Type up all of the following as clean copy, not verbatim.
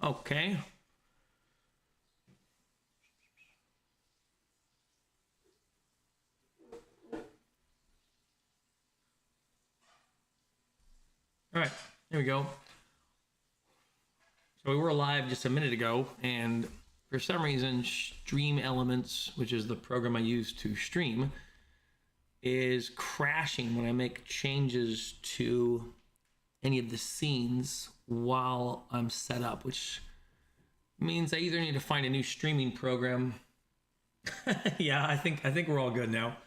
Okay. All right, here we go. So we were live just a minute ago, and for some reason, Stream Elements, which is the program I use to stream, is crashing when I make changes to any of the scenes while I'm set up, which means I either need to find a new streaming program. Yeah, I think we're all good now.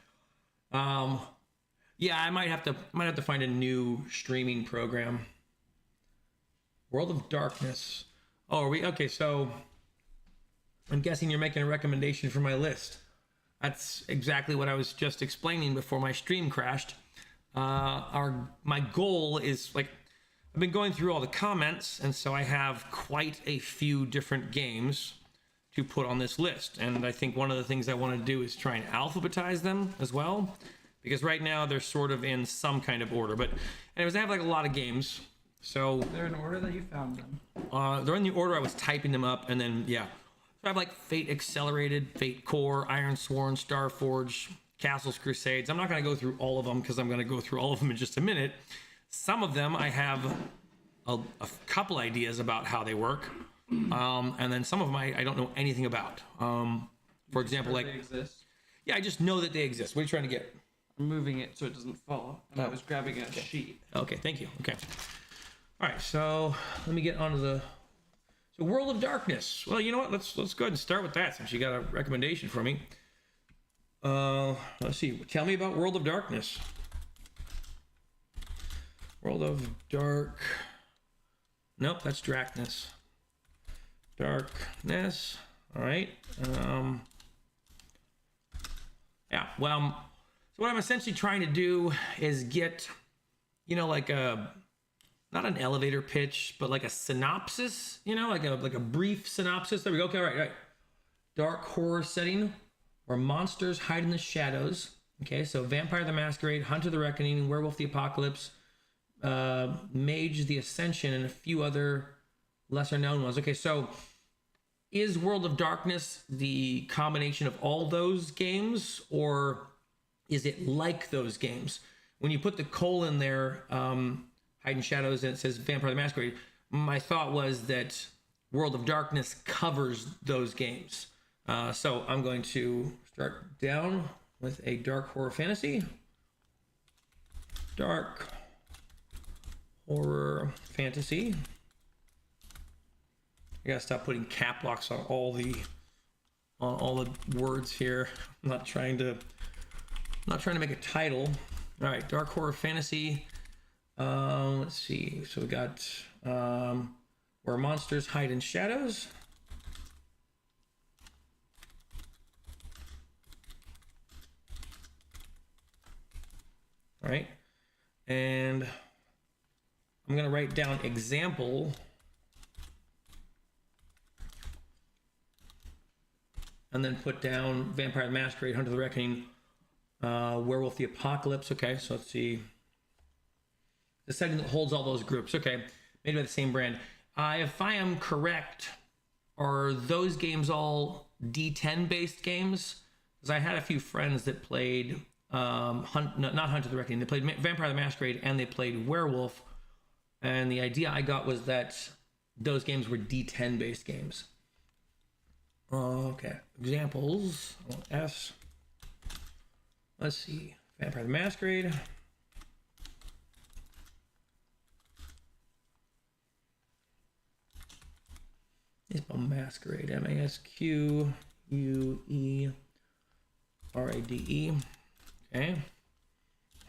Yeah, I might have to find a new streaming program. World of Darkness. Oh, are we okay? So I'm guessing you're making a recommendation for my list. That's exactly what I was just explaining before my stream crashed. My goal is, like, I've been going through all the comments, and so I have quite a few different games to put on this list. And I think one of the things I want to do is try and alphabetize them as well, because right now they're sort of in some kind of order. But anyways, I have like a lot of games. So they're in order that you found them. They're in the order I was typing them up, and then yeah. So I have like Fate Accelerated, Fate Core, Iron Sworn, Starforge, Castles Crusades. I'm not going to go through all of them because I'm going to go through all of them in just a minute. Some of them I have a couple ideas about how they work, and then some of them I don't know anything about. For example, like they exist. Yeah, I just know that they exist. What are you trying to get? I'm moving it so it doesn't fall, and I was grabbing a sheet. Okay, thank you. Okay. All right, so let me get onto the World of Darkness. Well, you know what? Let's go ahead and start with that since you got a recommendation for me. Let's see. Tell me about World of Darkness. World of Dark. Nope, that's Darkness. Darkness. All right. Yeah. Well, so what I'm essentially trying to do is get, like not an elevator pitch, but like a synopsis, like a brief synopsis. There we go. Okay, all right. Dark horror setting where monsters hide in the shadows. Okay, so Vampire the Masquerade, Hunter the Reckoning, Werewolf the Apocalypse, Mage the Ascension, and a few other lesser known ones. Okay, so is World of Darkness the combination of all those games, or is it like those games? When you put the colon there, Hide in Shadows, and it says Vampire the Masquerade, my thought was that World of Darkness covers those games. So I'm going to start down with a dark horror fantasy. Dark horror fantasy. I gotta stop putting cap locks on all the words here. I'm not trying to make a title. All right, dark horror fantasy. Let's see. So we got where monsters hide in shadows. All right, and I'm gonna write down example. And then put down Vampire the Masquerade, Hunter the Reckoning, Werewolf the Apocalypse. Okay, so let's see. The setting that holds all those groups. Okay, made by the same brand. If I am correct, are those games all D10 based games? Because I had a few friends that played not Hunter the Reckoning. They played Vampire the Masquerade and they played Werewolf. And the idea I got was that those games were D10 based games. Okay, examples. S. Let's see. Vampire the Masquerade. It's Masquerade. MASQUERADE. Okay.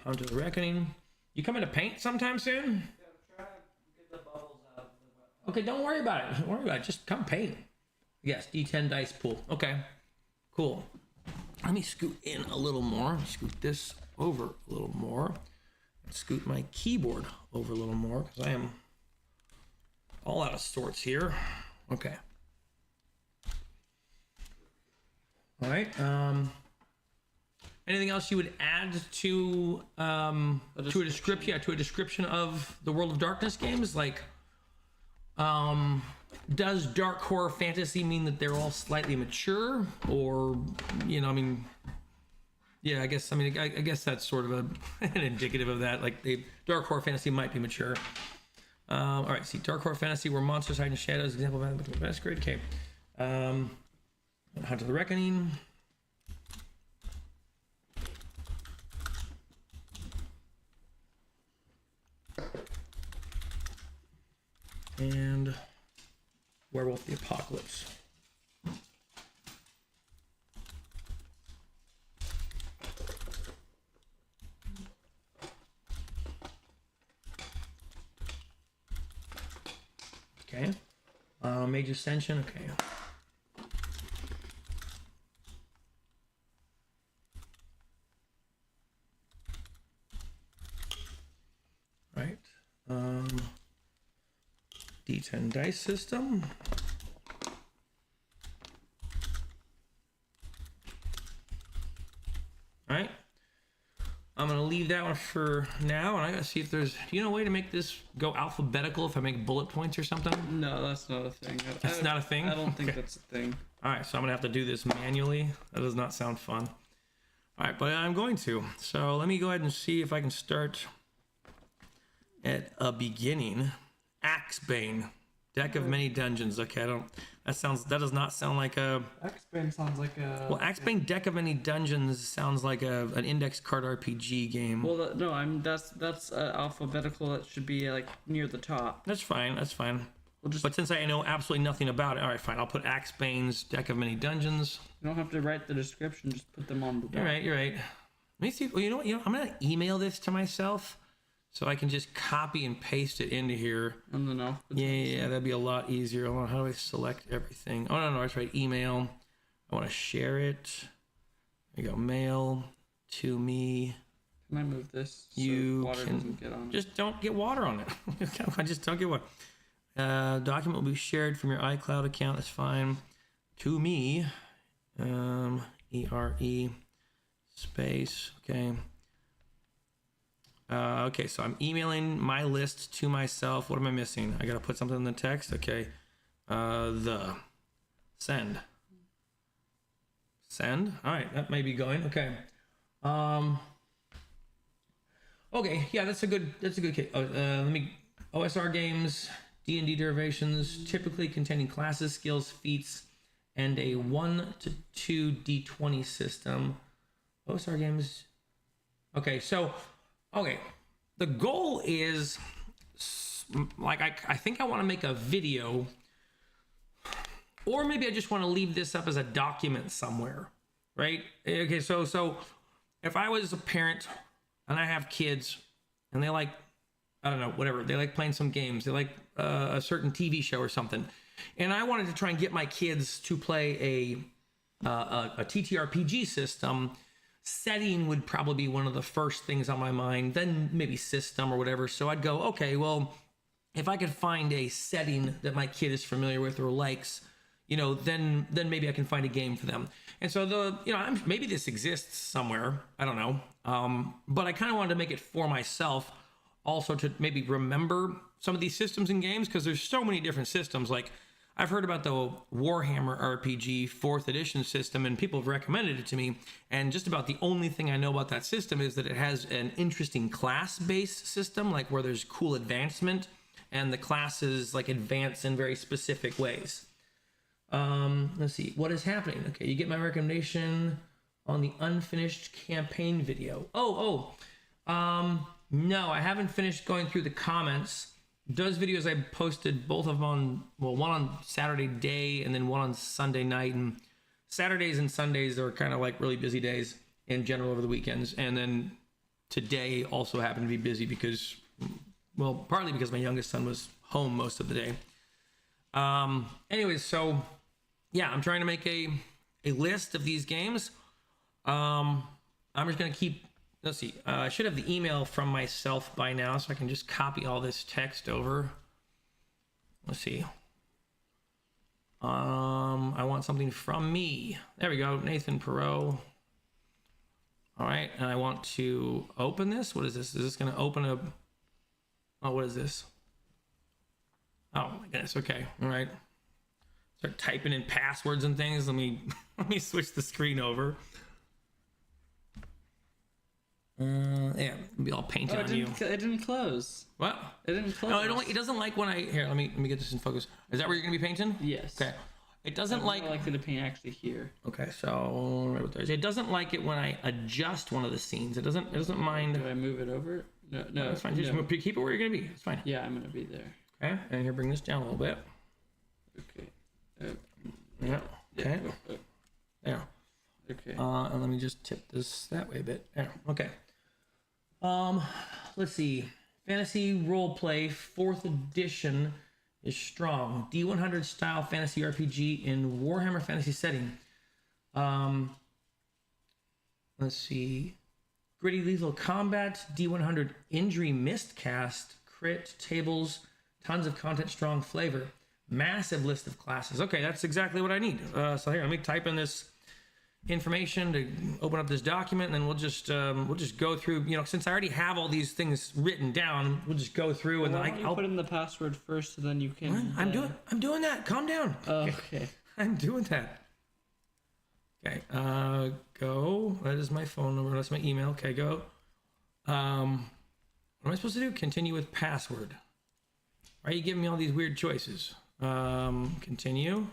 Hunter the Reckoning. You coming to paint sometime soon? Yeah, I'm trying to get the bubbles out of the web. Okay, don't worry about it. Don't worry about it. Just come paint. Yes, D10 dice pool. Okay, cool. Let me scoot in a little more. Scoot this over a little more. Scoot my keyboard over a little more because I am all out of sorts here. Okay. All right. Anything else you would add to a description? Yeah, to a description of the World of Darkness games, like does dark horror fantasy mean that they're all slightly mature, or I mean, yeah, I guess I guess that's sort of an indicative of that. Like the dark horror fantasy might be mature. All right, see, dark horror fantasy where monsters hide in shadows. Example of that. That's great. Okay. Hunt of the Reckoning. And Werewolf the Apocalypse. Okay. Mage Ascension. Okay. Right. D10 dice system. All right. I'm gonna leave that one for now, and I gotta see if there's a way to make this go alphabetical if I make bullet points or something. No, that's not a thing. That's not a thing? I don't think that's a thing. All right, so I'm gonna have to do this manually. That does not sound fun. All right, but I'm going to. So let me go ahead and see if I can start at a beginning. Axebane, deck of many dungeons. Okay, that does not sound like a. Axebane sounds like a. Well, Axebane, deck of many dungeons sounds like an index card RPG game. Well, no, that's alphabetical. That should be like near the top. That's fine. That's fine. We'll But since I know absolutely nothing about it, all right, fine. I'll put Axebane's deck of many dungeons. You don't have to write the description. Just put them on the top. You're right. You're right. Let me see. Well, you know what? I'm gonna email this to myself, so I can just copy and paste it into here. And then I'll. Yeah, that'd be a lot easier. Hold on, how do I select everything? Oh no, that's right. Email. I want to share it. There you go. Mail to me. Can I move this so You water can doesn't get on it? just don't get water on it. I just don't get water. Document will be shared from your iCloud account. That's fine. To me. ERE space. Okay. Okay, so I'm emailing my list to myself. What am I missing? I gotta put something in the text. Okay. The send. Send. All right, that may be going. Okay. Okay, yeah, that's a good case. Let me. OSR games, D&D derivations, typically containing classes, skills, feats, and a 1 to 2 D20 system. OSR games. Okay, so. Okay, the goal is, like, I think I want to make a video, or maybe I just want to leave this up as a document somewhere, right? Okay, so if I was a parent and I have kids and they like, I don't know, whatever, they like playing some games, they like a certain TV show or something, and I wanted to try and get my kids to play a TTRPG system, setting would probably be one of the first things on my mind, then maybe system or whatever. So I'd go, okay, well, if I could find a setting that my kid is familiar with or likes, then maybe I can find a game for them. And so maybe this exists somewhere, I don't know. But I kind of wanted to make it for myself also to maybe remember some of these systems and games, because there's so many different systems. Like, I've heard about the Warhammer RPG 4th edition system, and people have recommended it to me. And just about the only thing I know about that system is that it has an interesting class-based system, like where there's cool advancement, and the classes like advance in very specific ways. Let's see, what is happening? Okay, you get my recommendation on the unfinished campaign video. No, I haven't finished going through the comments. Those videos I posted, both of them on, one on Saturday day and then one on Sunday night. And Saturdays and Sundays are kind of like really busy days in general over the weekends. And then today also happened to be busy because, partly because my youngest son was home most of the day. Anyways, so yeah, I'm trying to make a list of these games. I'm just going to keep. Let's see, I should have the email from myself by now, so I can just copy all this text over. Let's see. I want something from me. There we go, Nathan Perot. All right, and I want to open this. What is this? Is this going to open a... Oh, what is this? Oh, my goodness, okay, all right. start typing in passwords and things. Let me switch the screen over. Yeah, it'll be all painted on you. It didn't close. What? It didn't close. No, it doesn't like when I here. Let me get this in focus. Is that where you're gonna be painting? Yes. Okay. It doesn't like. I like the paint actually here. Okay, so it doesn't like it when I adjust one of the scenes. It doesn't mind. Do I move it over? No, That's fine. Just keep it where you're gonna be. It's fine. Yeah, I'm gonna be there. Okay, and here, bring this down a little bit. Okay. Yeah. Okay. There. Okay. And let me just tip this that way a bit. There. Okay. Let's see. Fantasy Roleplay 4th edition is strong. D100 style fantasy RPG in Warhammer Fantasy setting. Let's see. Gritty lethal combat, D100 injury mist cast, crit, tables, tons of content, strong flavor, massive list of classes. Okay, that's exactly what I need. So here, let me type in this information to open up this document, and then we'll just go through. You know, since I already have all these things written down, we'll just go through and then I'll put in the password first, so then you can. I'm doing that. Calm down. Okay. I'm doing that. Okay. Go. That is my phone number. That's my email. Okay. Go. What am I supposed to do? Continue with password. Why are you giving me all these weird choices? Continue.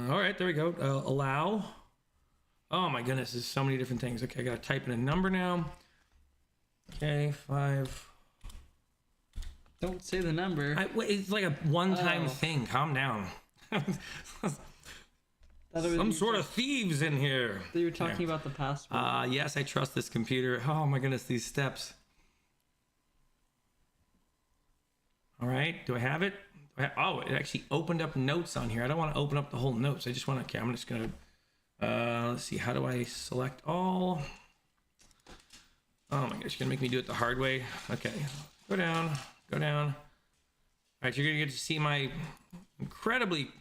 All right, there we go. Allow. Oh my goodness, there's so many different things. Okay, I gotta type in a number now. Okay, 5. Don't say the number. It's like a one-time thing. Calm down. Some sort of thieves in here. You were talking about the password. Yes, I trust this computer. Oh my goodness, these steps. All right, do I have it? Oh, it actually opened up notes on here. I don't want to open up the whole notes. I just want to, okay, I'm just going to, let's see. How do I select all? Oh my gosh, you're going to make me do it the hard way. Okay, go down. All right, you're going to get to see my incredibly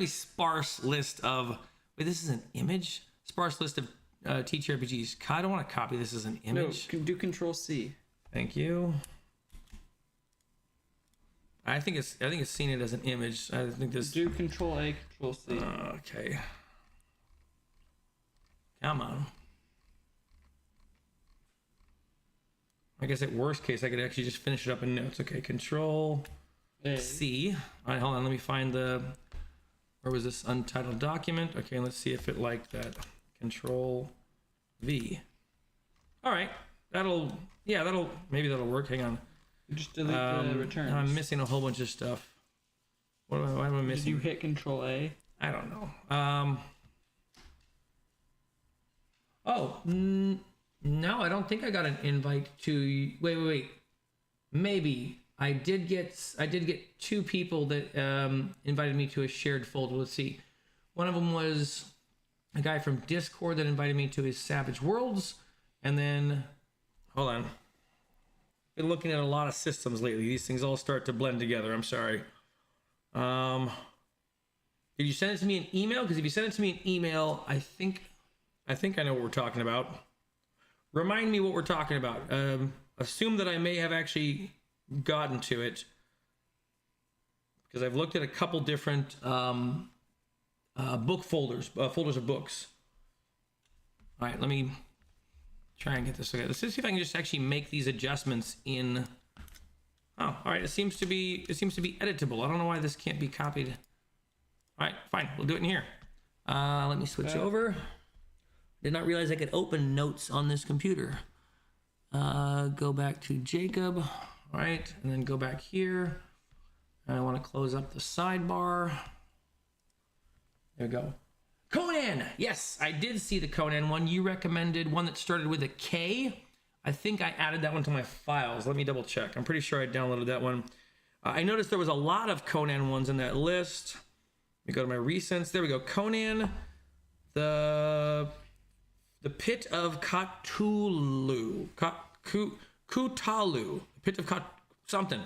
sparse list of, wait, this is an image? Sparse list of TTRPGs. I don't want to copy this as an image. No, do Control C. Thank you. I think it's seen it as an image. I think this. Do Control A, Control C. Okay. Come on. I guess at worst case I could actually just finish it up in notes. Okay, Control C. All right, hold on. Let me find where was this untitled document? Okay, let's see if it liked that. Control V. All right, maybe that'll work. Hang on. Just delete the returns. I'm missing a whole bunch of stuff. What am I missing? Did you hit Control A? I don't know. No, I don't think I got an invite to. Wait. Maybe I did get 2 people that invited me to a shared folder. Let's see. One of them was a guy from Discord that invited me to his Savage Worlds, and then hold on. Been looking at a lot of systems lately. These things all start to blend together. I'm sorry. Did you send it to me in email? Because if you send it to me in email, I think I know what we're talking about. Remind me what we're talking about. Assume that I may have actually gotten to it, because I've looked at a couple different book folders of books. All right, let me try and get this. Okay, let's see if I can just actually make these adjustments in. Oh, all right. It seems to be editable. I don't know why this can't be copied. All right, fine. We'll do it in here. Let me switch over. Did not realize I could open notes on this computer. Go back to Jacob. All right, and then go back here. And I want to close up the sidebar. There we go. Conan! Yes, I did see the Conan one. You recommended one that started with a K. I think I added that one to my files. Let me double check. I'm pretty sure I downloaded that one. I noticed there was a lot of Conan ones in that list. Let me go to my recents. There we go. Conan, the Pit of Cthulhu. Cthulhu. The Pit of something.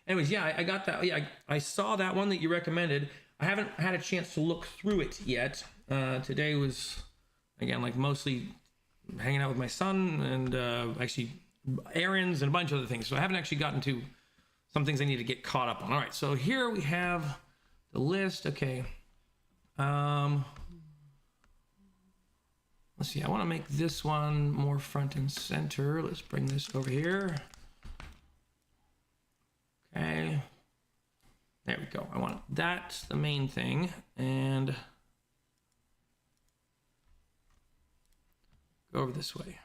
Anyways, yeah, I got that. Yeah, I saw that one that you recommended. I haven't had a chance to look through it yet. Today was, again, like mostly hanging out with my son and actually errands and a bunch of other things. So I haven't actually gotten to some things I need to get caught up on. All right, so here we have the list. Okay. Let's see, I want to make this one more front and center. Let's bring this over here. Okay. There we go. I want that's the main thing. And go over this way.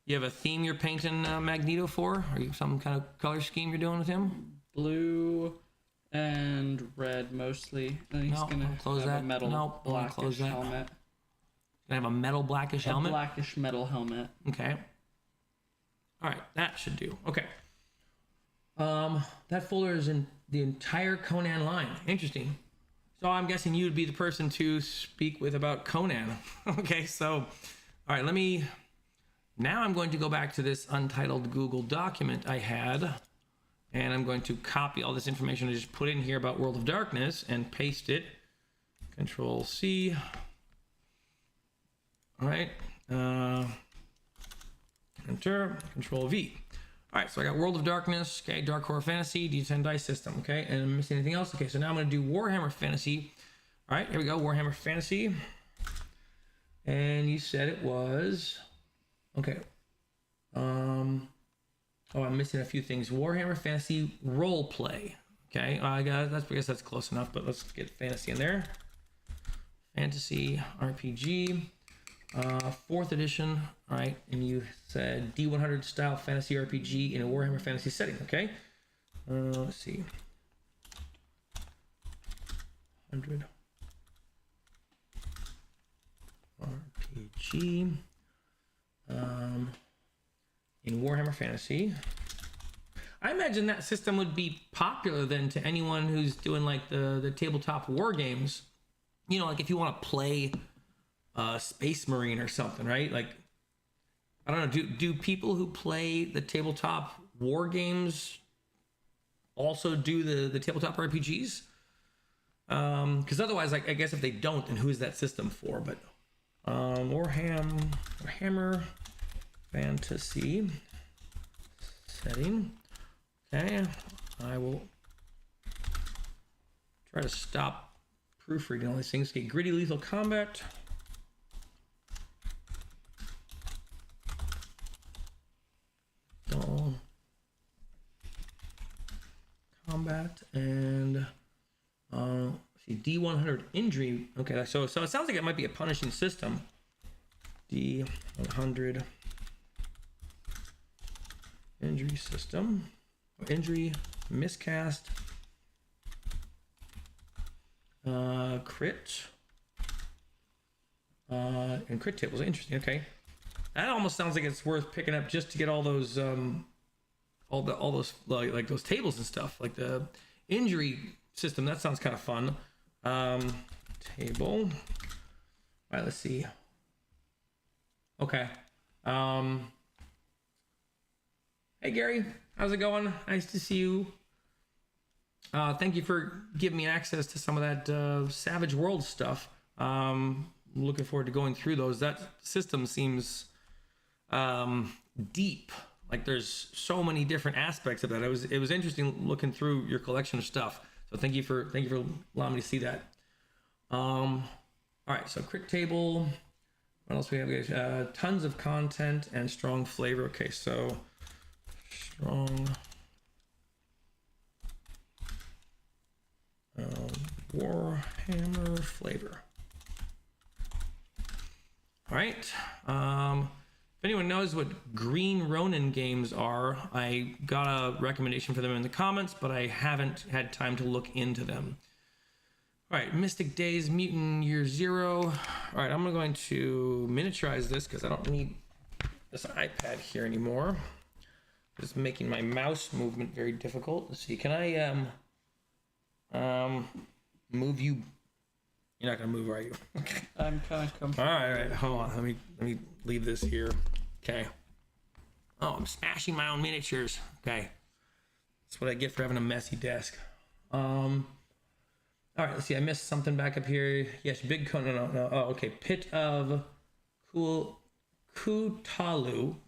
You have a theme you're painting Magneto for? Are you some kind of color scheme you're doing with him? Blue and red mostly. And he's gonna close have that. a metal Nope, blackish close that. helmet. Gonna have a metal blackish helmet? Blackish metal helmet. Okay. All right, that should do. Okay. That folder is in the entire Conan line. Interesting. So I'm guessing you would be the person to speak with about Conan. Okay, so, all right, now I'm going to go back to this untitled Google document I had, and I'm going to copy all this information I just put in here about World of Darkness and paste it. Control C. All right, enter, Control V. All right, so I got World of Darkness, okay, Dark Horror Fantasy, D10 dice system, okay, and I'm missing anything else? Okay, so now I'm gonna do Warhammer Fantasy. All right, here we go, Warhammer Fantasy. And you said it was, okay. Oh, I'm missing a few things. Warhammer Fantasy role play. Okay, I guess that's close enough, but let's get fantasy in there. Fantasy RPG. 4th edition, all right, and you said D100 style fantasy RPG in a Warhammer Fantasy setting, okay? Let's see. 100 RPG in Warhammer Fantasy. I imagine that system would be popular then to anyone who's doing like the tabletop war games. You know, like if you want to play Space Marine or something, right? Like, I don't know, do people who play the tabletop war games also do the tabletop RPGs? Because otherwise, like, I guess if they don't, then who's that system for? But Warhammer Fantasy setting. Okay, I will try to stop proofreading all these things. Okay, gritty lethal combat. Combat and see D100 injury. Okay, so it sounds like it might be a punishing system. D100 injury system. Injury, miscast, crit, and crit tables. Interesting. Okay, that almost sounds like it's worth picking up just to get all those all those like those tables and stuff, like the injury system. That sounds kind of fun. Table. All right, let's see. Okay. Hey Gary, how's it going? Nice to see you. Thank you for giving me access to some of that Savage World stuff. Looking forward to going through those. That system seems deep. Like there's so many different aspects of that. It was interesting looking through your collection of stuff. So thank you for allowing me to see that. All right, so crit table. What else we have? Tons of content and strong flavor. Okay, so strong Warhammer flavor. All right. If anyone knows what Green Ronin games are, I got a recommendation for them in the comments, but I haven't had time to look into them. All right, Mystic Days, Mutant Year Zero. All right, I'm going to miniaturize this because I don't need this iPad here anymore. It's making my mouse movement very difficult. Let's see, can I move you? You're not gonna move, are you? I'm kind of comfortable. All right, hold on. Let me leave this here. Okay. Oh, I'm smashing my own miniatures. Okay. That's what I get for having a messy desk. All right, let's see. I missed something back up here. Yes, big no. Oh, okay. Pit of Cthulhu.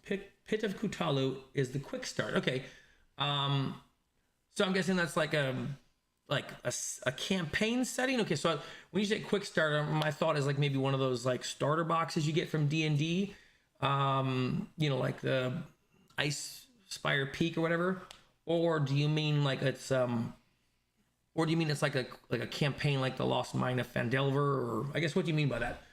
Pit of Cthulhu is the quick start. Okay. So I'm guessing that's like a campaign setting. Okay, so when you say quick starter, my thought is like maybe one of those like starter boxes you get from D&D, like the Ice Spire Peak or whatever. Or do you mean like it's or do you mean it's like a campaign like the Lost Mine of Phandelver? Or I guess what do you mean by that?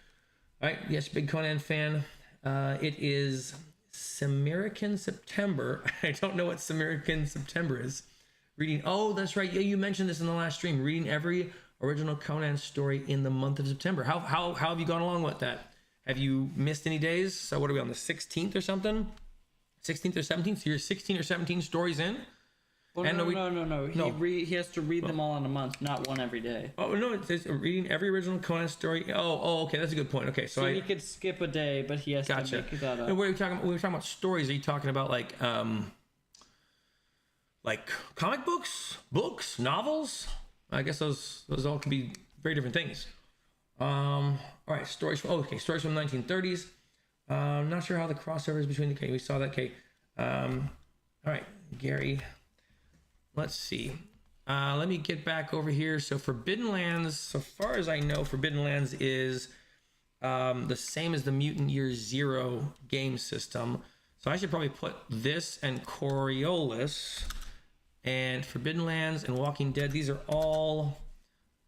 All right, yes, big Conan fan. It is Samarican September. I don't know what Samarican September is. Reading, oh, that's right. Yeah, you mentioned this in the last stream. Reading every original Conan story in the month of September. How have you gone along with that? Have you missed any days? So what are we on, the 16th or something? 16th or 17th? So you're 16 or 17 stories in? Well, and no. He has to read them all in a month, not one every day. Oh, no, it says reading every original Conan story. Oh, okay, that's a good point. Okay, so he could skip a day, but he has to make that up. And when we're talking about stories, are you talking about like comic books, novels? I guess those all can be very different things. All right, stories from 1930s. Not sure how the crossovers between the we saw that. All right, Gary. Let's see. Let me get back over here. So Forbidden Lands, so far as I know, Forbidden Lands is the same as the Mutant Year Zero game system. So I should probably put this and Coriolis and Forbidden Lands and Walking Dead. These are all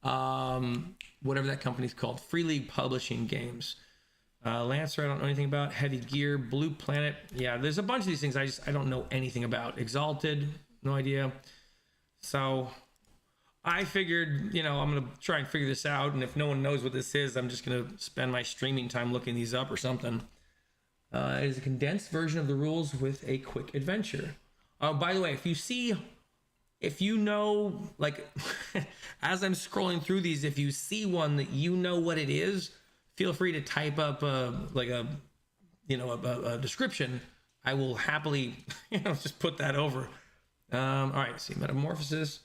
whatever that company's called, Free League Publishing games. Lancer, I don't know anything about. Heavy Gear, Blue Planet. Yeah, there's a bunch of these things I don't know anything about. Exalted, no idea. So I figured, I'm going to try and figure this out. And if no one knows what this is, I'm just going to spend my streaming time looking these up or something. It is a condensed version of the rules with a quick adventure. By the way, if you know, like, as I'm scrolling through these, if you see one that you know what it is, feel free to type up a description. I will happily, just put that over. All right, see, Metamorphosis.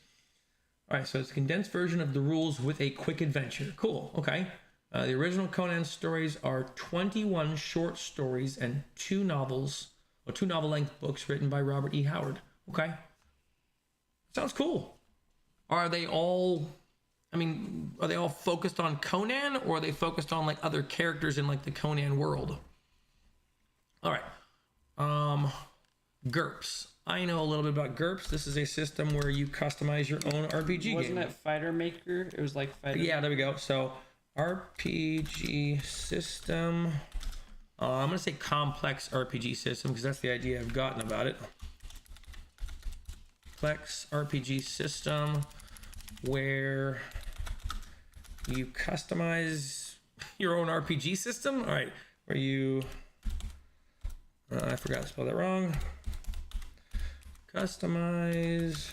All right, so it's a condensed version of the rules with a quick adventure. Cool, okay. The original Conan stories are 21 short stories and two novel-length books written by Robert E. Howard. Okay. Sounds cool. Are they all focused on Conan, or are they focused on like other characters in like the Conan world? All right. GURPS. I know a little bit about GURPS. This is a system where you customize your own RPG game. Wasn't it Fighter Maker? It was like Fighter. Yeah, there we go. So RPG system. I'm going to say complex RPG system because that's the idea I've gotten about it. Complex RPG system where you customize your own RPG system. All right, where you... I forgot to spell that wrong. Customize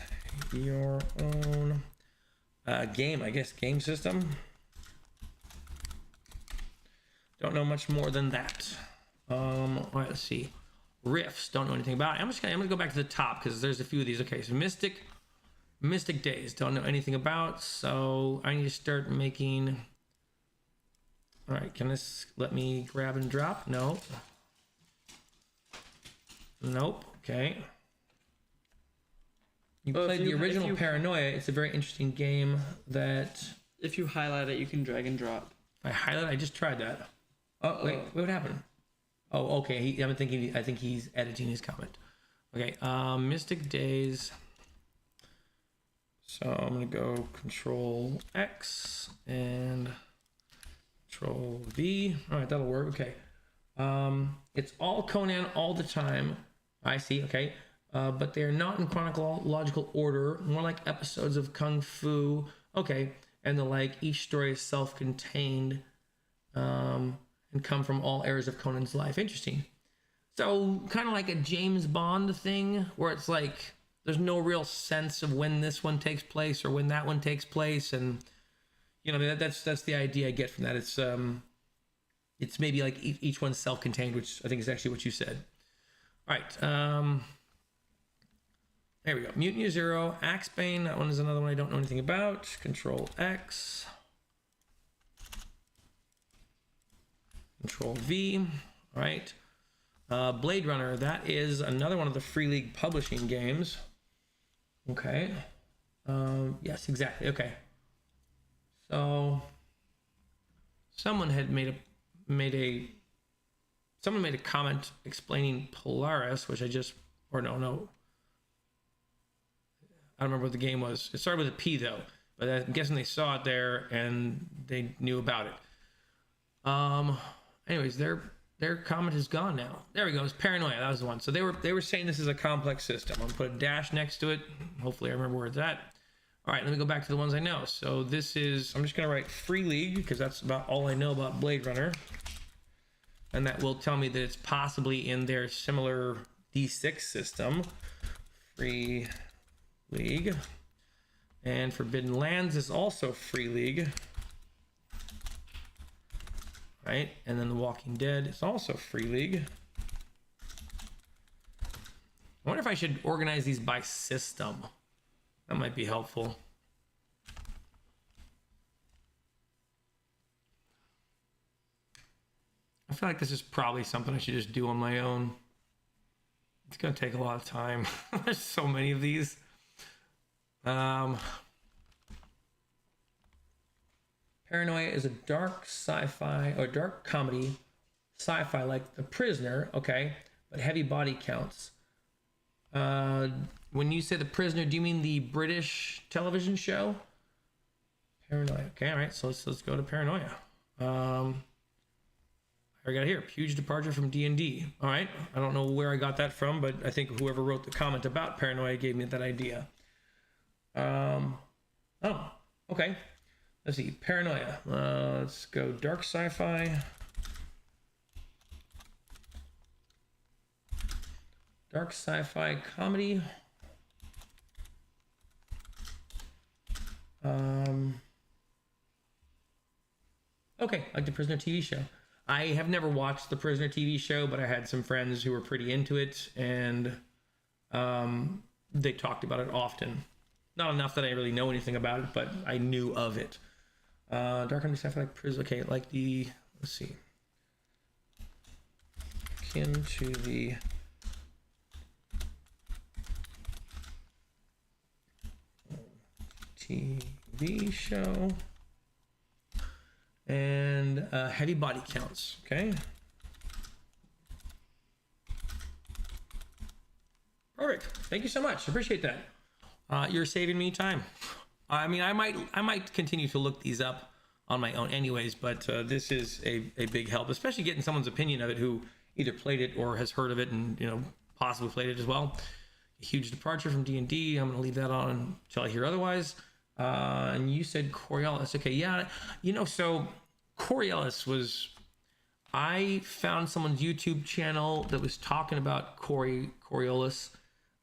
your own game system. Don't know much more than that. All right, let's see. Riffs, don't know anything about it. I'm gonna go back to the top because there's a few of these. Okay, so Mystic Days, don't know anything about. So I need to start making. All right, can this let me grab and drop? No. Nope. Okay. You played the original Paranoia. It's a very interesting game that... If you highlight it, you can drag and drop. I highlight? I just tried that. Oh, wait. What happened? Oh, okay. I think he's editing his comment. Okay. Mystic Days. So I'm going to go Control X and Control V. All right, that'll work. Okay. It's all Conan all the time. I see. Okay. But they're not in chronological order, more like episodes of Kung Fu. Okay. And each story is self-contained and come from all eras of Conan's life. Interesting. So kind of like a James Bond thing where it's like there's no real sense of when this one takes place or when that one takes place. And, that's the idea I get from that. It's maybe like each one's self-contained, which I think is actually what you said. All right. There we go. Mutant Year Zero, Axebane. That one is another one I don't know anything about. Control X. Control V. All right. Blade Runner. That is another one of the Free League Publishing games Okay. Yes, exactly. Okay. So someone had made a comment explaining Polaris, which I just, or no, I don't remember what the game was. It started with a P though, but I'm guessing they saw it there and they knew about it. Anyways, their comment is gone now. There we go. It's Paranoia. That was the one. So they were saying this is a complex system. I'm gonna put a dash next to it. Hopefully I remember where it's at. All right, let me go back to the ones I know. So this is, I'm just gonna write Free League because that's about all I know about Blade Runner. And that will tell me that it's possibly in their similar D6 system. Free League. And Forbidden Lands is also Free League. Right? And then The Walking Dead is also Free League. I wonder if I should organize these by system. That might be helpful. I feel like this is probably something I should just do on my own. It's gonna take a lot of time. There's so many of these. Paranoia is a dark sci-fi or dark comedy sci-fi like The Prisoner, okay, but heavy body counts. When you say The Prisoner, do you mean the British television show? Paranoia. Okay, all right, so let's go to Paranoia. I got it here. Huge departure from D&D. All right, I don't know where I got that from, but I think whoever wrote the comment about Paranoia gave me that idea. Oh, okay. Let's see, Paranoia. Let's go dark sci-fi. Dark sci-fi comedy. Okay, like the Prisoner TV show. I have never watched the Prisoner TV show, but I had some friends who were pretty into it, and they talked about it often. Not enough that I really know anything about it, but I knew of it. Dark comedy sci-fi like Prisoner. Okay, like the, let's see. Akin to the TV show. And heavy body counts, okay? Perfect. Thank you so much. Appreciate that. You're saving me time. I mean, I might continue to look these up on my own anyways, but this is a big help, especially getting someone's opinion of it who either played it or has heard of it and, you know, possibly played it as well. A huge departure from D&D. I'm going to leave that on until I hear otherwise. And you said Coriolis. Okay, yeah. You know, so Coriolis was... I found someone's YouTube channel that was talking about Coriolis.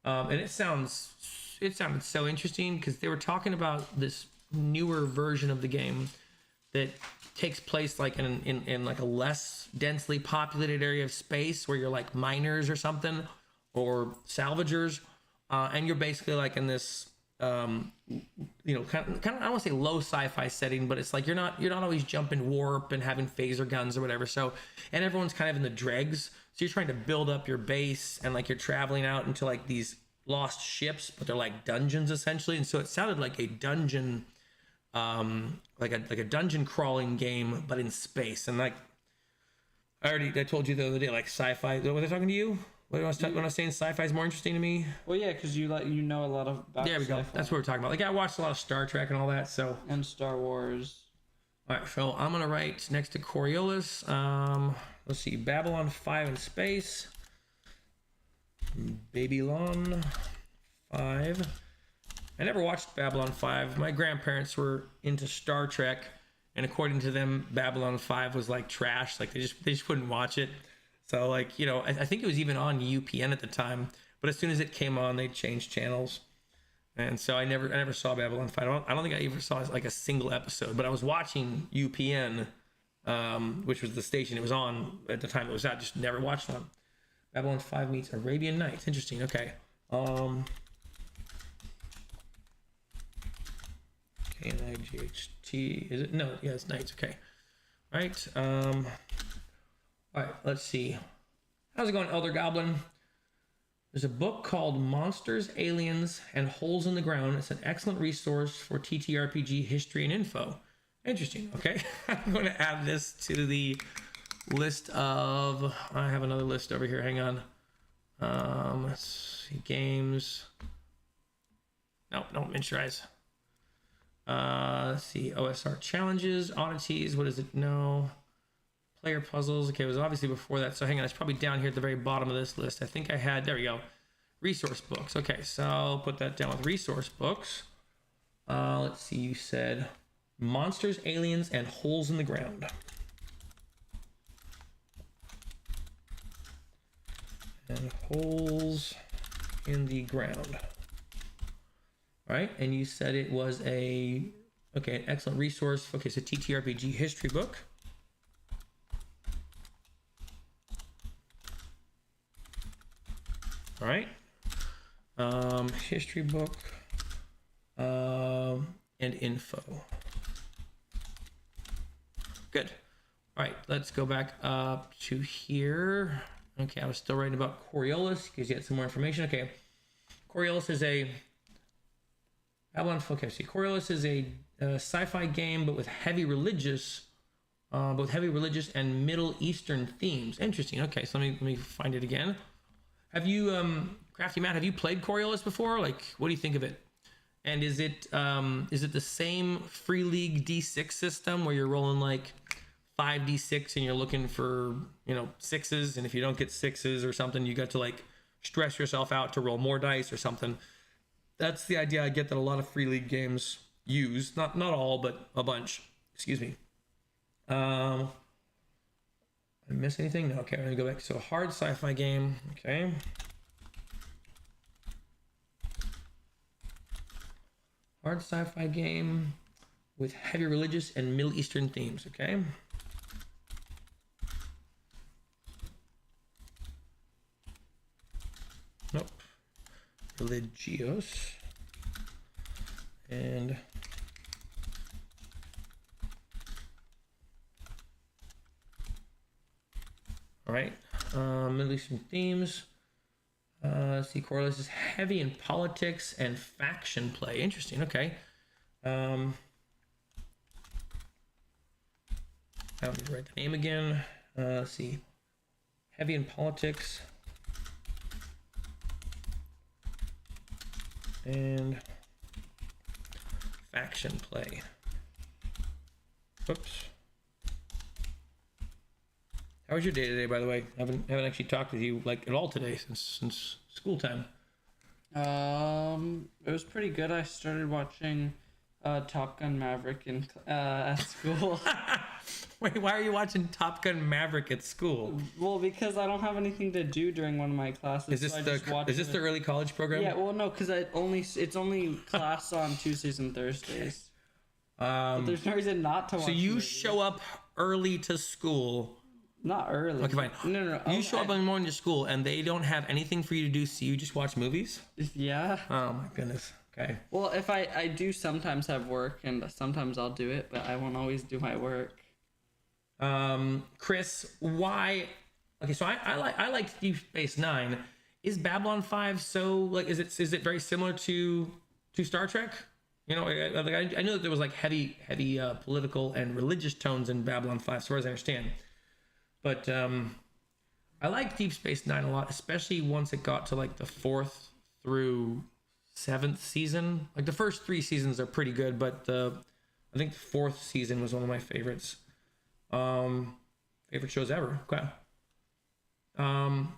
And it sounded so interesting because they were talking about this newer version of the game that takes place like in like a less densely populated area of space where you're like miners or something or salvagers, and you're basically like in this you know, kind of I don't want to say low sci-fi setting, but it's like you're not always jumping warp and having phaser guns or whatever. So, and everyone's kind of in the dregs. So you're trying to build up your base and like you're traveling out into like these lost ships, but they're like dungeons essentially. And so it sounded like a dungeon, like a dungeon crawling game, but in space. And like I told you the other day, like sci-fi. Was I talking to you? When I was saying sci-fi is more interesting to me? Well, yeah, because you know a lot about there we go. sci-fi. That's what we're talking about. Like I watched a lot of Star Trek and all that. So and Star Wars. All right, so I'm gonna write next to Coriolis. Let's see, Babylon 5 in space. Babylon 5. I never watched Babylon 5. My grandparents were into Star Trek, and according to them, Babylon 5 was like trash. Like they just wouldn't watch it. So like, you know, I think it was even on UPN at the time, but as soon as it came on, they changed channels. And so I never saw Babylon 5. I don't think I even saw like a single episode, but I was watching UPN, which was the station it was on at the time it was out. Just never watched one. Babylon 5 meets Arabian Nights. Interesting. Okay. K-N-I-G-H-T. Is it? No. Yeah, it's Nights. Okay. Right. All right. Let's see. How's it going, Elder Goblin? There's a book called Monsters, Aliens, and Holes in the Ground. It's an excellent resource for TTRPG history and info. Interesting. Okay. I'm going to add this to the list of... I have another list over here. Hang on. Let's see. Games. No, don't miniaturize. Let's see. OSR challenges, oddities. What is it? No. Player puzzles. Okay, it was obviously before that. So hang on. It's probably down here at the very bottom of this list. I think I had... There we go. Resource books. Okay, so I'll put that down with resource books. Let's see. You said Monsters, Aliens, and Holes in the Ground. And Holes in the Ground. All right, and you said it was an excellent resource. Okay, so TTRPG history book. All right, history book and info. Good. All right, let's go back up to here. Okay, I was still writing about Coriolis because you had some more information. Okay, Coriolis is a Coriolis is a sci-fi game, but with heavy religious and Middle Eastern themes. Interesting. Okay, so let me find it again. Have you, Crafty Matt, have you played Coriolis before? Like, what do you think of it? And is it the same Free League D6 system where you're rolling like 5d6 and you're looking for, sixes, and if you don't get sixes or something, you got to like stress yourself out to roll more dice or something? That's the idea I get that a lot of Free League games use. Not all, but a bunch. Excuse me. I miss anything? No. Okay, I'm gonna go back. So a hard sci-fi game. Okay. Hard sci-fi game with heavy religious and Middle Eastern themes. Okay. Nope. Religious. And all right, Middle Eastern themes. Let's see, Coriolis is heavy in politics and faction play. Interesting. Okay. I don't need to write the name again. Let's see, heavy in politics and faction play. Whoops. How was your day today, by the way? I haven't actually talked with you like at all today since school time. It was pretty good. I started watching Top Gun Maverick at school. Wait, why are you watching Top Gun Maverick at school? Well, because I don't have anything to do during one of my classes. Is this the early college program? Yeah, well, no, because it's only class on Tuesdays and Thursdays. But there's no reason not to watch. So you show up early to school. Not early. Okay, fine. No. You show up in the morning to school and they don't have anything for you to do, so you just watch movies? Yeah. Oh my goodness. Okay. Well, if I do sometimes have work and sometimes I'll do it, but I won't always do my work. Chris, why? Okay, so I like Deep Space Nine. Is Babylon 5 so like? Is it very similar to Star Trek? I know that there was like heavy political and religious tones in Babylon 5, as far as I understand. But I like Deep Space Nine a lot, especially once it got to like the 4th through 7th season. Like the first 3 seasons are pretty good, but I think the 4th season was one of my favorites. Favorite shows ever. Okay.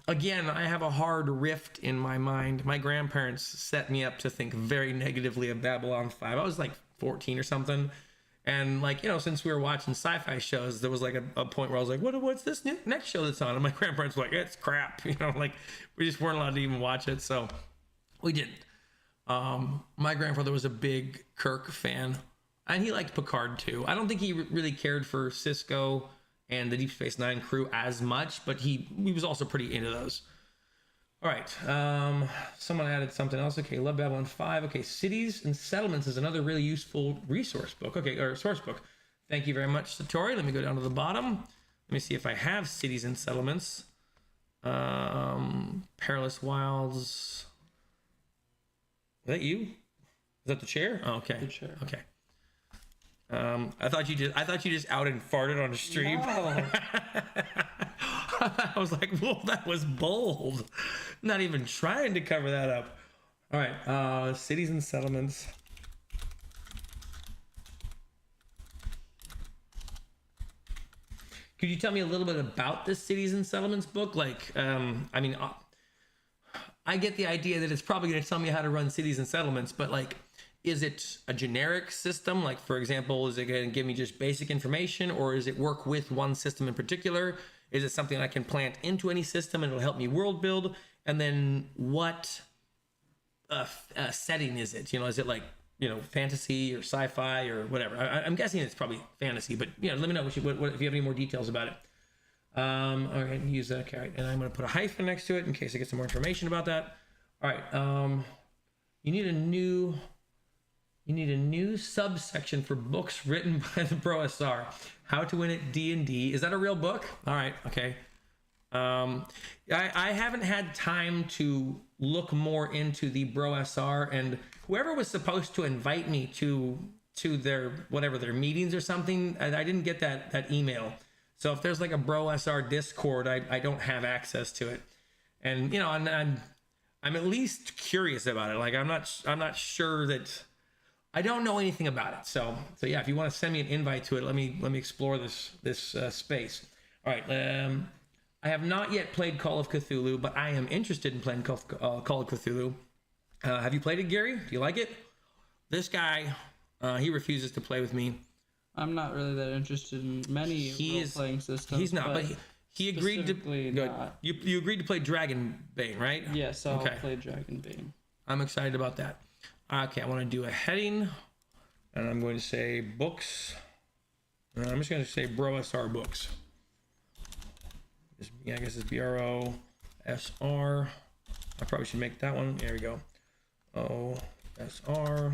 Again, I have a hard rift in my mind. My grandparents set me up to think very negatively of Babylon 5. I was like 14 or something. And like, since we were watching sci-fi shows, there was like a point where I was like, what's this next show that's on? And my grandparents were like, it's crap. Like we just weren't allowed to even watch it. So we didn't. My grandfather was a big Kirk fan and he liked Picard too. I don't think he really cared for Cisco and the Deep Space Nine crew as much, but he was also pretty into those. All right. Someone added something else. Okay. Love Babylon 5. Okay. Cities and Settlements is another really useful resource book. Okay. Or source book. Thank you very much, Satori. Let me go down to the bottom. Let me see if I have Cities and Settlements. Perilous Wilds. Is that you? Is that the chair? Oh, okay. The chair. Okay. I thought you just out and farted on the stream. No. I was like, whoa, that was bold. Not even trying to cover that up. All right, cities and settlements. Could you tell me a little bit about this cities and settlements book? Like, I mean, I get the idea that it's probably going to tell me how to run cities and settlements, but like, is it a generic system? Like, for example, is it going to give me just basic information, or is it work with one system in particular? Is it something I can plant into any system and it'll help me world build? And then what setting is it? You know, is it like, you know, fantasy or sci-fi or whatever? I'm guessing it's probably fantasy, but you know, let me know what if you have any more details about it. All right, use that. Okay, right. And I'm going to put a hyphen next to it in case I get some more information about that. All right, you need a new subsection for books written by the Bro SR. How to Win at D&D. Is that a real book? All right, okay. I haven't had time to look more into the Bro SR, and whoever was supposed to invite me to their their meetings or something, I didn't get that email. So if there's like a Bro SR Discord, I don't have access to it. And you know, I'm at least curious about it. Like I'm not sure that I don't know anything about it. So yeah, if you want to send me an invite to it, let me explore this space. All right. I have not yet played Call of Cthulhu, but I am interested in playing Call of Cthulhu. Have you played it, Gary? Do you like it? This guy, he refuses to play with me. I'm not really that interested in many role-playing systems. He's not, but he agreed to. Not. You agreed to play Dragonbane, right? Yes, I'll play Dragonbane. I'm excited about that. Okay, I want to do a heading, and I'm going to say books. I'm just going to say Bro SR books. I guess it's BROSR. I probably should make that one. There we go. OSR.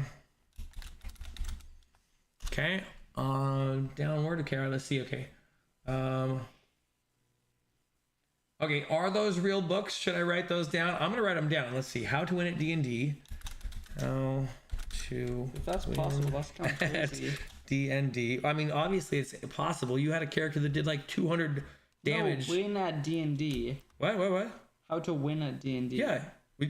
Okay. Downward. Okay. All right, let's see. Okay. Okay. Are those real books? Should I write those down? I'm gonna write them down. Let's see. How to Win at D&D. How to. If that's possible, that's kind of crazy. D&D. I mean, obviously it's possible. You had a character that did like 200 damage. No, win at D&D. What? How to win at D&D? Yeah. What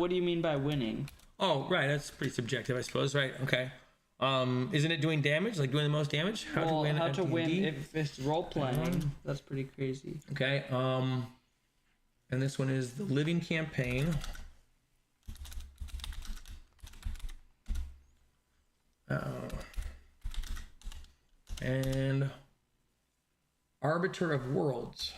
do you mean by winning? Oh, right. That's pretty subjective, I suppose. Right. Okay. Isn't it doing damage? Like doing the most damage? How to win if it's role playing? That's pretty crazy. Okay. And this one is the Living Campaign. And Arbiter of Worlds.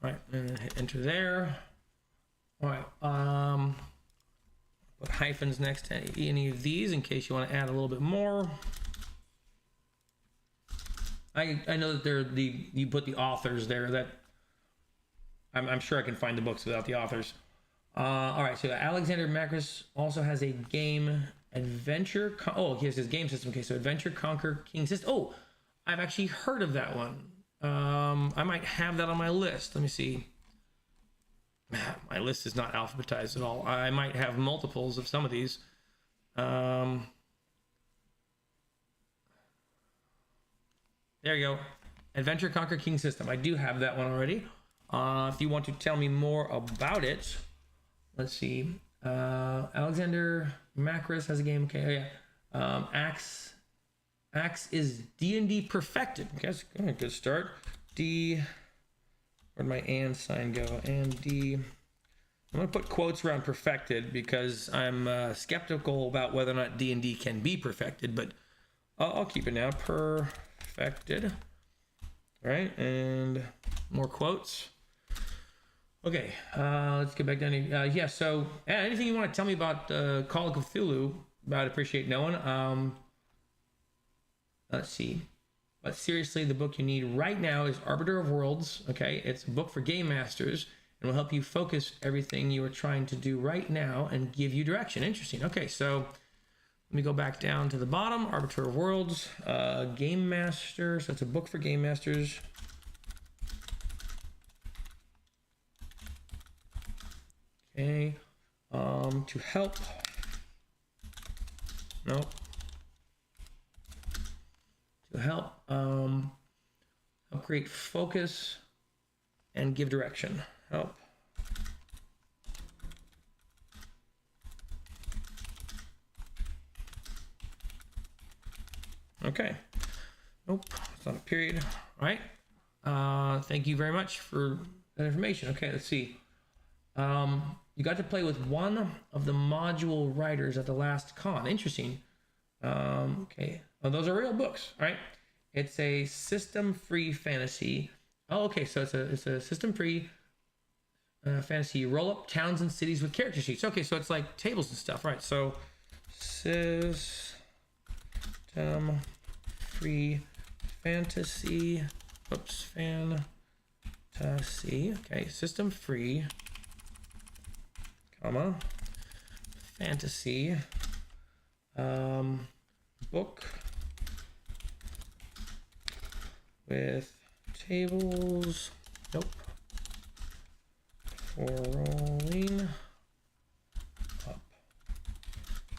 All right, and then hit enter there. All right, put hyphens next to any of these in case you want to add a little bit more. I know that you put the authors there. That I'm sure I can find the books without the authors. All right, so Alexander Macros also has a game adventure. He has his game system. Okay, so Adventure Conquer King System. Oh, I've actually heard of that one. I might have that on my list. Let me see. My list is not alphabetized at all. I might have multiples of some of these. There you go. Adventure Conquer King System. I do have that one already. If you want to tell me more about it, let's see. Alexander Macros has a game. Okay, oh yeah. Axe is D&D perfected. Okay, that's a good start. Where'd my and sign go? And D. I'm gonna put quotes around perfected because I'm skeptical about whether or not D&D can be perfected, but I'll keep it now. Perfected. All right, and more quotes. Okay, let's get back down here. Yeah, so anything you want to tell me about Call of Cthulhu, I'd appreciate knowing. Let's see. But seriously, the book you need right now is Arbiter of Worlds. Okay, it's a book for game masters and will help you focus everything you are trying to do right now and give you direction. Interesting. Okay, so Let me go back down to the bottom. Arbiter of Worlds, Game Master. So it's a book for Game Masters. Okay. To help. Nope. To help create focus and give direction. Help. Okay. Nope, it's not a period. All right. Thank you very much for that information. Okay, let's see. You got to play with one of the module writers at the last con. Interesting. Okay. Oh, those are real books. All right. It's a system-free fantasy. Oh, okay. So it's a system-free fantasy. You roll up towns and cities with character sheets. Okay, so it's like tables and stuff, right? So system-free fantasy. Oops, fantasy. Okay, system-free, comma, fantasy. Book with tables, nope, for rolling up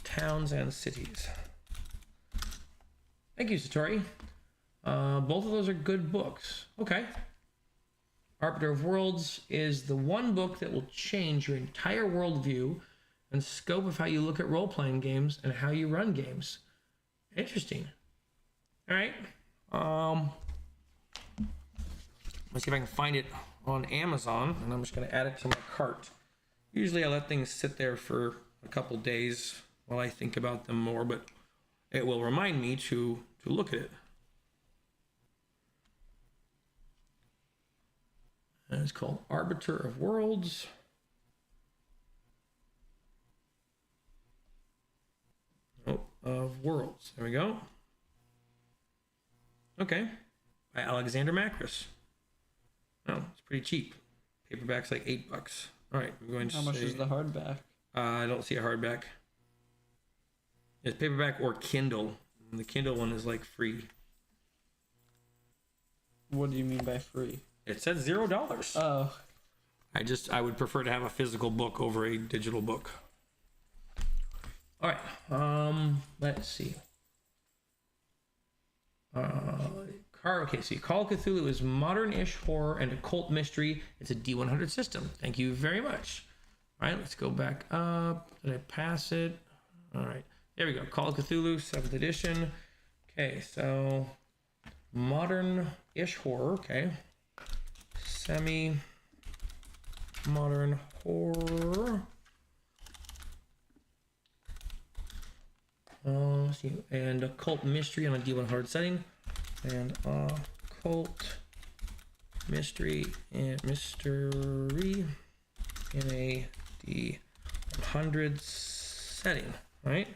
towns and cities. Thank you, Satori. Both of those are good books. Okay. Arbiter of Worlds is the one book that will change your entire worldview and scope of how you look at role-playing games and how you run games. Interesting. All right. Let's see if I can find it on Amazon, and I'm just going to add it to my cart. Usually I let things sit there for a couple days while I think about them more, but it will remind me to look at it. And it's called Arbiter of Worlds. Of Worlds. There we go. Okay. By Alexander Macris. Oh, it's pretty cheap. Paperback's like $8. All right, I'm going to How much is the hardback? I don't see a hardback. It's paperback or Kindle. And the Kindle one is like free. What do you mean by free? It says $0. Oh. I would prefer to have a physical book over a digital book. All right. Let's see. Okay, see, Call of Cthulhu is modern-ish horror and occult mystery. It's a D100 system. Thank you very much. All right, let's go back up. Did I pass it? All right, there we go. Call of Cthulhu, 7th edition. Okay, so modern-ish horror. Okay, semi-modern horror. Let's see, and occult mystery on a D100 setting. And occult mystery in a D100 setting, right?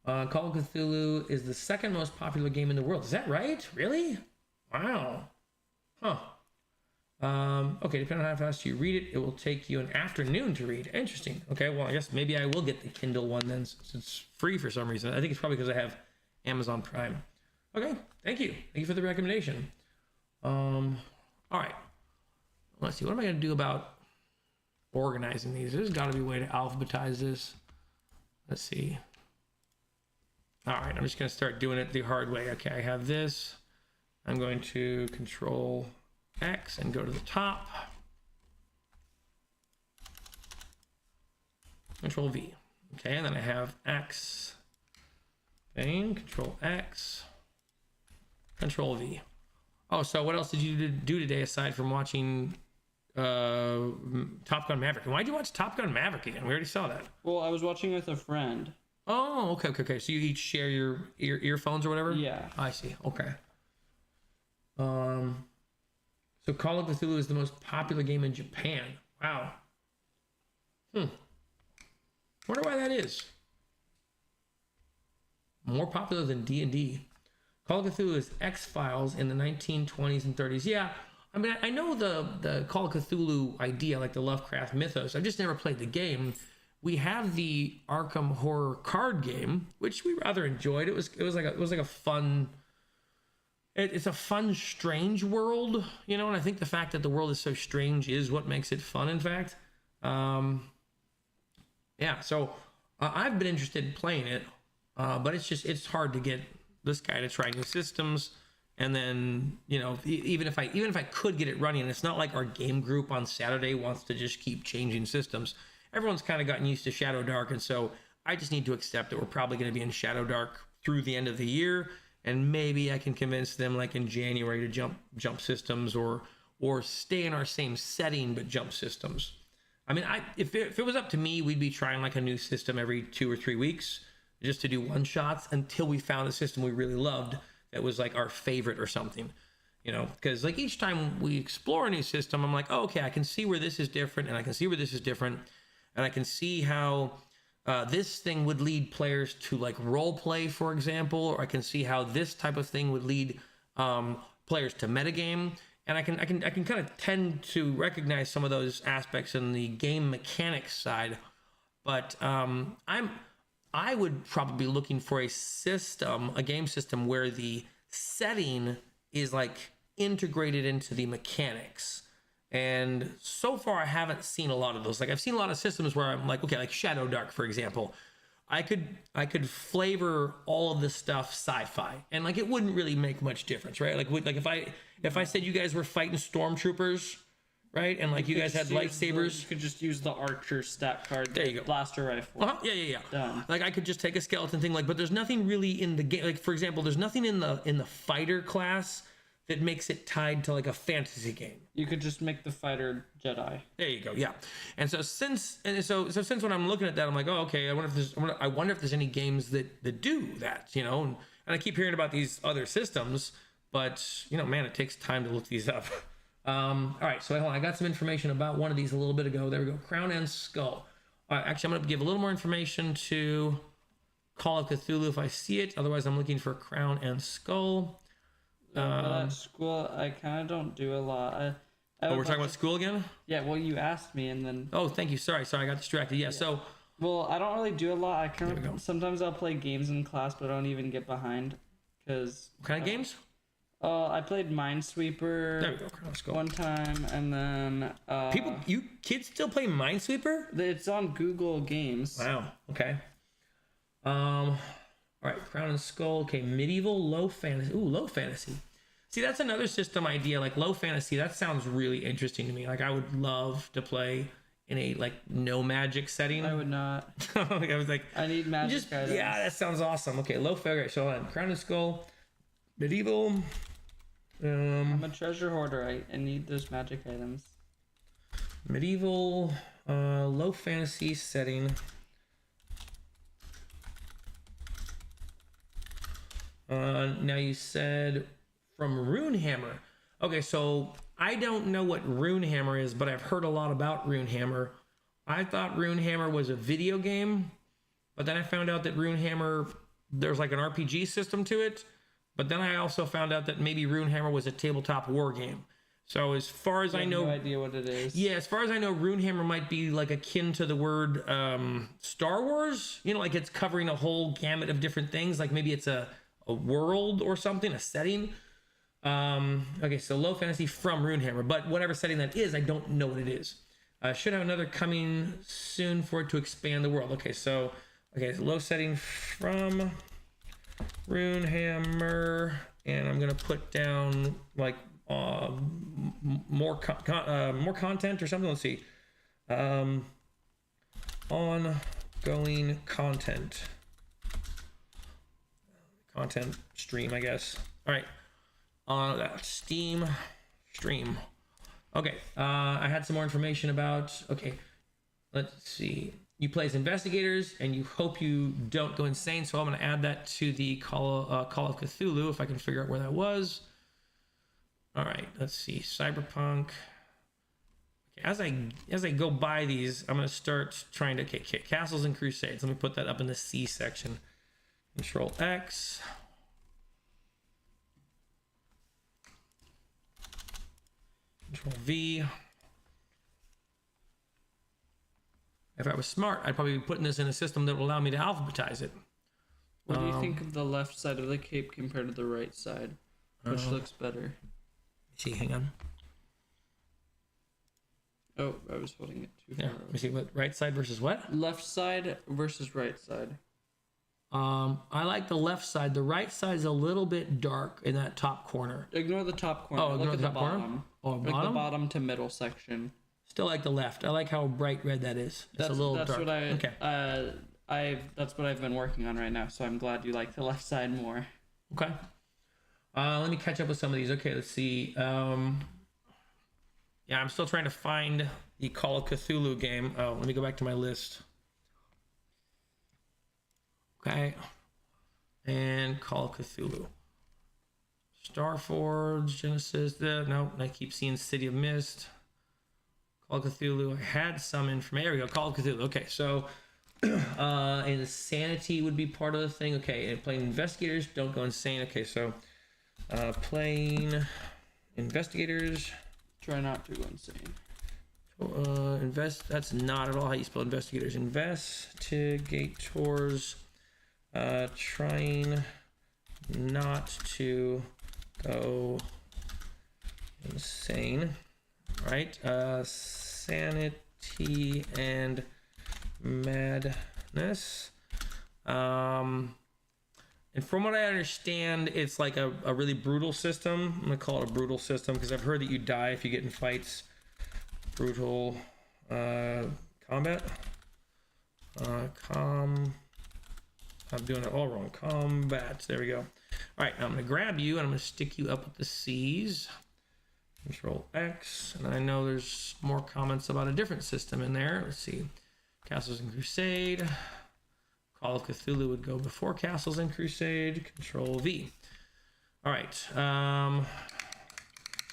Call of Cthulhu is the second most popular game in the world. Is that right? Really? Wow. Huh. Okay, depending on how fast you read it, it will take you an afternoon to read. Interesting. Okay, well, I guess maybe I will get the Kindle one then, since it's free for some reason. I think it's probably because I have Amazon Prime. Okay, thank you. Thank you for the recommendation. All right. Let's see. What am I going to do about organizing these? There's got to be a way to alphabetize this. Let's see. All right, I'm just going to start doing it the hard way. Okay, I have this. I'm going to Control X and go to the top. Control V. Okay, and then I have X. Thing. Control X. Control V. Oh, so what else did you do today aside from watching Top Gun Maverick? Why'd you watch Top Gun Maverick again? We already saw that. Well, I was watching with a friend. Oh, okay. So you each share your earphones or whatever? Yeah. I see. Okay. So Call of Cthulhu is the most popular game in Japan. Wow. Wonder why that is. More popular than D&D. Call of Cthulhu is X-Files in the 1920s and 30s. Yeah, I mean, I know the Call of Cthulhu idea, like the Lovecraft mythos. I've just never played the game, we have the Arkham Horror card game, which we rather enjoyed. It was like a fun. It's a fun, strange world, you know, and I think the fact that the world is so strange is what makes it fun. In fact, yeah. So I've been interested in playing it, but it's hard to get this guy to try new systems. And then, you know, even if I could get it running, it's not like our game group on Saturday wants to just keep changing systems. Everyone's kind of gotten used to Shadow Dark, and so I just need to accept that we're probably going to be in Shadow Dark through the end of the year, and maybe I can convince them like in January to jump systems or stay in our same setting but jump systems. I mean, if it was up to me, we'd be trying like a new system every 2 or 3 weeks just to do one shots until we found a system we really loved that was like our favorite or something, you know, because like each time we explore a new system, I'm like, oh, okay, I can see where this is different, and I can see where this is different, and I can see how this thing would lead players to like role play, for example, or I can see how this type of thing would lead players to metagame, and I can kind of tend to recognize some of those aspects in the game mechanics side, but I would probably be looking for a game system where the setting is like integrated into the mechanics. And so far, I haven't seen a lot of those. Like I've seen a lot of systems where I'm like, okay, like Shadow Dark, for example, I could flavor all of this stuff sci-fi, and like it wouldn't really make much difference, right? Like if I said you guys were fighting stormtroopers, right, and like you guys had lightsabers, you could just use the archer stat card. There you go. Blaster rifle. Yeah. Done. Like I could just take a skeleton thing, like, but there's nothing really in the game. Like for example, there's nothing in the fighter class that makes it tied to like a fantasy game. You could just make the fighter Jedi. There you go. Yeah. And so since when I'm looking at that, I'm like, oh, okay. I wonder if there's any games that do that, you know. And I keep hearing about these other systems, but you know, man, it takes time to look these up. All right. So hold on, I got some information about one of these a little bit ago. There we go. Crown and Skull. All right. Actually, I'm going to give a little more information to Call of Cthulhu if I see it. Otherwise, I'm looking for Crown and Skull. At school, I kind of don't do a lot. We're talking about school again? Yeah, well, you asked me, and then... Oh, thank you. Sorry, I got distracted. Yeah, so... Well, I don't really do a lot. Sometimes I'll play games in class, but I don't even get behind, because... What kind of games? I played Minesweeper there we go. Let's go. one time, and then... kids still play Minesweeper? It's on Google Games. Wow, okay. All right, Crown and Skull. Okay, medieval low fantasy. Ooh, low fantasy. See, that's another system idea. Like low fantasy, that sounds really interesting to me. Like I would love to play in a like no magic setting. I would not. Like, I was like, I need magic items. Yeah, that sounds awesome. Okay, low fantasy. So on Crown and Skull, medieval. I'm a treasure hoarder. I need those magic items. Medieval, low fantasy setting. Now you said from Runehammer. Okay, so I don't know what Runehammer is, but I've heard a lot about Runehammer. I thought Runehammer was a video game, but then I found out that Runehammer, there's like an RPG system to it. But then I also found out that maybe Runehammer was a tabletop war game. So as far as I know, no idea what it is. Yeah, as far as I know, Runehammer might be like akin to the word Star Wars. You know, like it's covering a whole gamut of different things. Like maybe it's a world or something, a setting. Okay, so low fantasy from Runehammer, but whatever setting that is, I don't know what it is. Should have another coming soon for it to expand the world. Okay, so low setting from Runehammer, and I'm gonna put down like more content or something. Let's see, ongoing content stream, I guess. All right, on that Steam stream. Okay, I had some more information about. Okay, let's see. You play as investigators, and you hope you don't go insane. So I'm going to add that to the Call of Cthulhu if I can figure out where that was. All right, let's see. Cyberpunk. Okay, as I go by these, I'm going to start trying to. Okay, Castles and Crusades. Let me put that up in the C section. Control X. Control V. If I was smart, I'd probably be putting this in a system that will allow me to alphabetize it. What do you think of the left side of the cape compared to the right side? Which looks better? See, hang on. Oh, I was holding it too Yeah, far. let me see what right side versus what? Left side versus right side. I like the left side. The right side is a little bit dark in that top corner. Ignore the top corner. Oh, Look ignore at the the top corner? bottom. Oh, Like bottom? the bottom to middle section. Still like the left. I like how bright red that is. It's a little that's dark. what I Okay. that's what I've been working on right now, so I'm glad you like the left side more. Okay. Let me catch up with some of these. Okay, let's see. Yeah, I'm still trying to find the Call of Cthulhu game. Oh, let me go back to my list. Okay. And Call of Cthulhu. Starforge, Genesis. No, I keep seeing City of Mist. Call of Cthulhu. I had some information. There we go. Call of Cthulhu. Okay, so insanity would be part of the thing. Okay, and playing investigators, don't go insane. Okay, so playing investigators. Try not to go insane. That's not at all how you spell investigators. Investigators. Trying not to go insane. Right? Sanity and madness. And from what I understand, it's like a really brutal system. I'm gonna call it a brutal system because I've heard that you die if you get in fights. Brutal combat. I'm doing it all wrong. Combat. There we go. All right, now I'm gonna grab you and I'm gonna stick you up with the C's. Control X. And I know there's more comments about a different system in there. Let's see. Castles and Crusade. Call of Cthulhu would go before Castles and Crusade. Control V. All right. Let's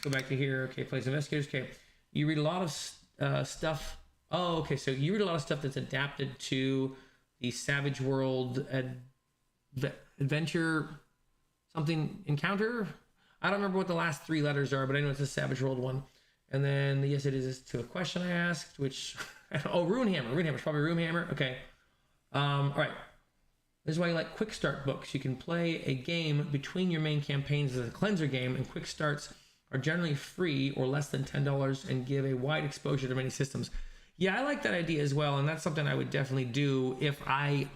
go back to here. Okay, place investigators. Okay. You read a lot of stuff. Oh, okay. So you read a lot of stuff that's adapted to the Savage World Adventure something encounter. I don't remember what the last three letters are, but I know it's a Savage World one. And then, yes, it is to a question I asked, which, oh, Runehammer. Runehammer's probably Runehammer. Okay. All right. This is why you like quick start books. You can play a game between your main campaigns as a cleanser game, and quick starts are generally free or less than $10 and give a wide exposure to many systems. Yeah, I like that idea as well, and that's something I would definitely do if I'm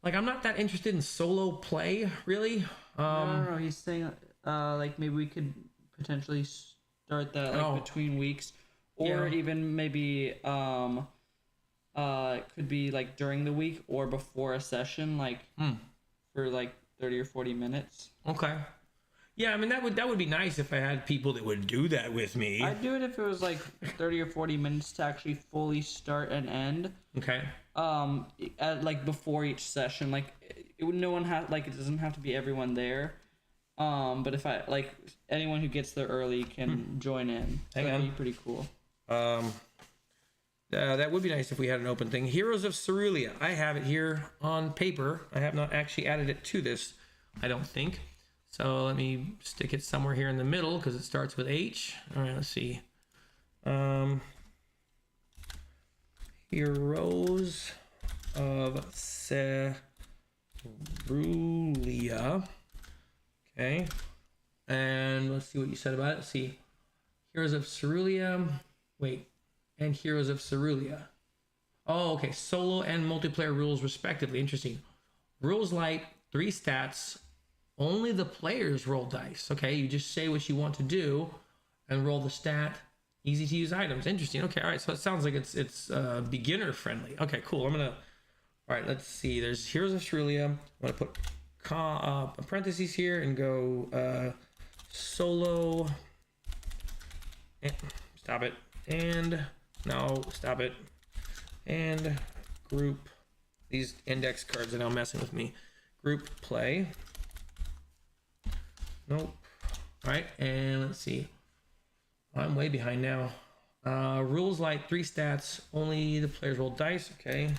not that interested in solo play, really. No, he's saying like maybe we could potentially start that between weeks, or even maybe it could be like during the week or before a session, like for like 30 or 40 minutes. Okay. Yeah, I mean that would be nice if I had people that would do that with me. I'd do it if it was like 30 or 40 minutes to actually fully start and end. Okay. Like before each session, like it doesn't have to be everyone there. But if anyone who gets there early can join in. That'd be pretty cool. That would be nice if we had an open thing. Heroes of Cerulean. I have it here on paper. I have not actually added it to this, I don't think. So let me stick it somewhere here in the middle because it starts with H. All right, let's see. Heroes of Cerulean. Okay. And let's see what you said about it. Let's see. Heroes of Cerulean. Wait. And Heroes of Cerulean. Oh, okay. Solo and multiplayer rules respectively. Interesting. Rules light, 3 stats. Only the players roll dice. Okay, you just say what you want to do and roll the stat. Easy to use items. Interesting. Okay, all right. So it sounds like it's beginner friendly. Okay, cool. All right, let's see. There's Heroes of Cerulean. I'm gonna put parentheses here and go solo. Stop it. And no, stop it. And group. These index cards are now messing with me. Group play. Nope. All right, and let's see. I'm way behind now. Rules light, 3 stats. Only the players roll dice. Okay.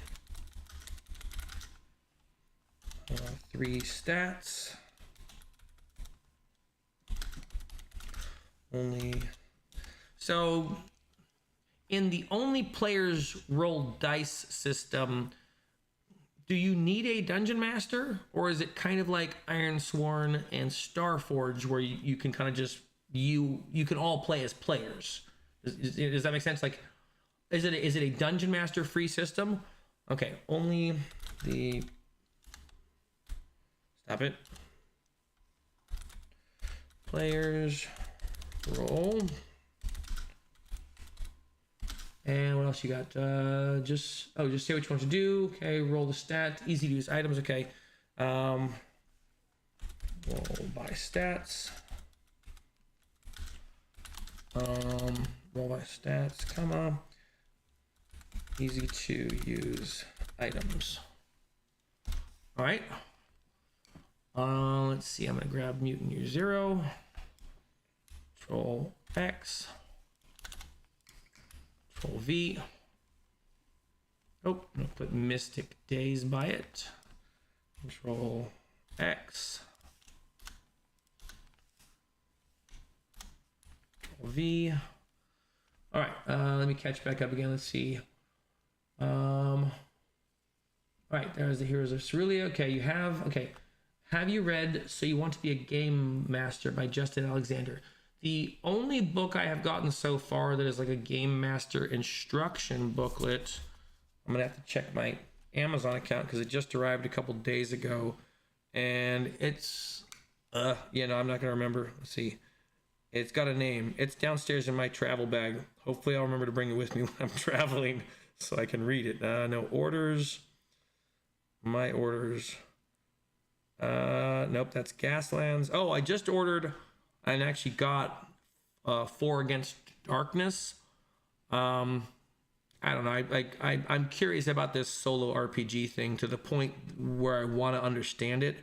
3 stats. Only. So in the only players roll dice system, do you need a dungeon master, or is it kind of like Iron Sworn and Starforge where you can kind of just you can all play as players? Does that make sense? Like, is it a dungeon master free system? Okay, only the stop it. Players roll. And what else you got? Just say what you want to do. Okay, roll the stat. Easy to use items. Okay. Roll by stats. Roll by stats, comma. Easy to use items. All right. Let's see. I'm gonna grab mutant year 0. Control X. Control V. Oh, I'm gonna put Mystic Days by it. Control X. Control V. All right, let me catch back up again. Let's see. All right, there's the Heroes of Cerulean. Okay, you have, okay. Have you read So You Want to Be a Game Master by Justin Alexander? The only book I have gotten so far that is like a game master instruction booklet, I'm gonna have to check my Amazon account because it just arrived a couple days ago, and it's, I'm not gonna remember. Let's see. It's got a name. It's downstairs in my travel bag. Hopefully I'll remember to bring it with me when I'm traveling so I can read it. No orders. My orders. Nope, that's Gaslands. Oh, I just ordered and actually got 4 Against Darkness. I don't know. I'm curious about this solo RPG thing to the point where I want to understand it.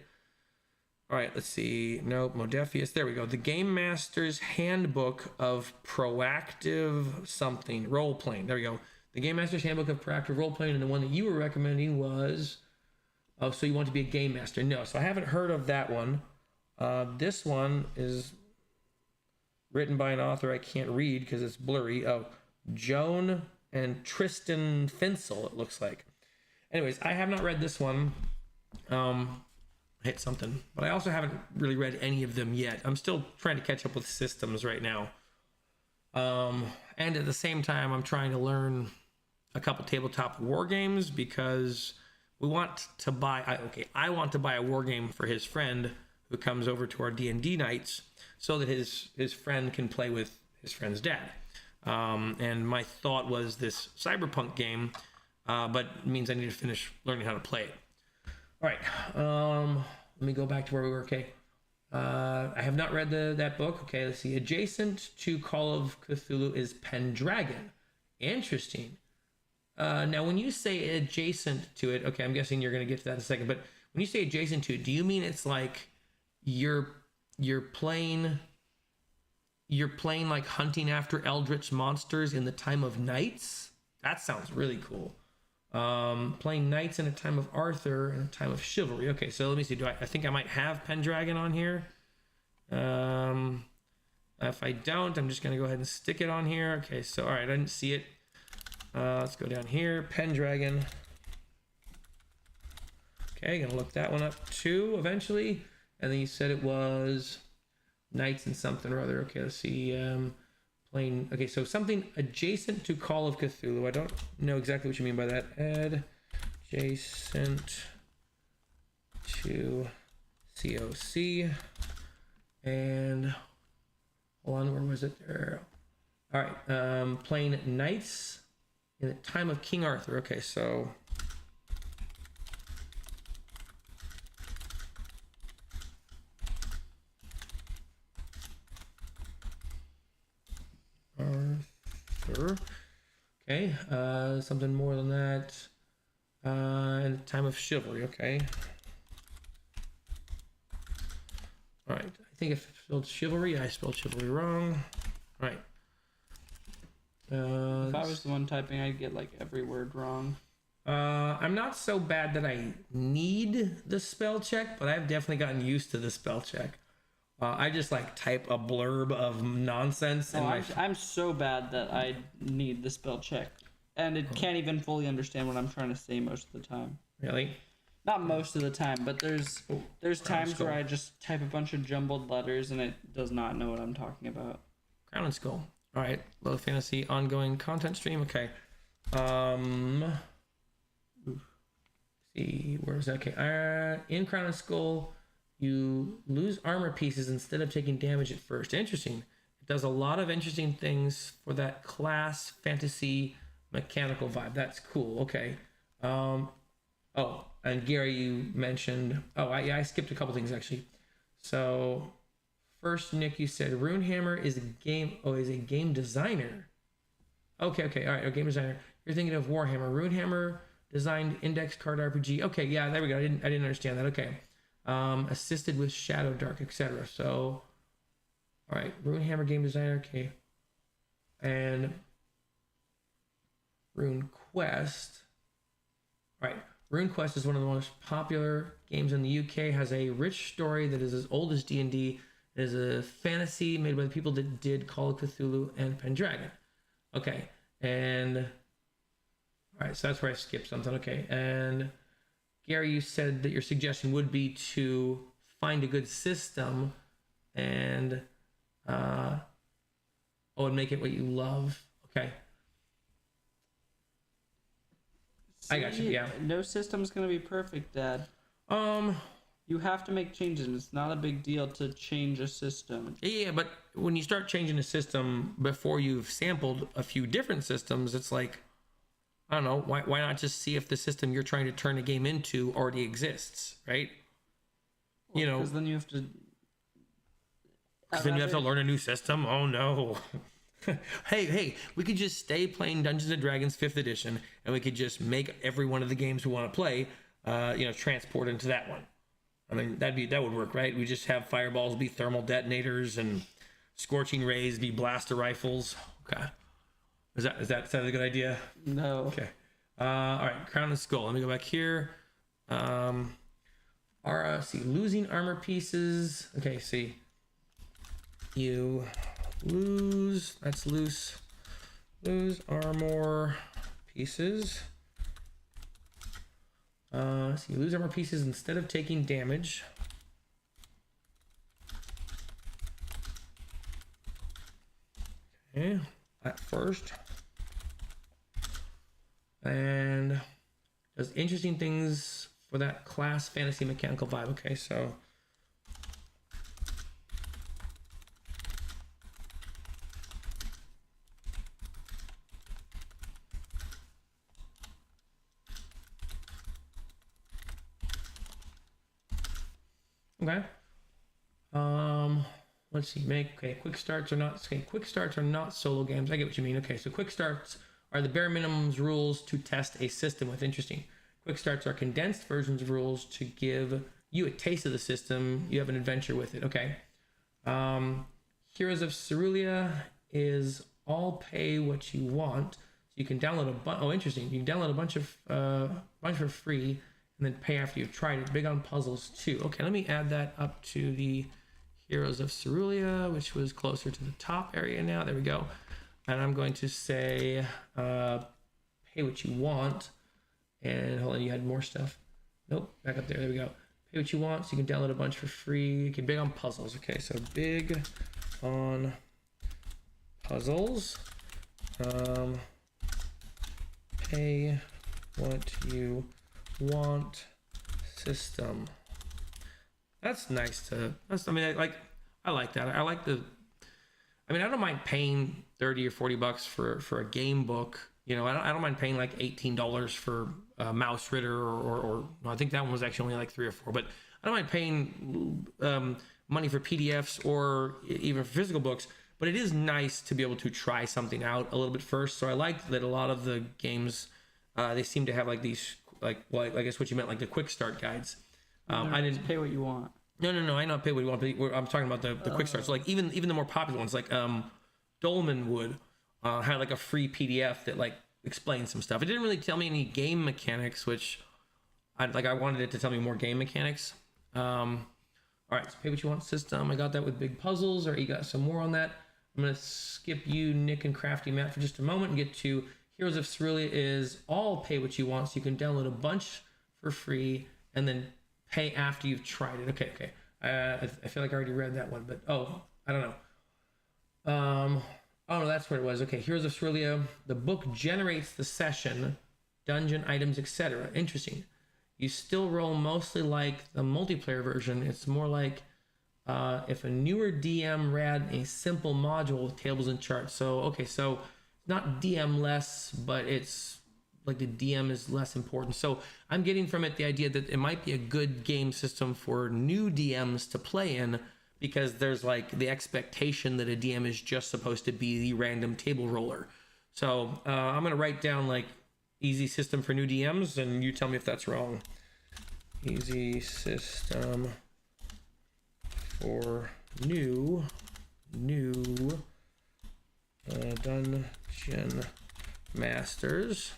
All right, let's see. Nope, Modephius. There we go. The Game Master's Handbook of Proactive something. Role-playing. There we go. The Game Master's Handbook of Proactive Role-playing, and the one that you were recommending was... Oh, So You Want to Be a Game Master. No, so I haven't heard of that one. This one is written by an author I can't read because it's blurry. Oh, Joan and Tristan Finsel, it looks like. Anyways, I have not read this one. I hit something. But I also haven't really read any of them yet. I'm still trying to catch up with systems right now. And at the same time, I'm trying to learn a couple tabletop war games because we want to buy... I want to buy a war game for his friend who comes over to our D&D nights so that his friend can play with his friend's dad. And my thought was this cyberpunk game, but it means I need to finish learning how to play it. All right, let me go back to where we were. Okay, I have not read that book. Okay, let's see. Adjacent to Call of Cthulhu is Pendragon. Interesting. Now, when you say adjacent to it, okay, I'm guessing you're going to get to that in a second. But when you say adjacent to it, do you mean it's like you're playing like hunting after eldritch monsters in the time of knights? That sounds really cool. Playing knights in a time of Arthur and a time of chivalry. Okay, so let me see. I think I might have Pendragon on here. If I don't, I'm just going to go ahead and stick it on here. Okay, so all right, I didn't see it. Let's go down here. Pendragon. Okay, gonna look that one up too eventually. And then you said it was Knights and something or other. Okay, let's see. Playing. Okay, so something adjacent to Call of Cthulhu. I don't know exactly what you mean by that. Adjacent to COC. And hold on, where was it there? All right, playing Knights in the time of King Arthur. Okay, so Arthur. Okay, something more than that. In the time of chivalry. Okay. All right. I think if I spelled chivalry, I spelled chivalry wrong. All right. If I was the one typing, I'd get like every word wrong. I'm not so bad that I need the spell check, but I've definitely gotten used to the spell check. I just like type a blurb of nonsense. Oh, I'm so bad that I need the spell check, and it can't even fully understand what I'm trying to say most of the time. Really? Not most of the time, but there's times where I just type a bunch of jumbled letters and it does not know what I'm talking about. Crown and Skull. All right. Low fantasy ongoing content stream. Okay. See, where's that? Okay. In Crown and Skull, you lose armor pieces instead of taking damage at first. Interesting. It does a lot of interesting things for that class fantasy mechanical vibe. That's cool. Okay. Oh, and Gary, you mentioned. Oh, I skipped a couple things actually. So first, Nick, you said Runehammer is a game. Oh, is a game designer. Okay. All right, a game designer. You're thinking of Warhammer. Runehammer designed index card RPG. Okay, yeah, there we go. I didn't understand that. Okay. Assisted with Shadow Dark, etc. So, all right, Runehammer game designer. Okay. And Rune Quest. All right. Rune Quest is one of the most popular games in the UK. Has a rich story that is as old as D&D. It is a fantasy made by the people that did Call of Cthulhu and Pendragon. Okay, and all right, so that's where I skipped something. Okay, and Gary, you said that your suggestion would be to find a good system and and make it what you love. Okay. I got you. Yeah. No system's gonna be perfect, Dad. You have to make changes. It's not a big deal to change a system. Yeah, but when you start changing a system before you've sampled a few different systems, it's like, I don't know, why not just see if the system you're trying to turn a game into already exists, right? Well, you know, because then you have to. Then you have to learn a new system. Oh no. Hey, we could just stay playing Dungeons and Dragons 5th edition, and we could just make every one of the games we want to play, transport into that one. I mean, that would work, right? We just have fireballs be thermal detonators and scorching rays be blaster rifles. Okay. Is that a good idea? No. Okay. All right, Crown and Skull. Let me go back here. Losing armor pieces. Okay, see. You lose, that's lose armor pieces. So you lose armor pieces instead of taking damage. Okay, at first. And does interesting things for that class fantasy mechanical vibe. Okay, so okay. Let's see. Quick starts are not solo games. I get what you mean. Okay, so quick starts are the bare minimums rules to test a system with. Interesting. Quick starts are condensed versions of rules to give you a taste of the system. You have an adventure with it. Okay. Heroes of Cerulean is all pay what you want. So you can download a bunch. Oh, interesting. You can download a bunch for free and then pay after you've tried it. Big on puzzles too. Okay, let me add that up to the Heroes of Cerulean, which was closer to the top area now. There we go. And I'm going to say pay what you want. And hold on, you had more stuff. Nope, back up there. There we go. Pay what you want, so you can download a bunch for free. Okay, big on puzzles. Okay, so big on puzzles. Pay what you want system. That's nice to. I like that. I don't mind paying $30 or $40 for a game book. You know, I don't mind paying like $18 for Mouse Ritter or I think that one was actually only like 3 or 4. But I don't mind paying money for PDFs or even for physical books. But it is nice to be able to try something out a little bit first. So I like that a lot of the games they seem to have like these I guess what you meant, like the quick start guides. I didn't pay what you want. No. I know pay what you want. But I'm talking about the quick starts. So like even the more popular ones, like Dolman Wood had like a free PDF that like explained some stuff. It didn't really tell me any game mechanics, which I wanted it to tell me more game mechanics. All All right, so pay what you want system. I got that with big puzzles, or you got some more on that. I'm gonna skip you, Nick and Crafty Matt, for just a moment and get to Heroes of Cerulean is all pay what you want, so you can download a bunch for free and then pay after you've tried it. Okay. I feel like I already read that one, but I don't know. Oh no, that's where it was. Okay, Heroes of Cerulean. The book generates the session, dungeon items, etc. Interesting. You still roll mostly like the multiplayer version. It's more like if a newer DM ran a simple module with tables and charts. So not DM less, but it's like the DM is less important. So I'm getting from it the idea that it might be a good game system for new DMs to play in, because there's like the expectation that a DM is just supposed to be the random table roller. So I'm going to write down like easy system for new DMs, and you tell me if that's wrong. Easy system for new dungeon masters.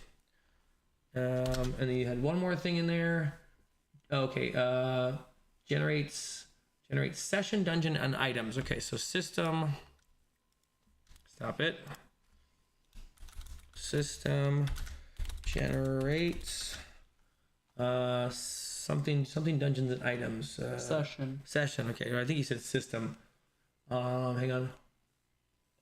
And then you had one more thing in there. Okay, generates session, dungeon, and items. Okay, so system. Stop it. System generates something dungeons and items. Session. Okay, I think you said system. Hang on.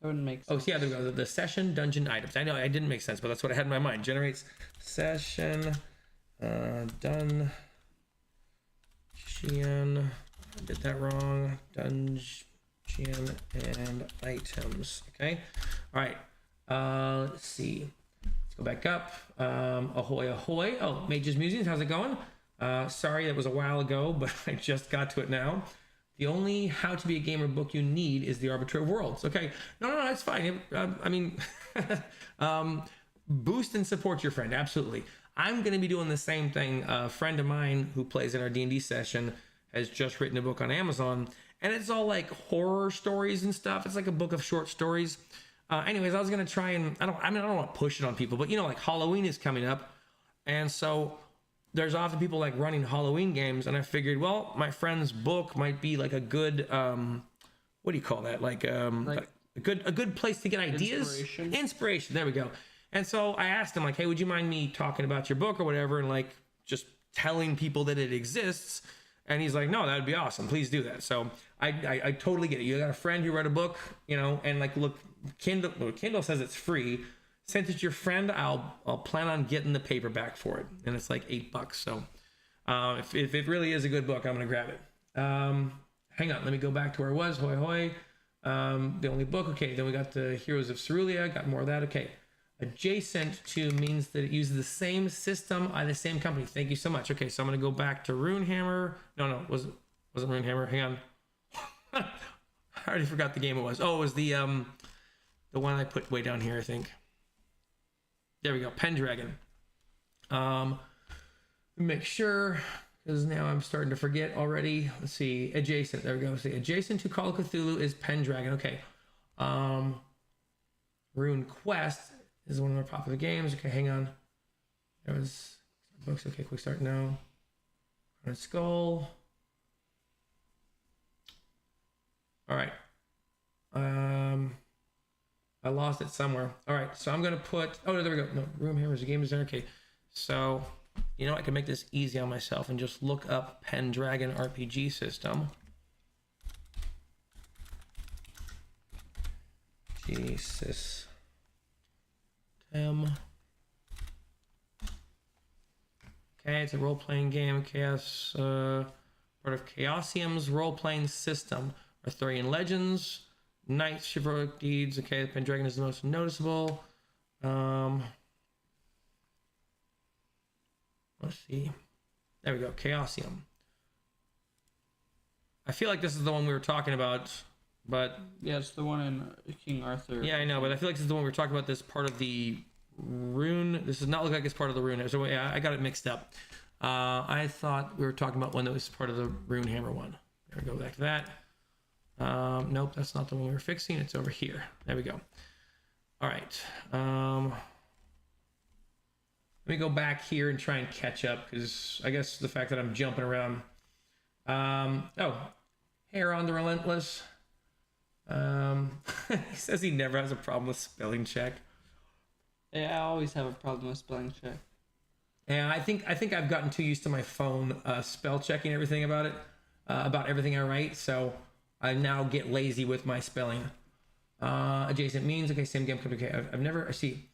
That wouldn't make sense. Oh, yeah, there we go. The session, dungeon, items. I know it didn't make sense, but that's what I had in my mind. Generates session, dungeon. I did that wrong. Dungeon and items. Okay. All right. Let's see. Let's go back up. Ahoy, ahoy. Oh, Mage's Musings. How's it going? Sorry, that was a while ago, but I just got to it now. The only How to Be a Gamer book you need is The Arbiter of Worlds. Okay. No, that's fine. I mean, boost and support your friend. Absolutely. I'm going to be doing the same thing. A friend of mine who plays in our D&D session has just written a book on Amazon, and it's all like horror stories and stuff. It's like a book of short stories. Anyways, I was going to try and, I don't want to push it on people, but like Halloween is coming up. And so there's often people like running Halloween games, and I figured, well, my friend's book might be like a good, what do you call that? Like a good place to get ideas. Inspiration. There we go. And so I asked him like, hey, would you mind me talking about your book or whatever, and like just telling people that it exists? And he's like, no, that would be awesome. Please do that. So I totally get it. You got a friend who read a book, and like, look, Kindle says it's free. Since it's your friend, I'll plan on getting the paperback for it, and it's like $8. So if it really is a good book, I'm gonna grab it. Hang on, let me go back to where I was. Hoy hoy. The only book. Okay, then we got the Heroes of Cerulean. Got more of that. Okay. Adjacent to means that it uses the same system by the same company. Thank you so much. Okay, so I'm gonna go back to Runehammer. No, wasn't Runehammer. Hang on. I already forgot the game it was. Oh, it was the one I put way down here, I think. There we go, Pendragon. Make sure, because now I'm starting to forget already. Let's see, adjacent. There we go. See, adjacent to Call of Cthulhu is Pendragon. Okay. Rune Quest is one of our popular games. Okay, hang on. There was books. Okay, quick start now. Crown Skull. All right. I lost it somewhere. All right, so I'm gonna put. Oh, there we go. No, Runehammer's a game designer. Okay, so I can make this easy on myself and just look up Pendragon RPG system. Jesus. Okay, it's a role-playing game. Chaos, part of Chaosium's role-playing system. Arthurian legends, knights, chivalric deeds. Okay, the Pendragon is the most noticeable. Let's see. There we go. Chaosium. I feel like this is the one we were talking about, but yeah, it's the one in King Arthur. Yeah, I know, but I feel like this is the one we were talking about. This part of the rune. This does not look like it's part of the rune. So yeah, I got it mixed up. I thought we were talking about one that was part of the Runehammer one. There we go. Back to that. Nope, that's not the one we were fixing. It's over here. There we go. All right. Let me go back here and try and catch up, because I guess the fact that I'm jumping around. Hair on the Relentless. He says he never has a problem with spelling check. Yeah, I always have a problem with spelling check. And I think I've gotten too used to my phone spell checking everything about it, about everything I write. So I now get lazy with my spelling. Adjacent means, okay, same game. Okay, I've never, I see.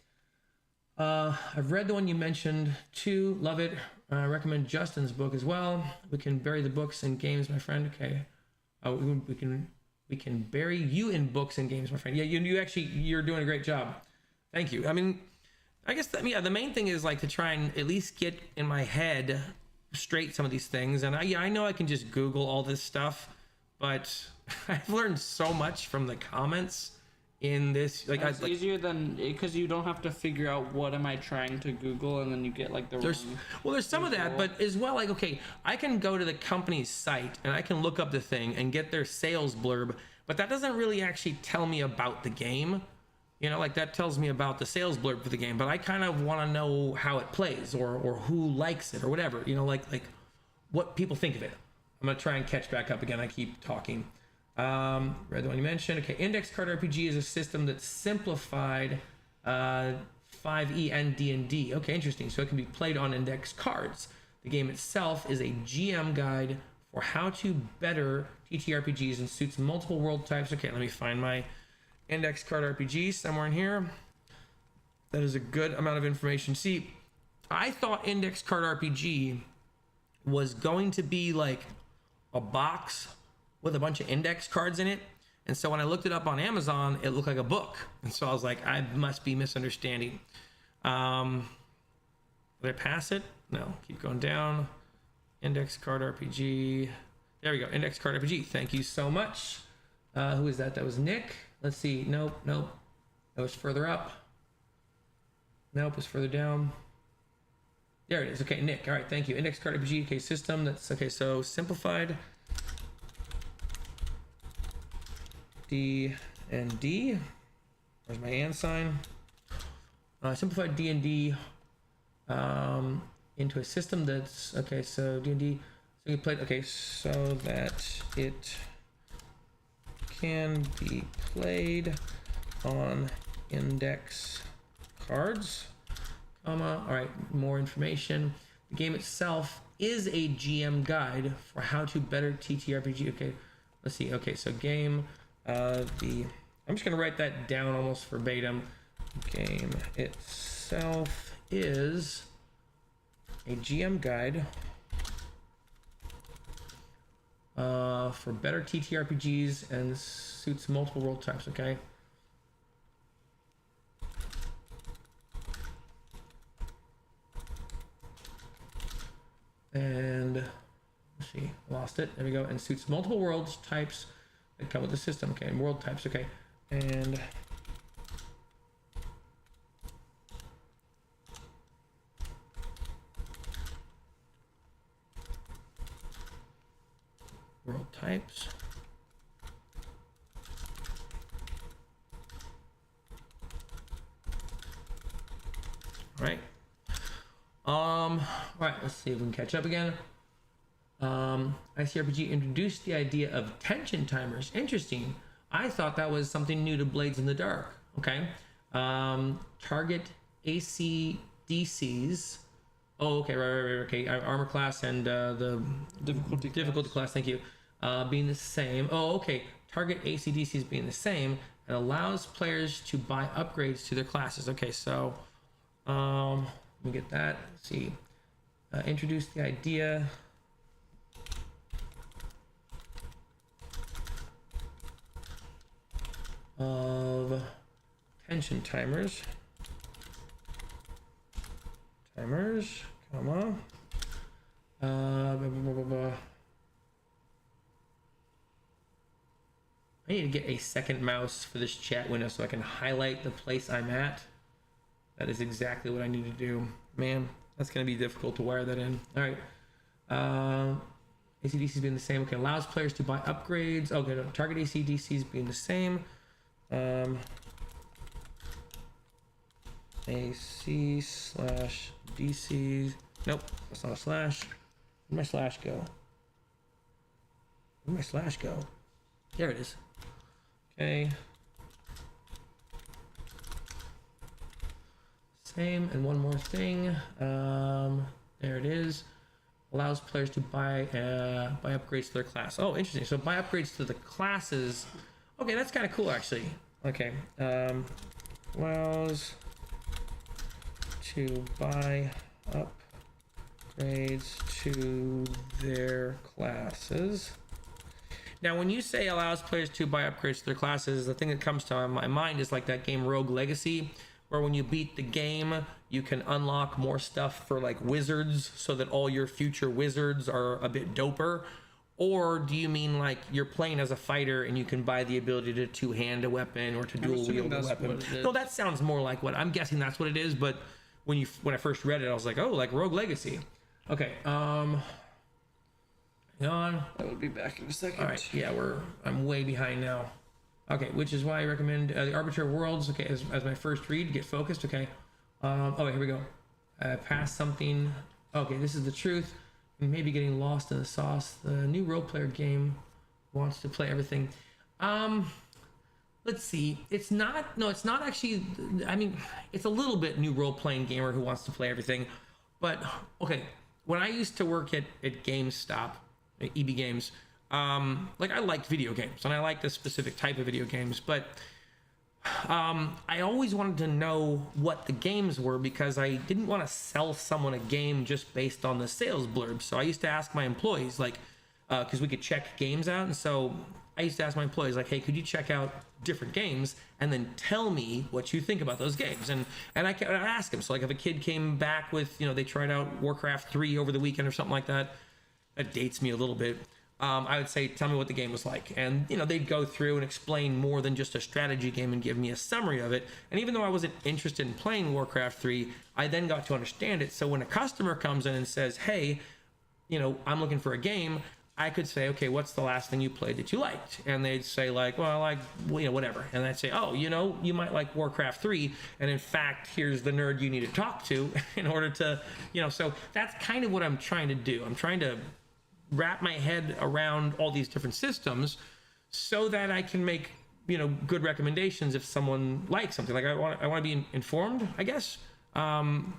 I've read the one you mentioned too. Love it. I recommend Justin's book as well. We can bury the books in games, my friend. Okay. We can bury you in books and games, my friend. Yeah, you're doing a great job. Thank you. I mean, I guess the main thing is like to try and at least get in my head straight some of these things. And I know I can just Google all this stuff, but I've learned so much from the comments in this. Like, it's easier than, because you don't have to figure out what am I trying to Google, and then you get like the wrong. Well, there's some of that, but as well, like, okay, I can go to the company's site and I can look up the thing and get their sales blurb, but that doesn't really actually tell me about the game. You know, like that tells me about the sales blurb for the game, but I kind of want to know how it plays or who likes it or whatever, you know, like what people think of it. I'm going to try and catch back up again. I keep talking. Read the one you mentioned. Okay, Index Card RPG is a system that's simplified 5e and D&D. Okay, interesting. So it can be played on index cards. The game itself is a GM guide for how to better TTRPGs and suits multiple world types. Okay, let me find my Index Card RPG somewhere in here. That is a good amount of information. See, I thought Index Card RPG was going to be like a box with a bunch of index cards in it. And so when I looked it up on Amazon, it looked like a book. And so I was like, I must be misunderstanding. Did I pass it? No, keep going down. Index Card RPG. There we go, Index Card RPG. Thank you so much. Who is that? That was Nick. Let's see. Nope. That was further up. Nope, it's further down. There it is. Okay, Nick. All right, thank you. Index Card RPG. Okay, system. That's okay. So simplified D and D. Where's my and sign? Simplified D and D into a system that's okay. So D and D. So you played. Okay, so that it can be played on index cards, comma. All right, more information. The game itself is a GM guide for how to better TTRPG. Okay, let's see. Okay, so game, I'm just gonna write that down almost verbatim. Game itself is a GM guide for better TTRPGs and suits multiple world types. Okay. And let's see, lost it. There we go. And suits multiple worlds types that come with the system. Okay, and world types. Okay, and world types. All right, let's see if we can catch up again. ICRPG introduced the idea of tension timers. Interesting. I thought that was something new to Blades in the Dark. Okay. Target ACDCs. Oh, okay, right. Okay, armor class and the difficulty class. Thank you. Being the same. Oh, okay. Target ACDCs being the same. It allows players to buy upgrades to their classes. Okay, so let me get that. Let's see. Introduce the idea of tension timers. Comma. I need to get a second mouse for this chat window so I can highlight the place I'm at. That is exactly what I need to do. Man, that's going to be difficult to wire that in. All right. ACDC's being the same. Okay, allows players to buy upgrades. Okay, no, target ACDC's being the same. AC/DC's. Nope, that's not a slash. Where'd my slash go? Where'd my slash go? There it is. Okay. Same, and one more thing. There it is. Allows players to buy upgrades to their class. Oh, interesting. So buy upgrades to the classes. Okay, that's kind of cool, actually. Okay. Allows to buy upgrades to their classes. Now, when you say allows players to buy upgrades to their classes, the thing that comes to my mind is like that game Rogue Legacy, where when you beat the game, you can unlock more stuff for like wizards so that all your future wizards are a bit doper. Or do you mean like you're playing as a fighter and you can buy the ability to two-hand a weapon or to dual wield a weapon? No, that sounds more like what I'm guessing that's what it is. But when I first read it, I was like, oh, like Rogue Legacy. Okay. Hang on. I will be back in a second. All right. Yeah, I'm way behind now. Okay, which is why I recommend the Arbiter of Worlds. Okay, as my first read, get focused. Okay. Here we go. Pass something. Okay, this is the truth. Maybe getting lost in the sauce. The new role player game wants to play everything. Let's see. It's not actually. I mean, it's a little bit new role playing gamer who wants to play everything. But okay, when I used to work at GameStop, EB Games, like I liked video games and I liked a specific type of video games, but I always wanted to know what the games were because I didn't want to sell someone a game just based on the sales blurb. So I used to ask my employees, like, because we could check games out. And so I used to ask my employees, like, hey, could you check out different games and then tell me what you think about those games? And I'd ask them. So like if a kid came back with, they tried out Warcraft 3 over the weekend or something like that, that dates me a little bit. I would say, tell me what the game was like. And, they'd go through and explain more than just a strategy game and give me a summary of it. And even though I wasn't interested in playing Warcraft 3, I then got to understand it. So when a customer comes in and says, hey, I'm looking for a game, I could say, okay, what's the last thing you played that you liked? And they'd say like, well, I like, whatever. And I'd say, oh, you might like Warcraft 3. And in fact, here's the nerd you need to talk to in order to, so that's kind of what I'm trying to do. I'm trying to wrap my head around all these different systems so that I can make good recommendations if someone likes something. Like I want to be informed, I guess. And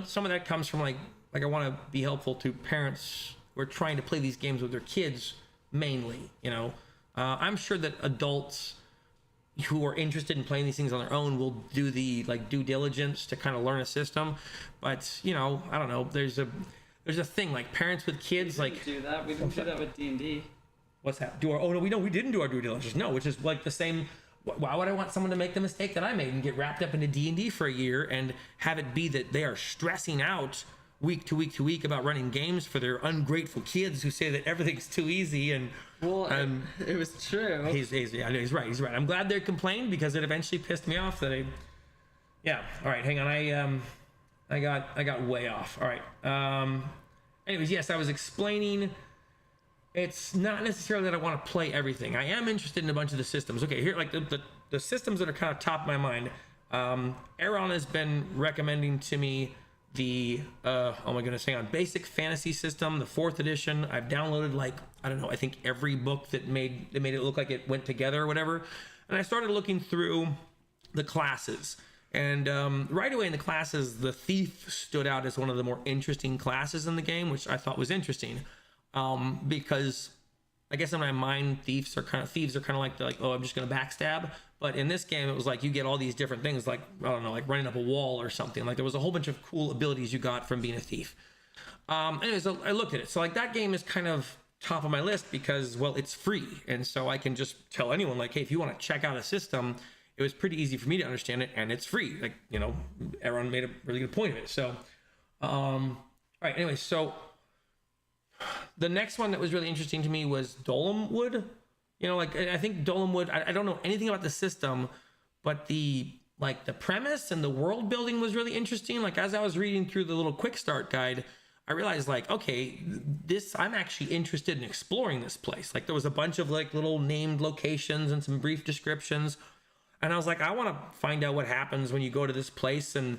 some of that comes from like I want to be helpful to parents who are trying to play these games with their kids mainly. I'm sure that adults who are interested in playing these things on their own will do the due diligence to kind of learn a system, but I don't know. There's a thing like parents with kids we didn't do that. We didn't do that with D&D. What's that? We didn't do our due diligence. No, which is like the same. Why would I want someone to make the mistake that I made and get wrapped up into D&D for a year and have it be that they are stressing out week to week to week about running games for their ungrateful kids who say that everything's too easy and it was true. He's right. I'm glad they complained because it eventually pissed me off that all right, hang on. I got way off. All right. Anyways, yes, I was explaining. It's not necessarily that I want to play everything. I am interested in a bunch of the systems. Okay, here, like the systems that are kind of top of my mind. Aaron has been recommending to me the hang on, Basic Fantasy System, the 4th edition. I've downloaded I think every book that made it look like it went together or whatever. And I started looking through the classes. And right away in the classes, the thief stood out as one of the more interesting classes in the game, which I thought was interesting. Because I guess in my mind, thieves are kind of like, oh, I'm just going to backstab. But in this game, it was like you get all these different things, like, I don't know, like running up a wall or something. Like there was a whole bunch of cool abilities you got from being a thief. Anyways, I looked at it. So like that game is kind of top of my list because, well, it's free. And so I can just tell anyone like, hey, if you want to check out a system, it was pretty easy for me to understand it, and it's free. Like, Aaron made a really good point of it. So, all right. Anyway, so the next one that was really interesting to me was Dolemwood. I think Dolemwood. I don't know anything about the system, but the premise and the world building was really interesting. Like as I was reading through the little quick start guide, I realized okay, I'm actually interested in exploring this place. Like there was a bunch of little named locations and some brief descriptions. And I was like, I want to find out what happens when you go to this place and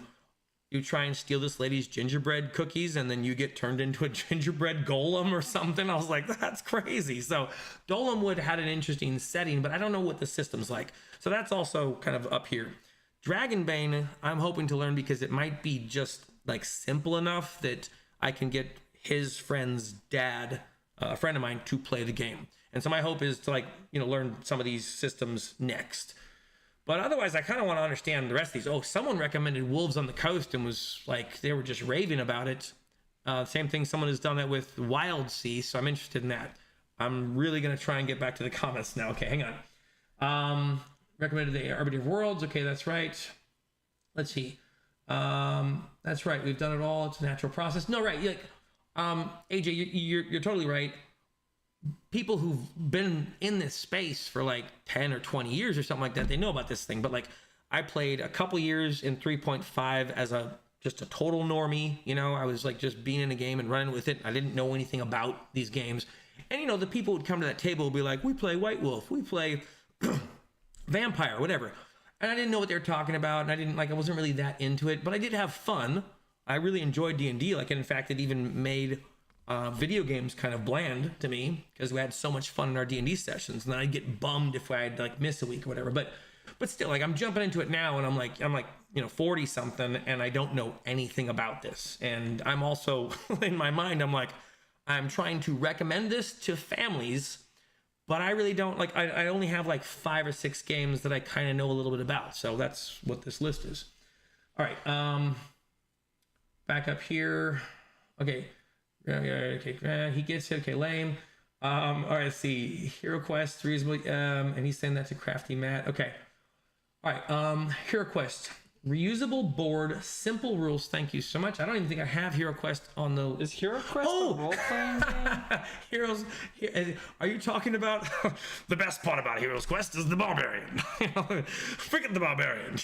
you try and steal this lady's gingerbread cookies and then you get turned into a gingerbread golem or something. I was like, that's crazy. So Dolemwood had an interesting setting, but I don't know what the system's like. So that's also kind of up here. Dragonbane, I'm hoping to learn because it might be just like simple enough that I can get his friend's dad, a friend of mine, to play the game. And so my hope is to learn some of these systems next. But otherwise, I kind of want to understand the rest of these. Oh, someone recommended Wolves on the Coast and was like, they were just raving about it. Same thing, someone has done that with Wild Sea, so I'm interested in that. I'm really going to try and get back to the comments now. Okay, hang on. Recommended the Arbiter Worlds. Okay, that's right. Let's see. That's right. We've done it all. It's a natural process. No, right. AJ, you're totally right. People who've been in this space for like 10 or 20 years or something like that, they know about this thing. But like, I played a couple years in 3.5 as just a total normie. I was like just being in a game and running with it. I didn't know anything about these games. And the people would come to that table and be like, we play White Wolf, we play Vampire, whatever. And I didn't know what they were talking about. And I wasn't really that into it, but I did have fun. I really enjoyed D&D. And in fact, it even made video games kind of bland to me because we had so much fun in our D&D sessions, and then I'd get bummed if I'd miss a week or whatever. But still, I'm jumping into it now, and I'm like 40 something, and I don't know anything about this. And I'm also in my mind, I'm trying to recommend this to families, but I really don't I only have 5 or 6 games that I kind of know a little bit about. So that's what this list is. All right, back up here. Okay. Okay, he gets it. Okay, lame. All right, let's see. Hero Quest, reasonably, and he's saying that to Crafty Matt. Okay. All right, Hero Quest. Reusable board, simple rules. Thank you so much. I don't even think I have Hero Quest on the... Is Hero Quest a role-playing game? Heroes... Are you talking about... The best part about Heroes Quest is the Barbarian. Freaking the Barbarian.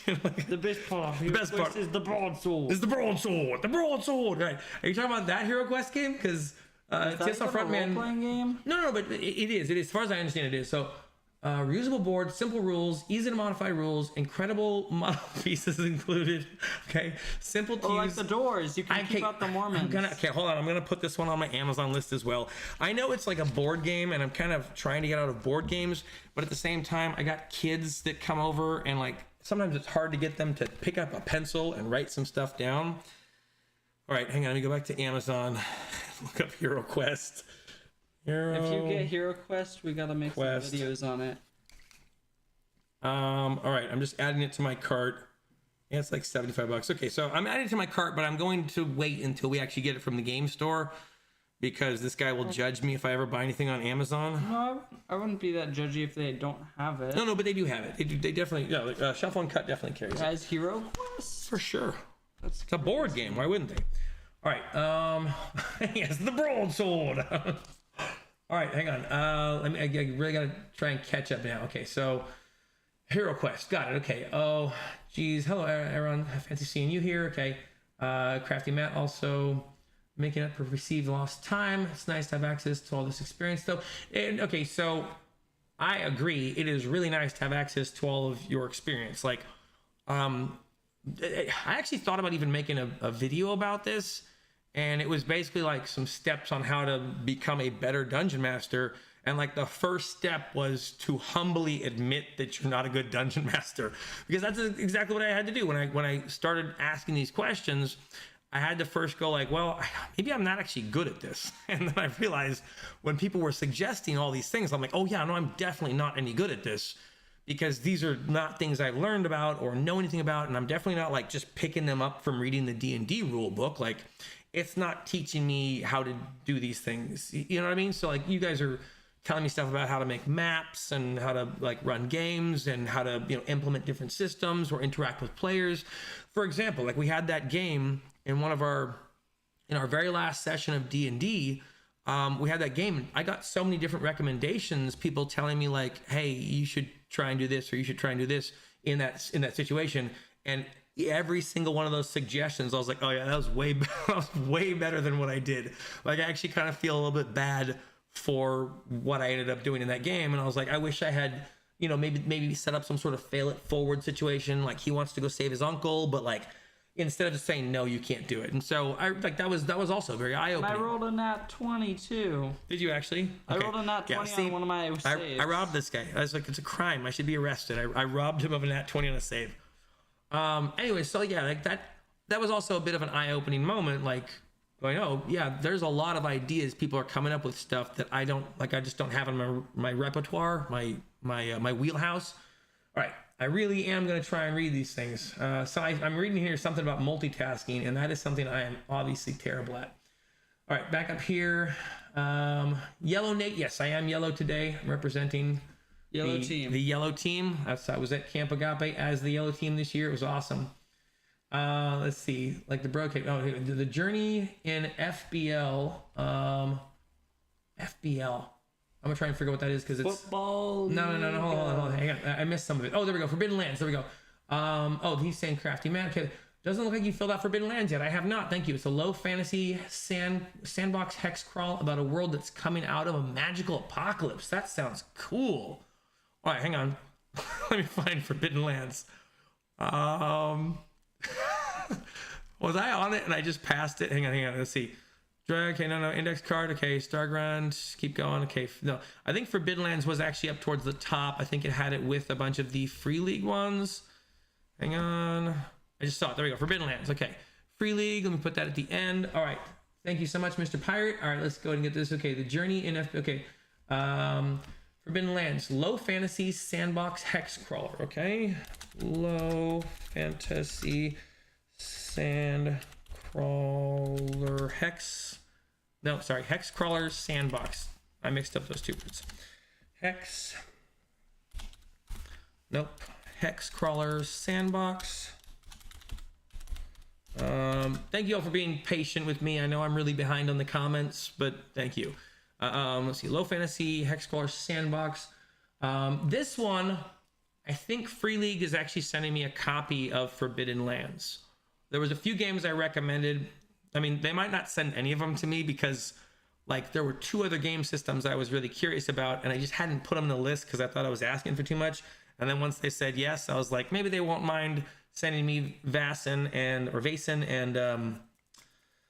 The best part of Hero Quest is the broadsword. Is the broadsword. The broadsword, right. Are you talking about that Hero Quest game? Because TSL Frontman... role-playing game? No, but it is. It is. As far as I understand, it is. So... reusable board, simple rules, easy to modify rules, incredible model pieces included. Okay, simple to use. Like the doors, you can keep out the Mormons. Hold on. I'm gonna put this one on my Amazon list as well. I know it's like a board game, and I'm kind of trying to get out of board games, but at the same time, I got kids that come over, and sometimes it's hard to get them to pick up a pencil and write some stuff down. All right, hang on. Let me go back to Amazon. Look up Hero Quest. If you get Hero Quest, we gotta make some videos on it. All right, I'm just adding it to my cart. Yeah, it's like $75. Okay, so I'm adding it to my cart, but I'm going to wait until we actually get it from the game store because this guy will judge me if I ever buy anything on Amazon. No, I wouldn't be that judgy if they don't have it. No, but they do have it. They definitely, Shuffle and Cut definitely carries it. As Hero Quest? For sure. It's a board game. Why wouldn't they? All right. Yes, the broadsword. All right, hang on. I really gotta try and catch up now. Okay, so Hero Quest, got it. Okay. Oh, geez. Hello, Aaron. Fancy seeing you here. Okay. Crafty Matt also making up for received lost time. It's nice to have access to all this experience, though. And okay, so I agree. It is really nice to have access to all of your experience. I actually thought about even making a video about this. And it was basically some steps on how to become a better dungeon master. And the first step was to humbly admit that you're not a good dungeon master, because that's exactly what I had to do when I started asking these questions. I had to first go well, maybe I'm not actually good at this. And then I realized when people were suggesting all these things, I'm like, oh yeah, no, I'm definitely not any good at this, because these are not things I've learned about or know anything about. And I'm definitely not just picking them up from reading the D&D rule book. It's not teaching me how to do these things. You know what I mean? So you guys are telling me stuff about how to make maps and how to run games and how to, implement different systems or interact with players. For example, we had that game in our very last session of D&D. We had that game, and I got so many different recommendations, people telling me hey, you should try and do this, or you should try and do this in that situation. And every single one of those suggestions, I was like, oh yeah, that was way better than what I did. I actually kind of feel a little bit bad for what I ended up doing in that game. And I was like, I wish I had, maybe set up some sort of fail it forward situation. He wants to go save his uncle, but instead of just saying no, you can't do it. And so I like that was also very eye-opening. I rolled a nat 20 too. Did you actually? I rolled a nat 20 on one of my saves. I robbed this guy. I was like, it's a crime. I should be arrested. I robbed him of a nat 20 on a save. Anyway, so yeah, like that was also a bit of an eye-opening moment, like going, oh yeah, there's a lot of ideas. People are coming up with stuff that I just don't have in my repertoire, my wheelhouse. All right, I really am going to try and read these things. So I'm reading here something about multitasking, and that is something I am obviously terrible at. All right, back up here. Yellow Nate. Yes, I am yellow today. I'm representing the yellow team. I was at Camp Agape as the yellow team this year. It was awesome. Let's see, like the broadcast. Oh, the journey in FBL. FBL. I'm gonna try and figure out what that is because it's football. No. Hold on. Hang on. I missed some of it. Oh, there we go. Forbidden Lands. There we go. Oh, he's saying crafty man. Okay. Doesn't look like you filled out Forbidden Lands yet. I have not. Thank you. It's a low fantasy sandbox hex crawl about a world that's coming out of a magical apocalypse. That sounds cool. All right, hang on. Let me find Forbidden Lands. Was I on it and I just passed it? Hang on. Let's see. Drag. Okay, no. Index card. Okay, Starground. Keep going. Okay, no. I think Forbidden Lands was actually up towards the top. I think it had it with a bunch of the Free League ones. Hang on. I just saw it. There we go. Forbidden Lands. Okay. Free League. Let me put that at the end. All right. Thank you so much, Mr. Pirate. All right, let's go ahead and get this. Okay, the journey in okay. Forbidden Lands. Low fantasy sandbox hex crawler. Okay. Low fantasy sand crawler hex. No, sorry. Hex crawler sandbox. I mixed up those two words. Hex. Nope. Hex crawler sandbox. Thank you all for being patient with me. I know I'm really behind on the comments, but thank you. Let's see, low fantasy hexcrawler sandbox. This one, I think Free League is actually sending me a copy of Forbidden Lands. There was a few games I recommended. I mean, they might not send any of them to me because like there were 2 other game systems I was really curious about, and I just hadn't put them on the list because I thought I was asking for too much. And then once they said yes, I was like, maybe they won't mind sending me Vaesen and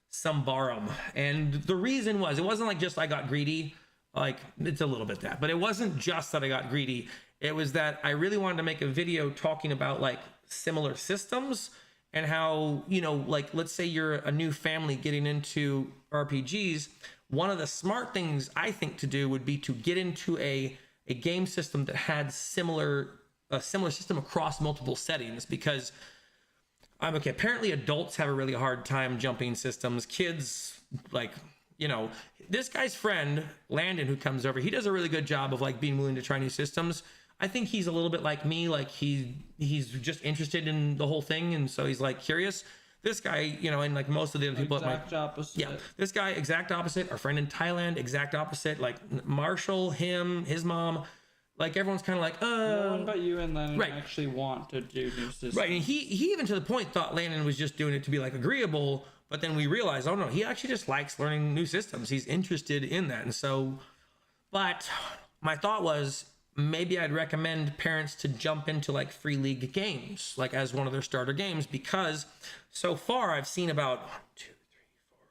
Sumbarum. And the reason was, it wasn't like just I got greedy. Like, it's a little bit that, but it wasn't just that I got greedy. It was that I really wanted to make a video talking about like similar systems and how, you know, like, let's say you're a new family getting into RPGs. One of the smart things I think to do would be to get into a game system that had a similar system across multiple settings, because apparently adults have a really hard time jumping systems. Kids, like, you know, this guy's friend Landon, who comes over, he does a really good job of like being willing to try new systems. I think he's a little bit like me, like he's just interested in the whole thing, and so he's like curious. This guy, you know, and like most of the other people exact opposite. Yeah, this guy, exact opposite. Our friend in Thailand, exact opposite. Like Marshall, him, his mom, like everyone's kind of like, no one but you and Landon actually want to do new systems. Right, and he even to the point thought Landon was just doing it to be like agreeable, but then we realized, oh no, he actually just likes learning new systems. He's interested in that. And so, but my thought was maybe I'd recommend parents to jump into like Free League games, like as one of their starter games, because so far I've seen about 1, 2, 3, 4,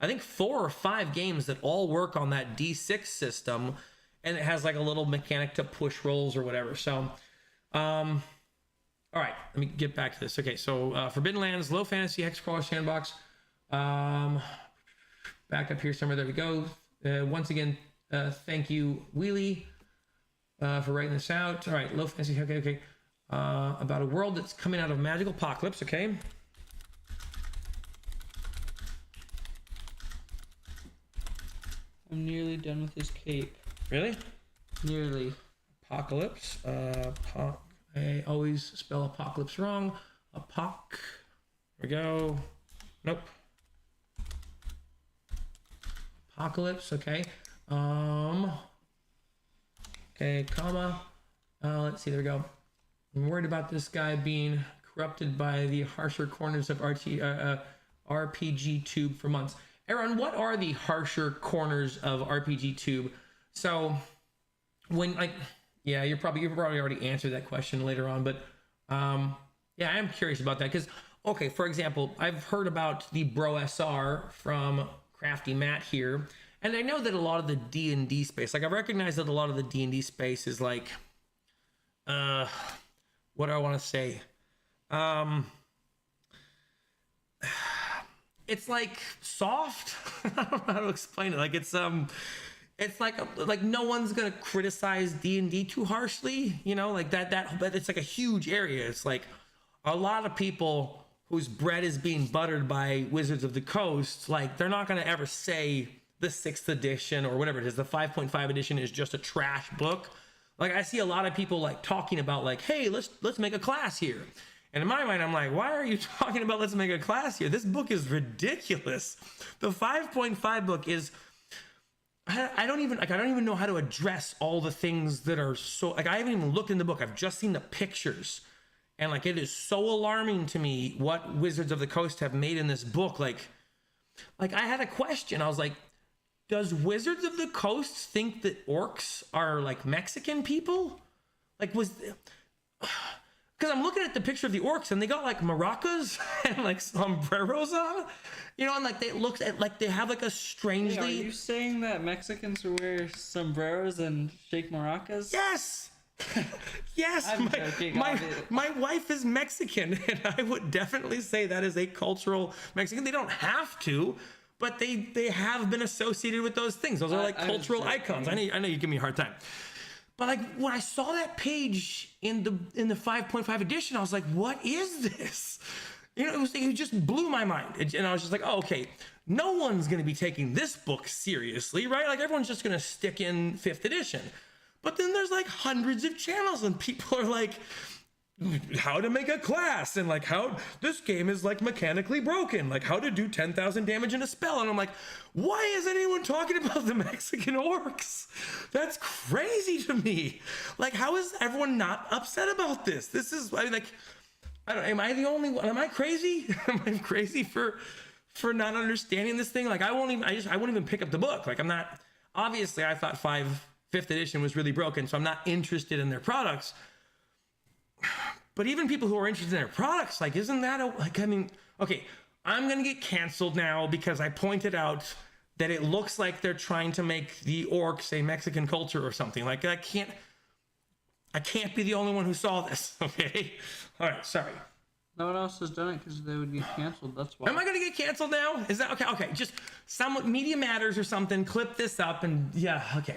5, I think 4 or 5 games that all work on that D6 system, and it has like a little mechanic to push rolls or whatever. So, all right, let me get back to this. Okay, so Forbidden Lands, low fantasy hexcrawler sandbox. Back up here somewhere. There we go. Once again, thank you, Wheelie, for writing this out. All right, low fantasy. Okay. About a world that's coming out of magical apocalypse. Okay. I'm nearly done with his cape. Really? Nearly. Apocalypse. I always spell apocalypse wrong. Here we go. Nope. Apocalypse. Okay. Okay, comma. Let's see. There we go. I'm worried about this guy being corrupted by the harsher corners of RPG Tube for months. Aaron, what are the harsher corners of RPG Tube? So, when you probably already answered that question later on, but yeah, I am curious about that, because okay, for example, I've heard about the Bro SR from Crafty Matt here, and I know that a lot of the D&D space, like I recognize that a lot of the D&D space is like, what do I want to say? It's like soft. I don't know how to explain it. Like it's like no one's gonna criticize D&D too harshly, you know, like that. But it's like a huge area. It's like a lot of people whose bread is being buttered by Wizards of the Coast, like they're not gonna ever say the 6th edition or whatever it is, the 5.5 edition is just a trash book. Like I see a lot of people like talking about like, hey, let's make a class here. And in my mind, I'm like, why are you talking about let's make a class here? This book is ridiculous. The 5.5 book is, I don't even know how to address all the things that are so, like I haven't even looked in the book. I've just seen the pictures. And like, it is so alarming to me what Wizards of the Coast have made in this book. Like I had a question. I was like, does Wizards of the Coast think that orcs are like Mexican people? Like because I'm looking at the picture of the orcs and they got like maracas and like sombreros on, you know, and like they look at like they have like a strangely. Hey, are you saying that Mexicans wear sombreros and shake maracas? Yes. Yes. I'm joking, my wife is Mexican, and I would definitely say that is a cultural Mexican. They don't have to, but they have been associated with those things. Those are like cultural icons. I know you give me a hard time. But like when I saw that page in the 5.5 edition, I was like, what is this? You know, it just blew my mind. And I was just like, oh, okay, no one's going to be taking this book seriously, right? Like everyone's just going to stick in 5th edition. But then there's like hundreds of channels and people are like, how to make a class and like how this game is like mechanically broken, like how to do 10,000 damage in a spell. And I'm like, why is anyone talking about the Mexican orcs? That's crazy to me. Like, how is everyone not upset about this? This is, I mean, like, I don't, am I the only one? Am I crazy? Am I crazy for not understanding this thing? Like, I won't even pick up the book. Like, I'm not, obviously I thought 5th edition was really broken, so I'm not interested in their products. But even people who are interested in their products, like, isn't that I mean, okay, I'm going to get canceled now because I pointed out that it looks like they're trying to make the orcs a Mexican culture or something. Like, I can't be the only one who saw this, okay? All right, sorry. No one else has done it because they would get canceled, that's why. Am I going to get canceled now? Is that okay? Okay, just somewhat Media Matters or something, clip this up and, yeah, okay.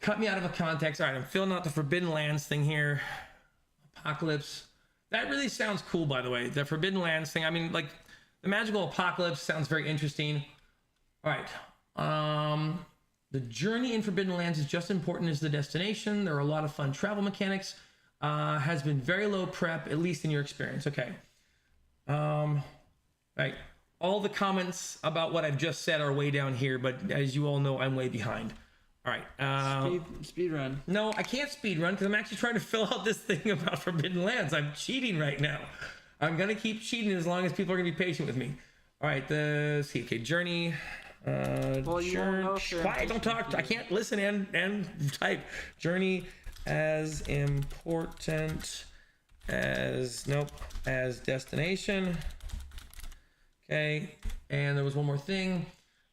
Cut me out of a context. All right, I'm filling out the Forbidden Lands thing here. Apocalypse. That really sounds cool, by the way. The Forbidden Lands thing. I mean, like, the magical apocalypse sounds very interesting. All right. The journey in Forbidden Lands is just as important as the destination. There are a lot of fun travel mechanics. Has been very low prep, at least in your experience. Okay. Right. All the comments about what I've just said are way down here, but as you all know, I'm way behind. All right. Speed run. No, I can't speed run because I'm actually trying to fill out this thing about Forbidden Lands. I'm cheating right now. I'm going to keep cheating as long as people are going to be patient with me. All right. Okay, journey. Well, you won't know if quiet, don't talk. I can't listen and type. Journey as important as destination. Okay. And there was one more thing.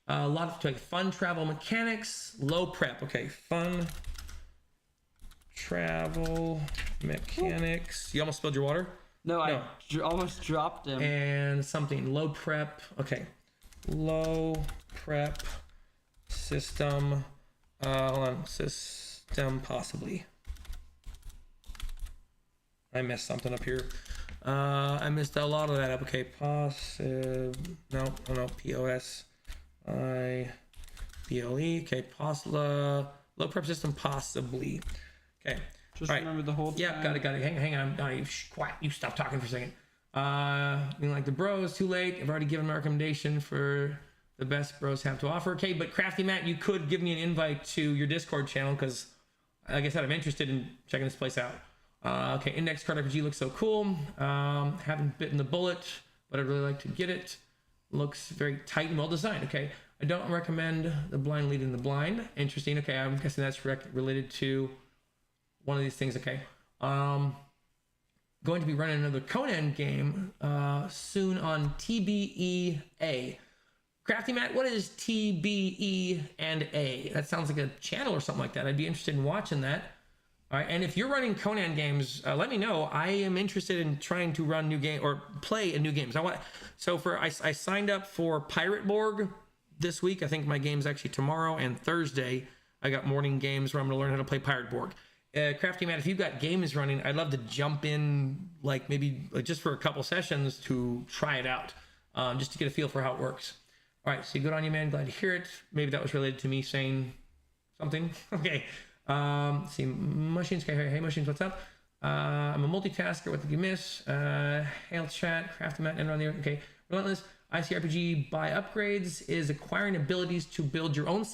A lot of like fun travel mechanics, low prep. Okay, fun travel mechanics. You almost spilled your water? No. I almost dropped him. And something low prep. Okay, low prep system. Hold on, system possibly. I messed something up here. I missed a lot of that up. Okay, no, POS. BLE. Okay, low prep system possibly. Okay. Just right. Remember the whole time. Yeah, got it. Hang on. Quiet. You stop talking for a second. Like the bros, too late. I've already given my recommendation for the best bros have to offer. Okay, but Crafty Matt, you could give me an invite to your Discord channel because, like I said, I'm interested in checking this place out. Okay, Index Card RPG looks so cool. Haven't bitten the bullet, but I'd really like to get it. Looks very tight and well designed. Okay, I don't recommend the blind leading the blind. Interesting. Okay, I'm guessing that's related to one of these things. Okay. going to be running another Conan game soon on TBEA. Crafty Matt, what is TBE and A? That sounds like a channel or something like that. I'd be interested in watching that. All right, and if you're running Conan games, let me know. I am interested in trying to run new game or play a new games. I signed up for Pirate Borg this week. I think my game's actually tomorrow and Thursday. I got morning games where I'm going to learn how to play Pirate Borg. Crafty Matt, if you've got games running, I'd love to jump in, like maybe just for a couple sessions to try it out, just to get a feel for how it works. All right, so good on you, man. Glad to hear it. Maybe that was related to me saying something. Okay. See, Mushings. Hey, Mushings, what's up? I'm a multitasker. What did you miss? Hail chat. Crafty Matt. End on the okay. Relentless. ICRPG buy upgrades is acquiring abilities to build your own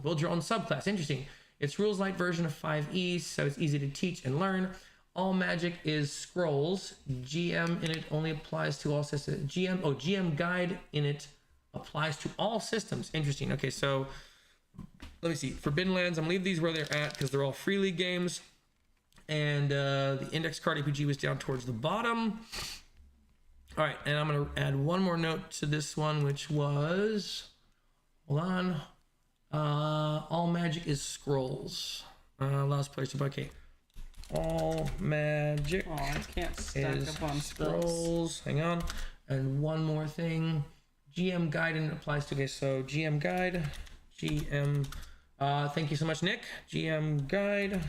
build your own subclass. Interesting. It's rules light version of 5e, so it's easy to teach and learn. All magic is scrolls. GM in it only applies to all systems. GM guide in it applies to all systems. Interesting. Okay, so let me see. Forbidden Lands, I'm gonna leave these where they're at because they're all free league games. And the index card RPG was down towards the bottom. All right, and I'm gonna add one more note to this one, which was, hold on. All magic is scrolls. Allows players to buy. Okay. All magic. Oh, I can't stack up on scrolls. Hang on. And one more thing. GM guide and it applies to. Okay, so GM guide. GM. Thank you so much, Nick. GM guide.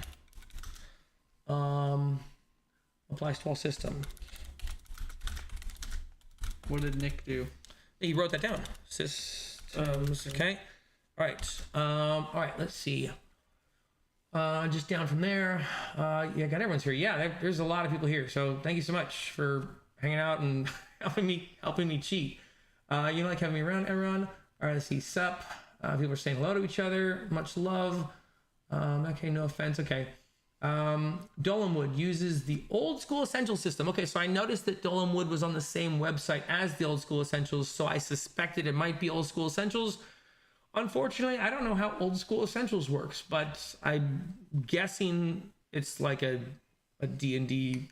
Applies to all systems. What did Nick do? He wrote that down. Systems. Okay. All right. Let's see. Just down from there. Yeah, got everyone's here. Yeah, there's a lot of people here. So thank you so much for hanging out and helping me cheat. You like having me around, everyone. All right, let's see. Sup. People are saying hello to each other. Much love. Okay, no offense. Okay. Dolanwood uses the Old School Essentials system. Okay, so I noticed that Dolanwood was on the same website as the Old School Essentials, so I suspected it might be Old School Essentials. Unfortunately, I don't know how Old School Essentials works, but I'm guessing it's like a D&D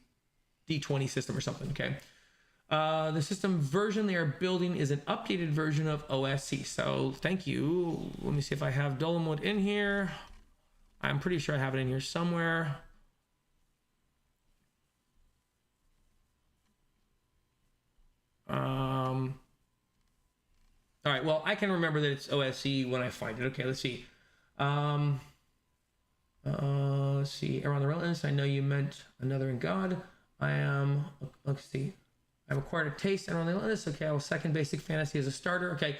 D20 system or something. Okay. The system version they are building is an updated version of OSC. So thank you. Let me see if I have Dolanwood in here. I'm pretty sure I have it in here somewhere. All right, well, I can remember that it's OSC when I find it. Okay, let's see. Let's see. Around the Relentless, I know you meant Another in God. Let's see. I've acquired a taste Around the Relentless. Okay, I will second Basic Fantasy as a starter. Okay.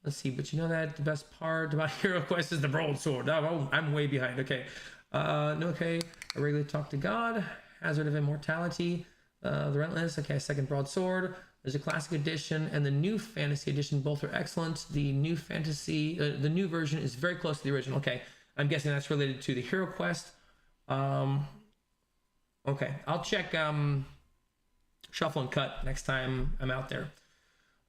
Let's see, but you know that the best part about Hero Quest is the broadsword. Oh, I'm way behind. Okay. No, okay. I regularly talk to God. Hazard of Immortality. The Relentless. Okay, second broadsword. There's a classic edition and the new fantasy edition. Both are excellent. The new fantasy, the new version is very close to the original. Okay, I'm guessing that's related to the Hero Quest. Okay, I'll check Shuffle and Cut next time I'm out there.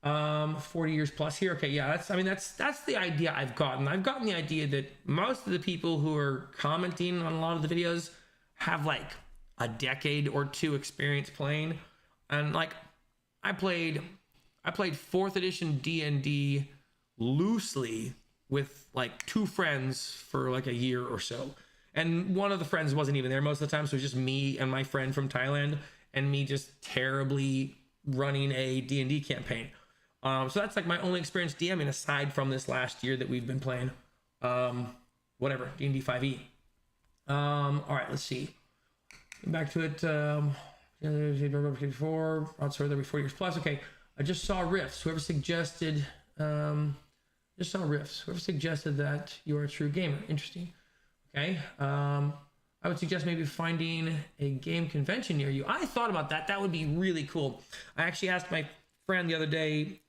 40 years plus here. Okay, yeah, that's the idea I've gotten. I've gotten the idea that most of the people who are commenting on a lot of the videos have like a decade or two experience playing, and like I played 4th edition D&D loosely with like 2 friends for like a year or so, and one of the friends wasn't even there most of the time, so it was just me and my friend from Thailand and me just terribly running a D&D campaign. So that's like my only experience DMing aside from this last year that we've been playing whatever, D&D 5e. All right, let's see. Back to it. Broadsword every 4 years plus. Okay, I just saw Rifts. Whoever suggested that you are a true gamer. Interesting. Okay. I would suggest maybe finding a game convention near you. I thought about that. That would be really cool. I actually asked my friend the other day.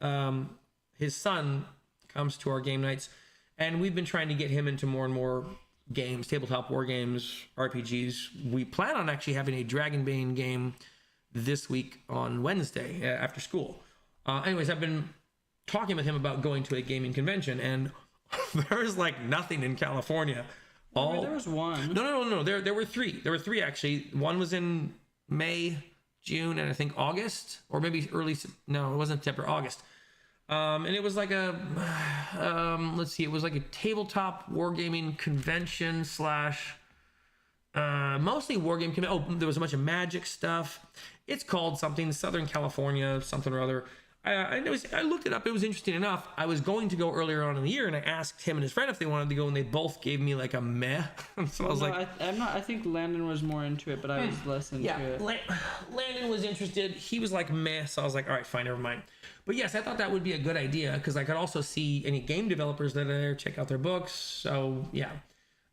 His son comes to our game nights, and we've been trying to get him into more and more games, tabletop war games, RPGs. We plan on actually having a Dragonbane game this week on Wednesday after school. Anyways, I've been talking with him about going to a gaming convention, and there's like nothing in California. There was one. No. There were 3. There were 3 actually. One was in May, June, and I think August, or maybe no, it wasn't September, August. And it was like a, let's see, it was like a tabletop wargaming convention slash, mostly wargame. Oh, there was a bunch of magic stuff. It's called something, Southern California, something or other. I looked it up. It was interesting enough. I was going to go earlier on in the year, and I asked him and his friend if they wanted to go, and they both gave me like a meh. So I was like, I'm not. I think Landon was more into it, but I was less into it. Landon was interested. He was like meh. So I was like, all right, fine, never mind. But yes, I thought that would be a good idea because I could also see any game developers that are there, check out their books. So yeah,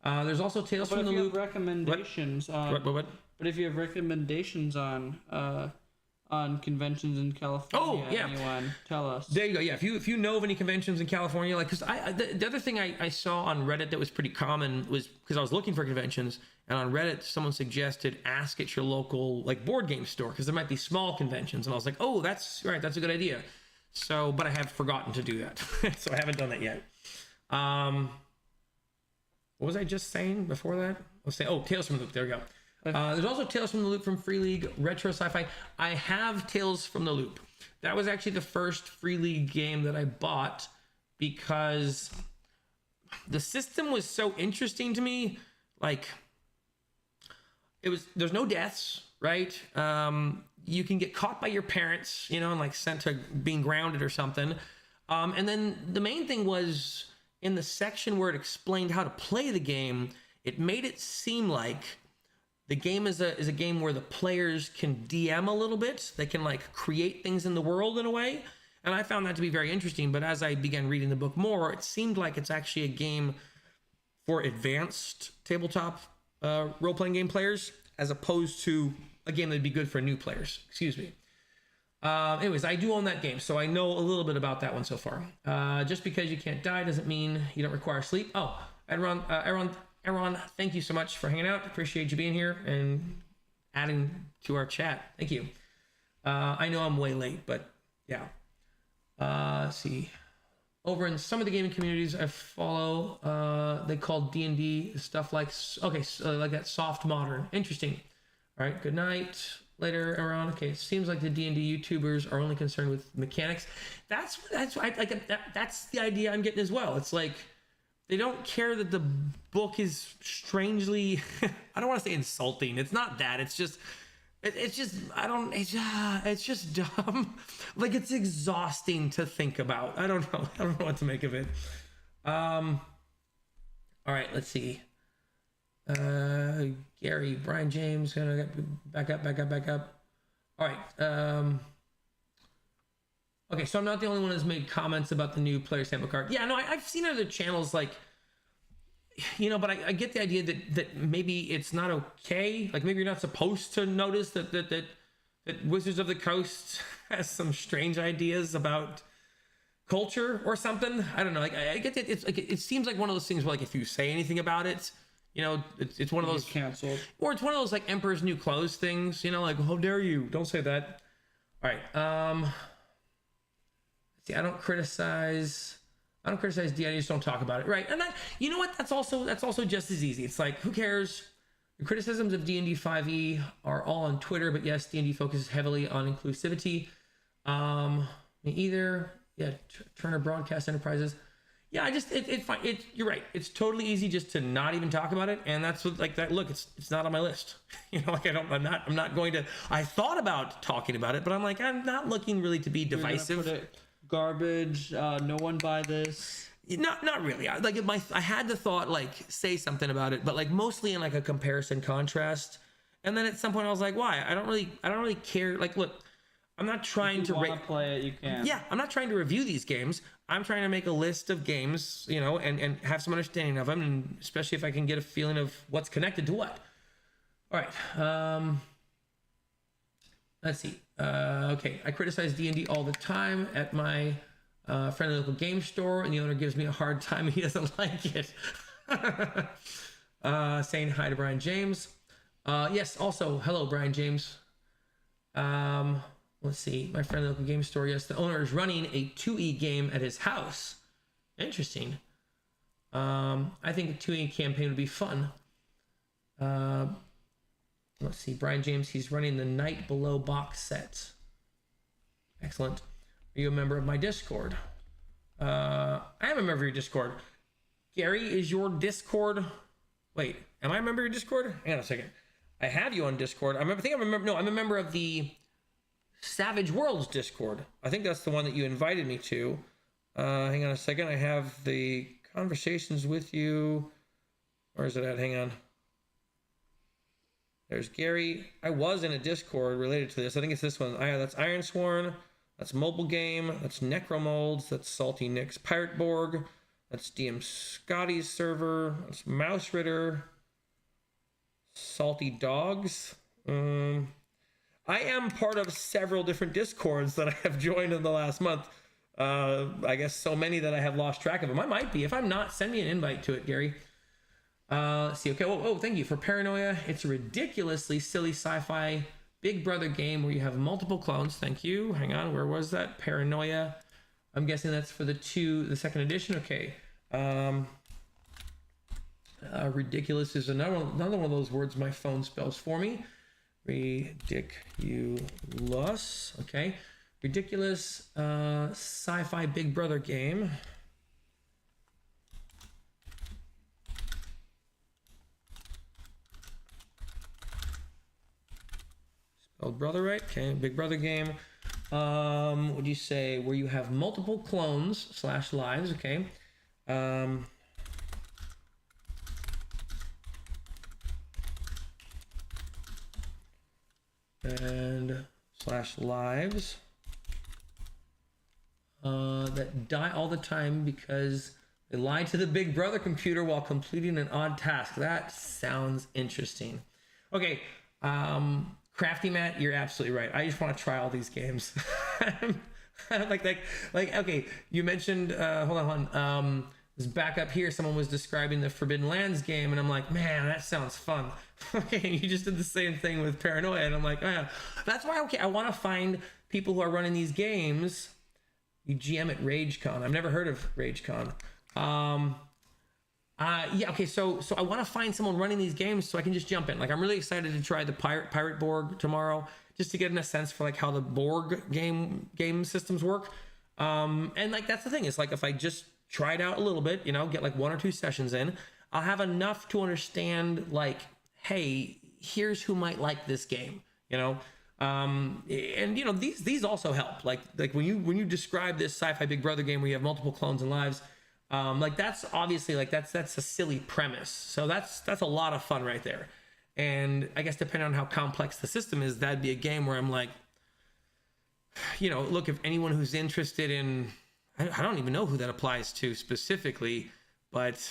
there's also Tales from the Loop. Recommendations on. What? But if you have recommendations on conventions in California, anyone, tell us. There you go. Yeah, if you know of any conventions in California, like, because the other thing I saw on Reddit that was pretty common was because I was looking for conventions, and on Reddit someone suggested ask at your local like board game store because there might be small conventions, and I was like, oh, that's right, that's a good idea. So, but I have forgotten to do that, so I haven't done that yet. What was I just saying before that? Tales from the Loop. There we go. There's also Tales from the Loop from Free League, Retro Sci-Fi. I have Tales from the Loop. That was actually the first Free League game that I bought because the system was so interesting to me. Like, there's no deaths, right? You can get caught by your parents, and like sent to being grounded or something. And then the main thing was in the section where it explained how to play the game, it made it seem like the game is a game where the players can DM a little bit. They can like create things in the world in a way. And I found that to be very interesting. But as I began reading the book more, it seemed like it's actually a game for advanced tabletop role-playing game players, as opposed to a game that'd be good for new players. Excuse me. Anyways, I do own that game, so I know a little bit about that one so far. Just because you can't die doesn't mean you don't require sleep. Oh, Aaron, thank you so much for hanging out. Appreciate you being here and adding to our chat. Thank you. I know I'm way late, but yeah. Let's see. Over in some of the gaming communities I follow, they call D&D stuff like that soft modern. Interesting. All right. Good night. Later, Aaron. Okay. It seems like the D&D YouTubers are only concerned with mechanics. That's the idea I'm getting as well. It's like, they don't care that the book is strangely, I don't want to say insulting. It's not that. It's just dumb. Like, it's exhausting to think about. I don't know what to make of it. All right, let's see. Gary, Brian James, gonna back up. All right. Okay, so I'm not the only one who's made comments about the new player sample card. Yeah, no, I've seen other channels like, but I get the idea that maybe it's not okay. Like, maybe you're not supposed to notice that Wizards of the Coast has some strange ideas about culture or something. I don't know. Like, I get that it's like, it seems like one of those things where, like, if you say anything about it, it's one of those canceled, or it's one of those like Emperor's New Clothes things. Like, how dare you? Don't say that. All right. See, I don't criticize D. I just don't talk about it, right? And that, you know what? That's also just as easy. It's like, who cares? The criticisms of D&D 5e are all on Twitter, but yes, D&D focuses heavily on inclusivity. Me either. Yeah, Turner Broadcast Enterprises. Yeah, it's fine. You're right. It's totally easy just to not even talk about it, and that's what, like, that. Look, it's not on my list. Like, I'm not going to. I thought about talking about it, but I'm like, I'm not looking really to be divisive. Garbage, no one buy this. Not really. I had the thought, like, say something about it, but like mostly in like a comparison contrast. And then at some point I was like, why? I don't really care. Like, look, I'm not trying to play it. You can. Yeah, I'm not trying to review these games. I'm trying to make a list of games, and have some understanding of them, and especially if I can get a feeling of what's connected to what. All right. Let's see. Okay, I criticize D&D all the time at my friendly local game store, and the owner gives me a hard time. He doesn't like it. Saying hi to Brian James. Yes, also, hello, Brian James. Let's see. My friendly local game store. Yes, the owner is running a 2E game at his house. Interesting. I think a 2E campaign would be fun. Let's see, Brian James, he's running the Night Below box set. Excellent. Are you a member of my Discord? I am a member of your Discord. Gary, is your Discord... Wait, am I a member of your Discord? Hang on a second. I have you on Discord. I'm a member of the Savage Worlds Discord. I think that's the one that you invited me to. Hang on a second. I have the conversations with you. Where is it at? Hang on. There's Gary. I was in a Discord related to this. I think it's this one. That's Ironsworn. That's Mobile Game. That's Necromolds. That's Salty Nick's Pirate Borg. That's DM Scotty's server. That's Mouse Ritter. Salty Dogs. I am part of several different Discords that I have joined in the last month. I guess so many that I have lost track of them. I might be. If I'm not, send me an invite to it, Gary. Let's see. Okay. Oh, thank you for Paranoia. It's a ridiculously silly sci-fi Big Brother game where you have multiple clones. Thank you. Hang on. Where was that? Paranoia. I'm guessing that's for the second edition. Okay. Ridiculous is another one of those words my phone spells for me. Ridiculous. Okay. Ridiculous sci-fi Big Brother game. Spelled brother right. Okay. Big Brother game. What do you say? Where you have multiple clones / lives. Okay. And / lives that die all the time because they lie to the Big Brother computer while completing an odd task. That sounds interesting. Okay. Crafty Matt, you're absolutely right. I just want to try all these games. like, okay, you mentioned, hold on. Was back up here, someone was describing the Forbidden Lands game, and I'm like, man, that sounds fun. Okay, you just did the same thing with Paranoia, and I'm like, man, that's why, okay, I want to find people who are running these games. You GM at RageCon. I've never heard of RageCon. Yeah, okay, so I want to find someone running these games so I can just jump in. Like, I'm really excited to try the Pirate Borg tomorrow, just to get in a sense for like how the Borg game systems work. And like that's the thing, is like if I just try it out a little bit, get like 1 or 2 sessions in, I'll have enough to understand like, hey, here's who might like this game, and these also help. Like when you describe this sci-fi Big Brother game where you have multiple clones and lives. Like that's obviously like that's a silly premise. So that's a lot of fun right there. And I guess depending on how complex the system is, that'd be a game where I'm like, look, if anyone who's interested in, I don't even know who that applies to specifically, but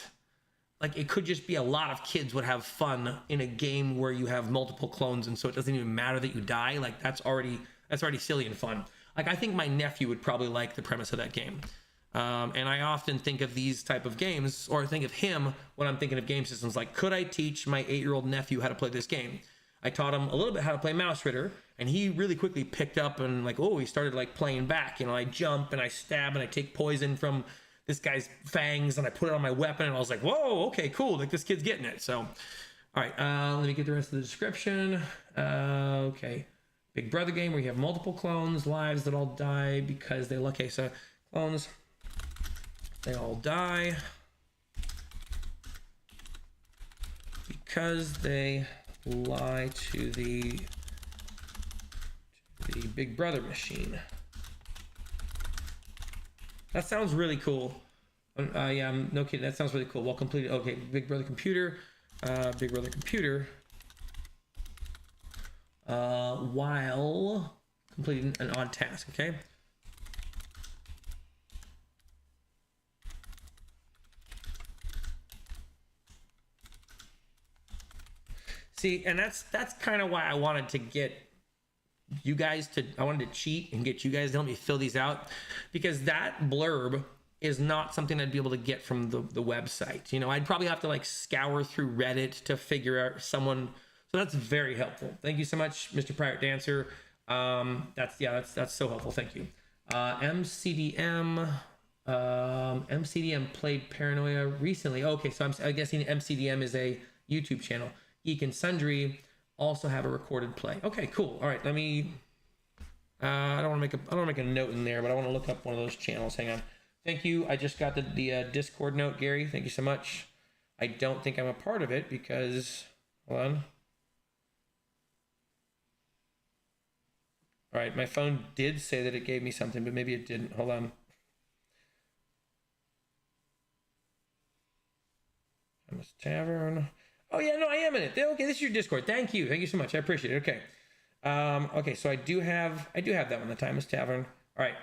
like it could just be a lot of kids would have fun in a game where you have multiple clones, and so it doesn't even matter that you die. Like that's already silly and fun. Like I think my nephew would probably like the premise of that game. And I often think of these type of games, or think of him when I'm thinking of game systems, like, could I teach my 8-year-old nephew how to play this game? I taught him a little bit how to play Mouse Ritter, and he really quickly picked up and like, he started like playing back. I jump and I stab and I take poison from this guy's fangs and I put it on my weapon, and I was like, whoa, okay, cool. Like this kid's getting it. So, all right, let me get the rest of the description. Okay. Big Brother game where you have multiple clones, lives that all die because they, okay, so clones, they all die because they lie to the Big Brother machine. That sounds really cool. Yeah, I'm no kidding. That sounds really cool. Well completed. Okay, Big Brother computer. Big Brother computer. While completing an odd task. Okay. See, and that's kind of why I wanted to get you guys to, I wanted to cheat and get you guys to help me fill these out, because that blurb is not something I'd be able to get from the website. I'd probably have to like scour through Reddit to figure out someone. So that's very helpful. Thank you so much, Mr. Pirate Dancer. That's so helpful. Thank you. MCDM played Paranoia recently. Okay, so I'm guessing MCDM is a YouTube channel. Geek and Sundry also have a recorded play. Okay, cool. All right, let me. I don't want to make a note in there, but I want to look up one of those channels. Hang on. Thank you. I just got the Discord note, Gary. Thank you so much. I don't think I'm a part of it because, hold on. All right, my phone did say that it gave me something, but maybe it didn't. Hold on. Thomas Tavern. Oh yeah, no, I am in it. Okay, this is your Discord. Thank you so much. I appreciate it. Okay. Okay, so I do have that one, the Thomas Tavern. All right.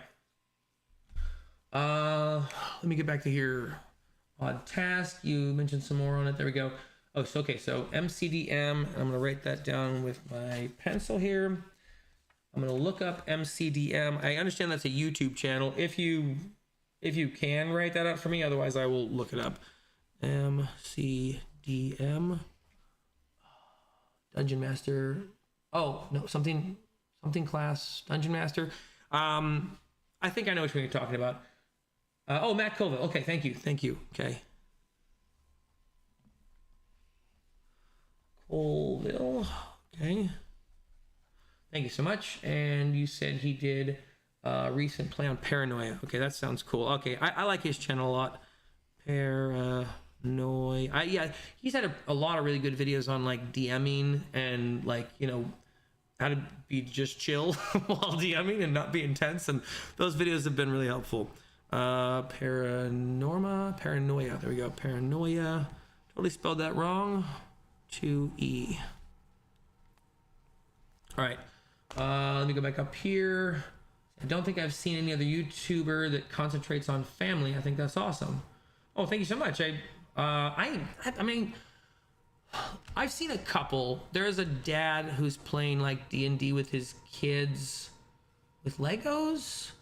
Let me get back to here. Odd task. You mentioned some more on it. There we go. Oh, so okay. So MCDM. I'm gonna write that down with my pencil here. I'm gonna look up MCDM. I understand that's a YouTube channel. If you can write that out for me, otherwise I will look it up. MCDM. Dungeon Master. Oh no, something class. Dungeon Master. I think I know which one you're talking about. Oh, Matt Colville. Okay, thank you. Okay. Colville. Okay. Thank you so much. And you said he did recent play on Paranoia. Okay, that sounds cool. Okay, I like his channel a lot. Paranoia. Yeah, he's had a lot of really good videos on like DMing and like, you know, how to be just chill while DMing and not be intense. And those videos have been really helpful. Paranoia. There we go. Paranoia. Totally spelled that wrong. 2E. All right. Let me go back up here. I don't think I've seen any other YouTuber that concentrates on family. I think that's awesome. Oh, thank you so much. I mean, I've seen a couple. There's a dad who's playing like D&D with his kids with Legos.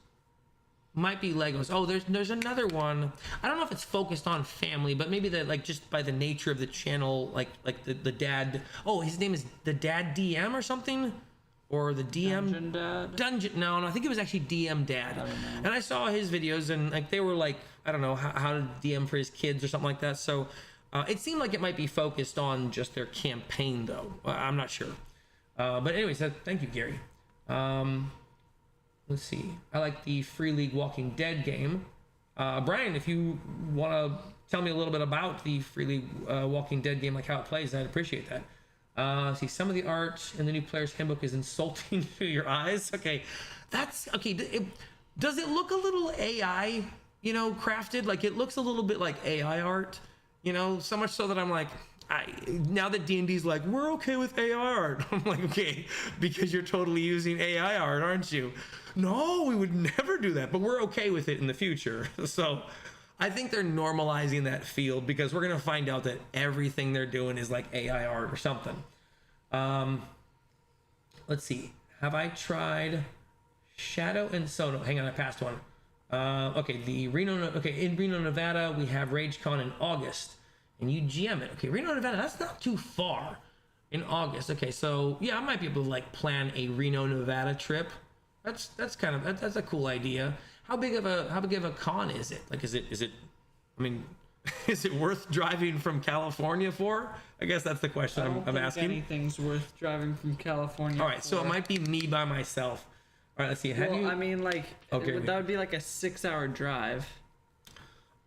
Might be Legos. Oh, there's another one. I don't know if it's focused on family, but maybe that like just by the nature of the channel, like the dad. Oh, his name is the Dad DM or something, or the DM Dungeon Dad. Dungeon. No, I think it was actually DM Dad. And I saw his videos and like they were like, I don't know how to DM for his kids or something like that. So it seemed like it might be focused on just their campaign though. I'm not sure. But anyways, thank you, Gary. Let's see. I like the Free League Walking Dead game. Brian, if you want to tell me a little bit about the Free League Walking Dead game, like how it plays, I'd appreciate that. See, some of the art in the new player's handbook is insulting to your eyes. Okay, that's okay. Does it look a little AI, you know, crafted? Like it looks a little bit like AI art, you know, so much so that I'm like, now that D&D's like, we're okay with AI art. I'm like, okay, because you're totally using AI art, aren't you? No, we would never do that, but we're okay with it in the future. So I think they're normalizing that field because we're going to find out that everything they're doing is like AI art or something. Let's see. Have I tried Shadow and Sono? Hang on, I passed one. Okay, in Reno, Nevada, we have RageCon in August. And you GM it. Okay, Reno, Nevada, that's not too far in August. Okay, so yeah, I might be able to like plan a Reno, Nevada trip. That's a cool idea. How big of a con is it? Like, is it? I mean, is it worth driving from California for? I guess that's the question I'm asking. Anything's worth driving from California. All right, so it might be me by myself. All right, let's see. I mean, like, that would be like a 6-hour drive.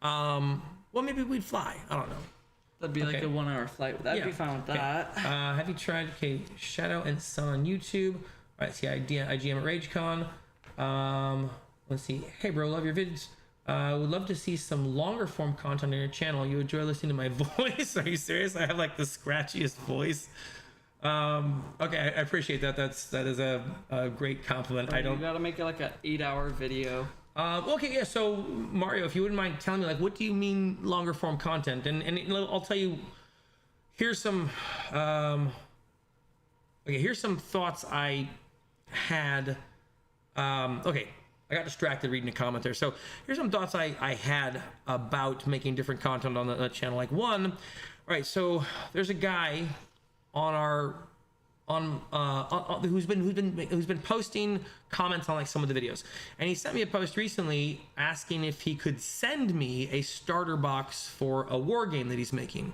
Well, maybe we'd fly. I don't know. That'd be like a 1-hour flight. That'd be fine with that. Have you tried Shadow and Sun on YouTube? All right, see, I GM at RageCon. Let's see. Hey, bro, love your vids. Would love to see some longer form content on your channel. You enjoy listening to my voice? Are you serious? I have like the scratchiest voice. Okay, I appreciate that. That is a great compliment. You gotta make it like an 8-hour video. Okay, yeah. So Mario, if you wouldn't mind telling me, like, what do you mean longer form content? And I'll tell you. Here's some. Here's some thoughts I had. Okay, I got distracted reading a comment there. So here's some thoughts I had about making different content on the channel. Like one, all right. So there's a guy on our who's been posting comments on like some of the videos, and he sent me a post recently asking if he could send me a starter box for a war game that he's making.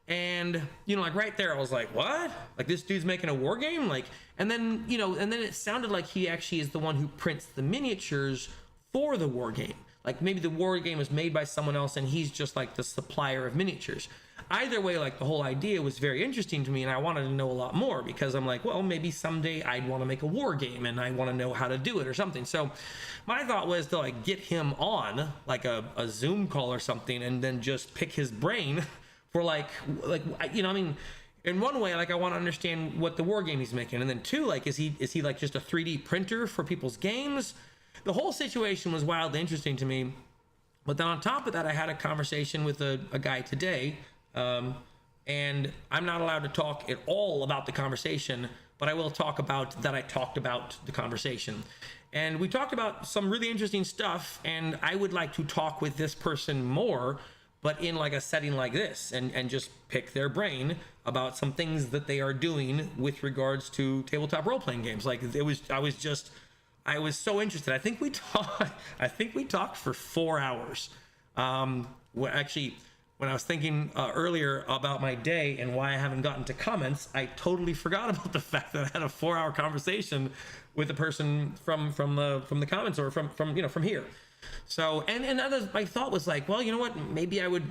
And, you know, like right there, I was like, what? Like this dude's making a war game? Like, and then, you know, and then it sounded like he actually is the one who prints the miniatures for the war game. Like maybe the war game was made by someone else and he's just like the supplier of miniatures. Either way, like the whole idea was very interesting to me and I wanted to know a lot more because I'm like, well, maybe someday I'd want to make a war game and I want to know how to do it or something. So my thought was to like get him on like a Zoom call or something and then just pick his brain for like, you know, I mean, in one way, like I want to understand what the war game he's making. And then two, like, is he like just a 3D printer for people's games? The whole situation was wildly interesting to me. But then on top of that, I had a conversation with a guy today. And I'm not allowed to talk at all about the conversation, but I will talk about that I talked about the conversation. And we talked about some really interesting stuff, and I would like to talk with this person more, but in like a setting like this, and just pick their brain about some things that they are doing with regards to tabletop role-playing games. Like I was so interested. I think we talked for 4 hours. Actually, when I was thinking earlier about my day and why I haven't gotten to comments, I totally forgot about the fact that I had a 4-hour conversation with a person from the comments or from you know, from here. So and my thought was like, well, you know what, maybe I would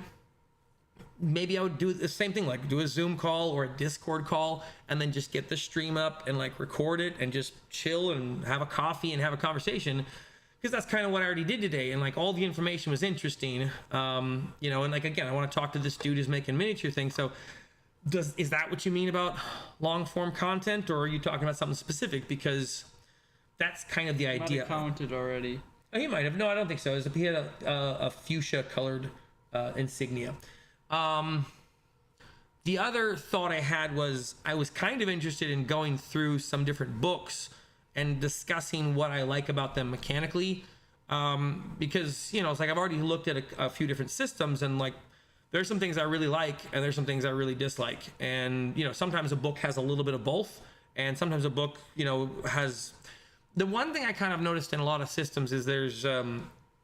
do the same thing, like do a Zoom call or a Discord call and then just get the stream up and like record it and just chill and have a coffee and have a conversation, because that's kind of what I already did today. And like all the information was interesting, you know, and like, again, I want to talk to this dude who's making miniature things. So is that what you mean about long form content, or are you talking about something specific? Because that's kind of the idea. Might have commented already. Oh, he might have. No, I don't think so. He had a fuchsia colored insignia. The other thought I had was I was kind of interested in going through some different books and discussing what I like about them mechanically. Because, you know, it's like I've already looked at a few different systems, and like there's some things I really like and there's some things I really dislike. And, you know, sometimes a book has a little bit of both, and sometimes a book, you know, has... The one thing I kind of noticed in a lot of systems is there's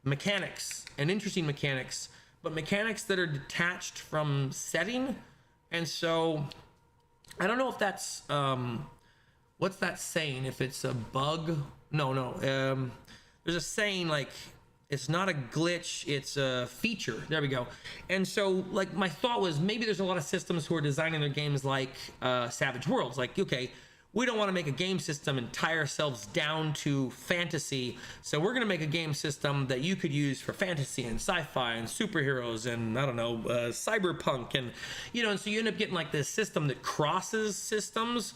mechanics, and interesting mechanics, but mechanics that are detached from setting. And so I don't know if that's what's that saying, if it's a bug. No, there's a saying like it's not a glitch, it's a feature. There we go. And so like my thought was maybe there's a lot of systems who are designing their games like Savage Worlds, like, okay, we don't want to make a game system and tie ourselves down to fantasy, so we're going to make a game system that you could use for fantasy and sci-fi and superheroes and, I don't know, cyberpunk, and, you know, and so you end up getting like this system that crosses systems.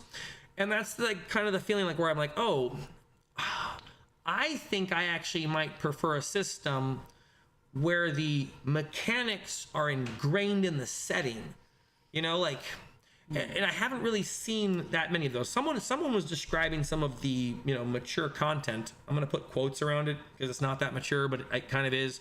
And that's like kind of the feeling like where I'm like, oh, I think I actually might prefer a system where the mechanics are ingrained in the setting, you know, like... And I haven't really seen that many of those. Someone was describing some of the, you know, mature content. I'm going to put quotes around it because it's not that mature, but it kind of is.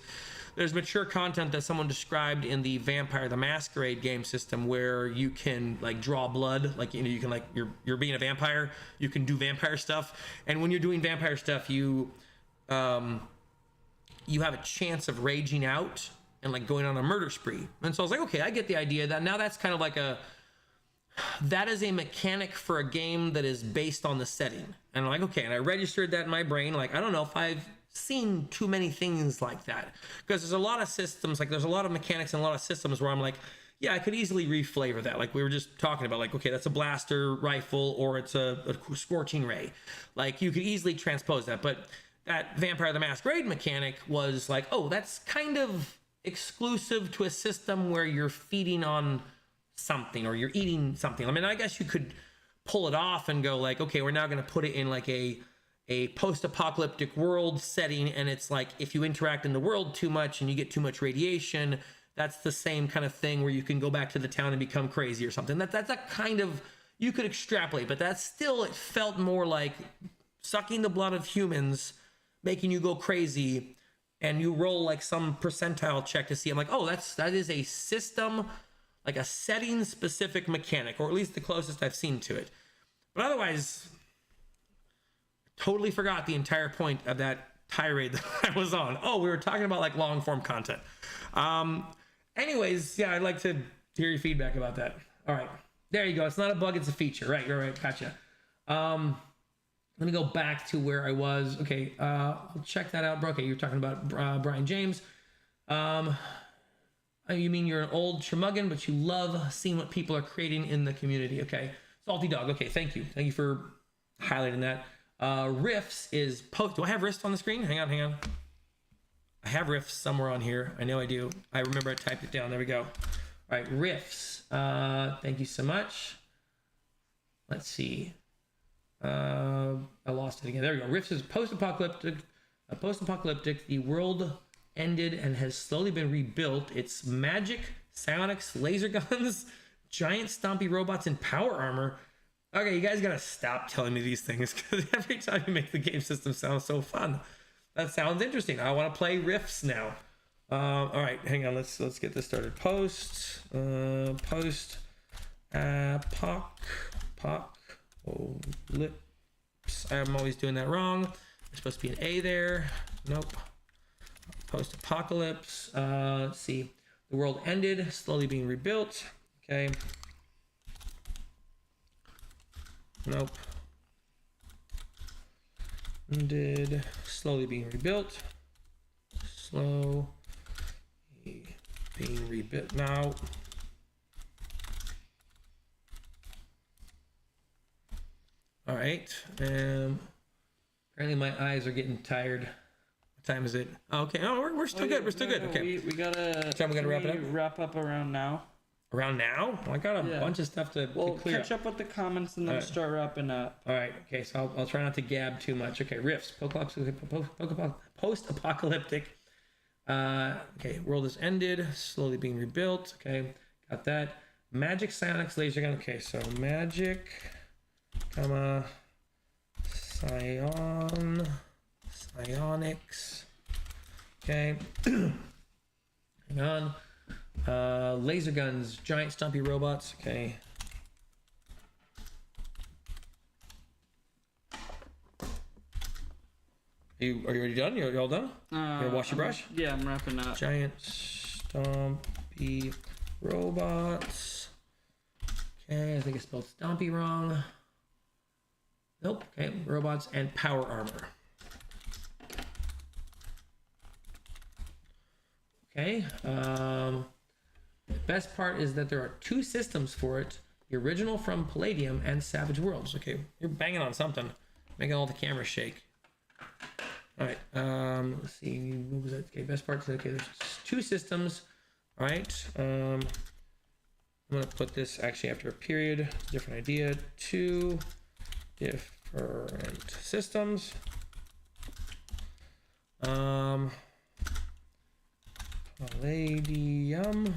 There's mature content that someone described in the Vampire the Masquerade game system where you can like draw blood, like, you know, you can like you're being a vampire, you can do vampire stuff, and when you're doing vampire stuff, you have a chance of raging out and like going on a murder spree. And so I was like, okay, I get the idea that now that's kind of like that is a mechanic for a game that is based on the setting. And I'm like, okay, and I registered that in my brain. Like, I don't know if I've seen too many things like that, because there's a lot of systems, like there's a lot of mechanics and a lot of systems where I'm like, yeah, I could easily reflavor that. Like we were just talking about, like, okay, that's a blaster rifle or it's a scorching ray. Like you could easily transpose that. But that Vampire the Masquerade mechanic was like, oh, that's kind of exclusive to a system where you're feeding on something or you're eating something. I mean, I guess you could pull it off and go like, okay, we're now going to put it in like a post-apocalyptic world setting, and it's like if you interact in the world too much and you get too much radiation, that's the same kind of thing where you can go back to the town and become crazy or something. That's a kind of, you could extrapolate, but that's still, it felt more like sucking the blood of humans, making you go crazy, and you roll like some percentile check to see. I'm like, oh, that is a system, like a setting specific mechanic, or at least the closest I've seen to it. But otherwise, totally forgot the entire point of that tirade that I was on. Oh, we were talking about like long form content. Anyways, yeah, I'd like to hear your feedback about that. All right, there you go. It's not a bug, it's a feature. Right, gotcha. Let me go back to where I was. Okay, I'll check that out, bro. Okay, you're talking about Brian James. You mean you're an old Tremuggin, but you love seeing what people are creating in the community. Okay, Salty Dog. Okay, thank you for highlighting that. Riffs is post. Do I have riffs on the screen? Hang on. I have riffs somewhere on here. I know I do. I remember I typed it down. There we go. All right, riffs. Thank you so much. Let's see. I lost it again. There we go. Riffs is post-apocalyptic. The world ended and has slowly been rebuilt. It's magic, psionics, laser guns, giant stompy robots, and power armor. Okay, you guys gotta stop telling me these things because every time you make the game system sound so fun. That sounds interesting. I want to play riffs now. All right, hang on. Let's get this started. Post lips. I'm always doing that wrong. There's supposed to be an A there. Nope. Post apocalypse. Let's see. The world ended, slowly being rebuilt. Okay. Nope. Ended, slowly being rebuilt. Slow being rebuilt now. All right. Apparently my eyes are getting tired. What time is it? Okay. Oh, we're still good. We're still good. Okay. We gotta. So we gotta wrap it up. Wrap up around now. Around now? Well, I got a bunch of stuff to clear catch up with the comments and then start wrapping up. All right. Okay. So I'll try not to gab too much. Okay. Riffs. Post-apocalyptic. Okay. World has ended. Slowly being rebuilt. Okay. Got that. Magic, psionics, laser gun. Okay. So magic, psionics. Okay. Hang on. Laser guns, giant stumpy robots. Okay. Are you already done? You all done? You gonna wash your brush? Yeah, I'm wrapping up. Giant stumpy robots. Okay, I think I spelled stumpy wrong. Nope. Okay, robots and power armor. Okay. The best part is that there are two systems for it: the original from Palladium and Savage Worlds. Okay, you're banging on something, making all the cameras shake. All right. Let's see. What was that? Okay. Best part is okay. There's two systems. All right. I'm gonna put this actually after a period. Different idea. Two different systems. Palladium.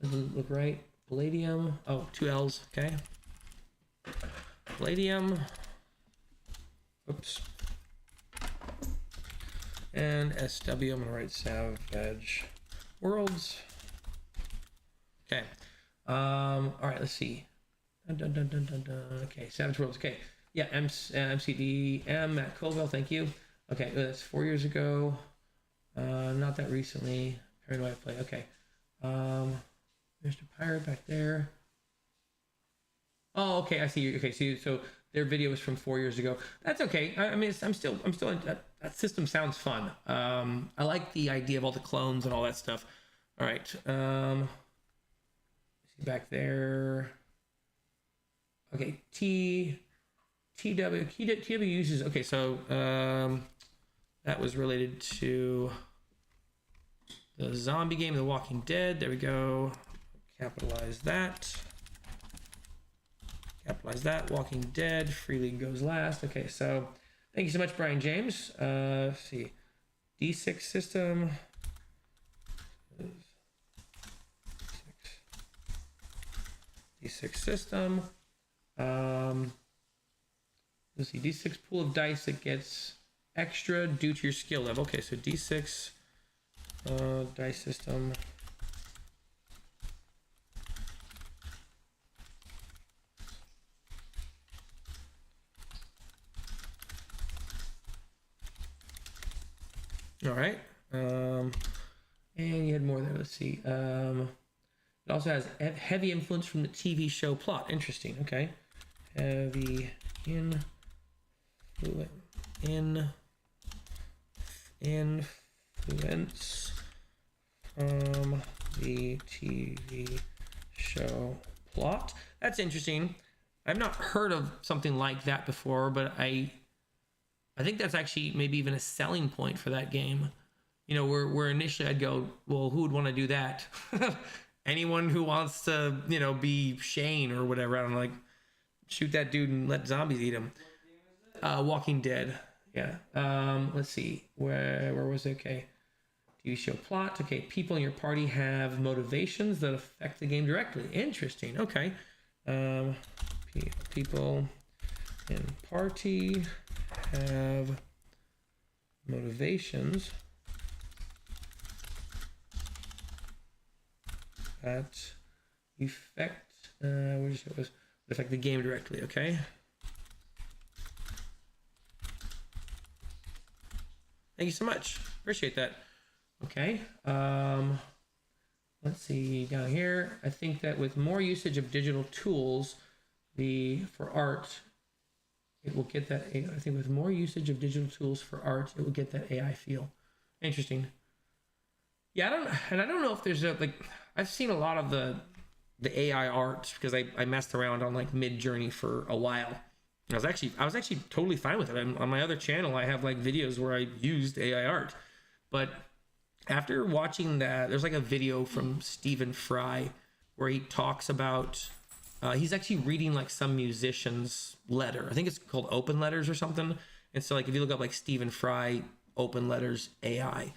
Doesn't look right. Palladium. Oh, two L's. Okay. Palladium. Oops. And SW. I'm gonna write Savage Worlds. Okay. All right. Let's see. Okay. Savage Worlds. Okay. Yeah. MCDM at Colville. Thank you. Okay. That's 4 years ago. Not that recently. Paranoid play. Okay. Mr. Pirate back there. Oh, okay. I see you. Okay. So their video was from 4 years ago. That's okay. I mean, I'm still in that system sounds fun. I like the idea of all the clones and all that stuff. All right. See back there. Okay. TW uses. Okay. So, that was related to the zombie game, The Walking Dead. There we go. Capitalize that. Capitalize that. Walking Dead. Free League goes last. Okay, so thank you so much, Brian James. Let's see. D6 system. D6 system. Let's see. D6 pool of dice that gets extra due to your skill level. Okay, so D6 dice system. All right. And you had more there. Let's see. It also has heavy influence from the TV show plot. Interesting. Okay. Heavy influence from the TV show plot. That's interesting. I've not heard of something like that before, but I think that's actually maybe even a selling point for that game. You know, where initially I'd go, well, who would want to do that? Anyone who wants to, you know, be Shane or whatever. I'm like, shoot that dude and let zombies eat him. Walking Dead. Yeah. Let's see. Where was it? Okay. TV show plot. Okay. People in your party have motivations that affect the game directly. Interesting. Okay. People in party have motivations that affect the game directly. Okay. Thank you so much. Appreciate that. Okay. Let's see down here. I think that with more usage of digital tools, for art, it will get that. I think with more usage of digital tools for art, it will get that AI feel. Interesting. Yeah, I don't know if there's I've seen a lot of the AI art because I messed around on like Mid-Journey for a while. I was actually totally fine with it. On my other channel, I have like videos where I used AI art, but after watching that, there's like a video from Stephen Fry where he talks about he's actually reading like some musician's letter. I think it's called Open Letters or something. And so like if you look up like Stephen Fry Open Letters AI,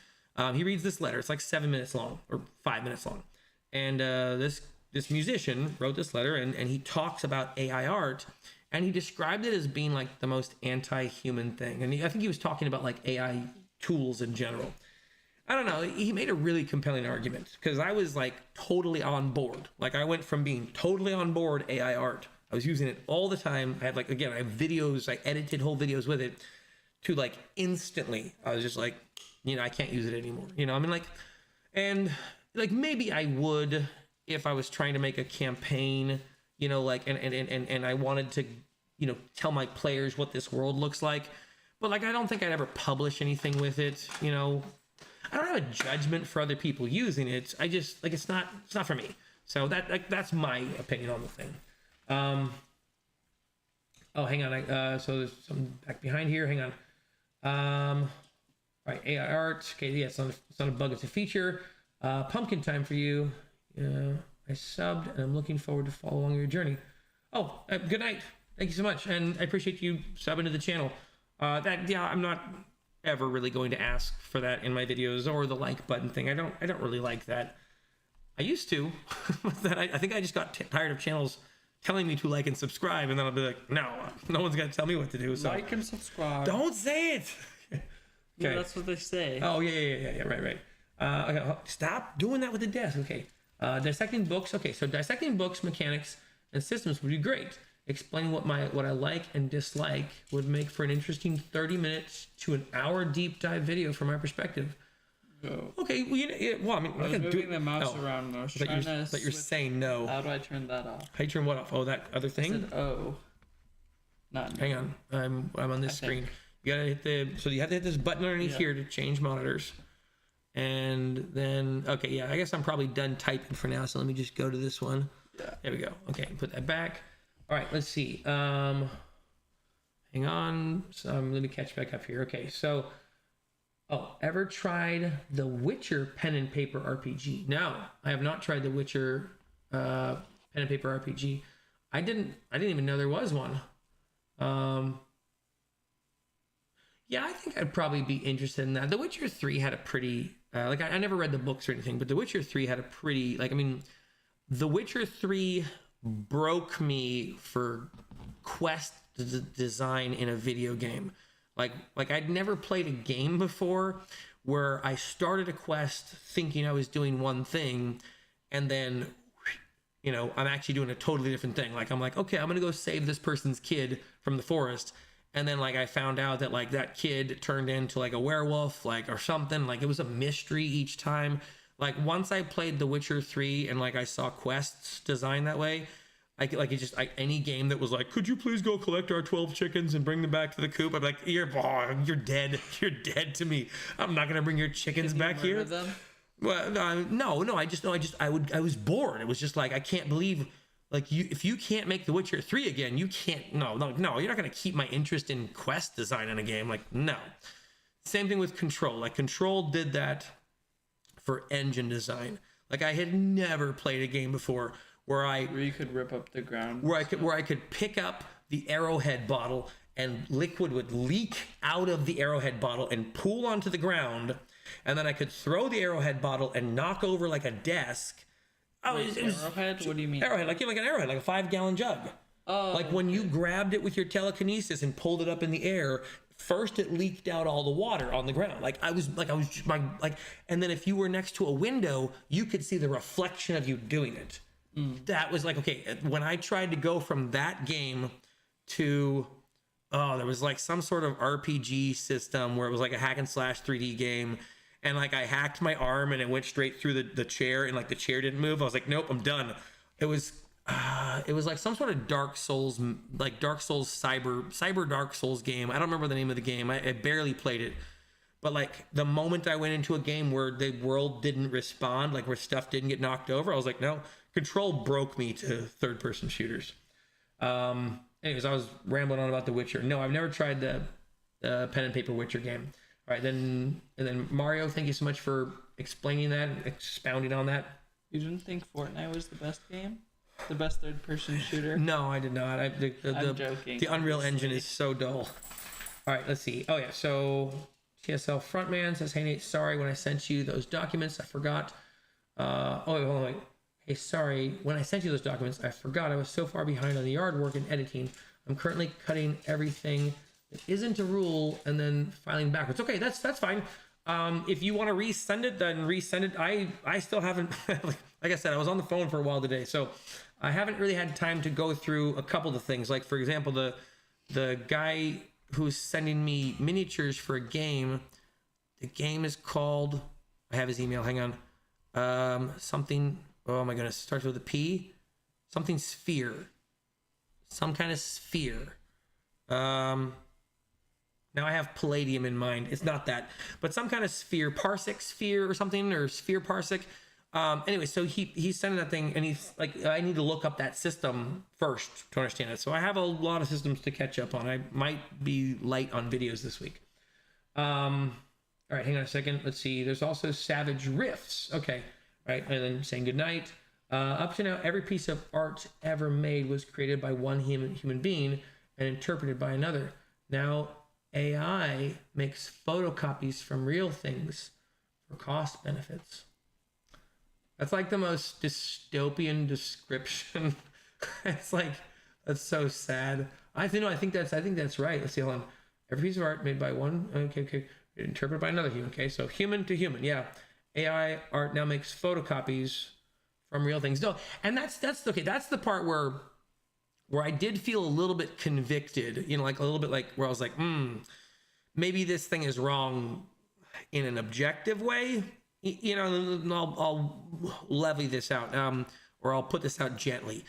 he reads this letter. It's like 7 minutes long or 5 minutes long, and this musician wrote this letter and he talks about AI art. And he described it as being like the most anti-human thing. And I think he was talking about like AI tools in general. I don't know. He made a really compelling argument because I was like totally on board. Like I went from being totally on board AI art. I was using it all the time. I had like, again, I have videos, I edited whole videos with it, to like instantly. I was just like, you know, I can't use it anymore. You know, I mean like, and like maybe I would if I was trying to make a campaign, you know, like, and I wanted to, you know, tell my players what this world looks like. But like, I don't think I'd ever publish anything with it. You know, I don't have a judgment for other people using it. I just like, it's not for me. So that's my opinion on the thing. Oh, hang on. So there's some back behind here. Hang on. All right. AI art. Okay. Yeah. It's not a bug. It's a feature. Pumpkin time for you. I subbed and I'm looking forward to follow along your journey. Oh, good night. Thank you so much. And I appreciate you subbing to the channel. I'm not ever really going to ask for that in my videos or the like button thing. I don't really like that. I used to, but I think I just got tired of channels telling me to like and subscribe. And then I'll be like, no one's going to tell me what to do. So like and subscribe. Don't say it. Okay. Yeah, that's what they say. Oh yeah. Right. Okay, stop doing that with the desk. Okay. Dissecting books. Okay, so dissecting books, mechanics, and systems would be great. Explaining what I like and dislike would make for an interesting 30 minutes to an hour deep dive video from my perspective. Go. Okay, well, I mean, I was moving the mouse around. I was trying to. But you're saying no. How do I turn that off? How do you turn what off? Oh, that other thing. I said, oh. Not. Hang on, I'm on this screen. You gotta hit so you have to hit this button underneath here to change monitors. And then, okay, yeah, I guess I'm probably done typing for now. So let me just go to this one. Yeah. There we go. Okay, put that back. All right, let's see. Hang on. So, let me catch back up here. Okay, so, ever tried the Witcher pen and paper RPG? No, I have not tried the Witcher pen and paper RPG. I didn't even know there was one. Yeah, I think I'd probably be interested in that. The Witcher 3 had a pretty, I never read the books or anything, but The Witcher 3 had a pretty, The Witcher 3 broke me for quest design in a video game. Like I'd never played a game before where I started a quest thinking I was doing one thing, and then, you know, I'm actually doing a totally different thing. Like, I'm like, okay, I'm going to go save this person's kid from the forest. And then, like, I found out that, like, that kid turned into, like, a werewolf, like, or something. Like, it was a mystery each time. Like once I played The Witcher 3 and like I saw quests designed that way, any game that was like, could you please go collect our 12 chickens and bring them back to the coop? I'm like, you're dead. You're dead to me. I'm not gonna bring your chickens back here. Them? Well, no. I was bored. It was just like, I can't believe, like, if you can't make The Witcher 3 again, you can't. No. You're not gonna keep my interest in quest design in a game. Like, no. Same thing with Control. Like, Control did that for engine design. Like, I had never played a game before where you could rip up the ground. Where I could pick up the Arrowhead bottle and liquid would leak out of the Arrowhead bottle and pool onto the ground, and then I could throw the Arrowhead bottle and knock over like a desk. Arrowhead? What do you mean? Arrowhead, like an Arrowhead, like a 5-gallon jug. Oh, like when you grabbed it with your telekinesis and pulled it up in the air, first it leaked out all the water on the ground. And then if you were next to a window, you could see the reflection of you doing it. That was like, okay, when I tried to go from that game to, there was like some sort of RPG system where it was like a hack and slash 3D game. And like I hacked my arm and it went straight through the chair and like the chair didn't move. I was like, nope, I'm done. It was like some sort of Dark Souls, like Dark Souls cyber Dark Souls game. I don't remember the name of the game. I barely played it. But like the moment I went into a game where the world didn't respond, like where stuff didn't get knocked over, I was like, no, Control broke me to third-person shooters. Anyways, I was rambling on about The Witcher. No, I've never tried the pen and paper Witcher game. All right, then Mario, thank you so much for explaining that, expounding on that. You didn't think Fortnite was the best game? The best third-person shooter? No, I did not. I'm joking. The Unreal Engine is so dull. All right, let's see. Oh, yeah, so TSL Frontman says, hey, Nate, sorry when I sent you those documents. I forgot. Wait. Hey, sorry, when I sent you those documents, I forgot I was so far behind on the yard work and editing. I'm currently cutting everything that isn't a rule and then filing backwards. Okay, that's fine. If you want to resend it, then resend it. I still haven't, like I said, I was on the phone for a while today, so I haven't really had time to go through a couple of things. Like, for example, the guy who's sending me miniatures for a game, the game is called, I have his email, hang on, something, oh my goodness, starts with a P, something sphere, some kind of sphere. Now I have Palladium in mind. It's not that, but some kind of sphere, parsec sphere or something, or sphere parsec. Anyway, so he's sending that thing, and he's like, I need to look up that system first to understand it. So I have a lot of systems to catch up on. I might be light on videos this week. All right, hang on a second. Let's see. There's also Savage Rifts. Okay. All right, and then saying goodnight. Up to now, every piece of art ever made was created by one human being and interpreted by another. Now AI makes photocopies from real things for cost benefits. That's like the most dystopian description. It's like, that's so sad. I think that's right. Let's see, hold on. Every piece of art made by one, okay, interpreted by another human. Okay, so human to human, yeah. AI art now makes photocopies from real things. No, and that's okay. That's the part where I did feel a little bit convicted. You know, like a little bit like where I was like, maybe this thing is wrong in an objective way. You know, and I'll levy this out, or I'll put this out gently.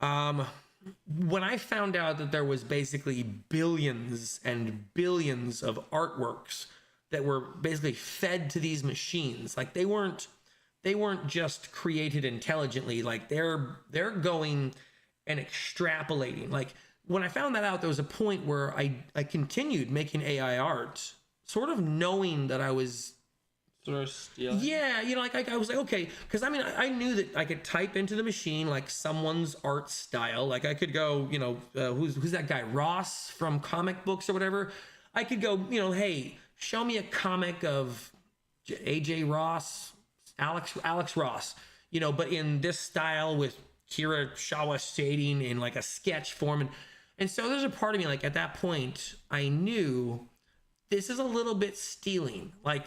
When I found out that there was basically billions and billions of artworks that were basically fed to these machines, like they weren't just created intelligently, like they're going and extrapolating. Like when I found that out, there was a point where I continued making AI art, sort of knowing that I was sort of stealing. Yeah, you know, like I was like, okay, because I mean, I knew that I could type into the machine like someone's art style. Like I could go, you know, who's that guy, Ross from comic books or whatever. I could go, you know, hey, show me a comic of AJ Ross, Alex Ross, you know, but in this style with Kurosawa shading in like a sketch form. And so there's a part of me, like at that point, I knew this is a little bit stealing. Like,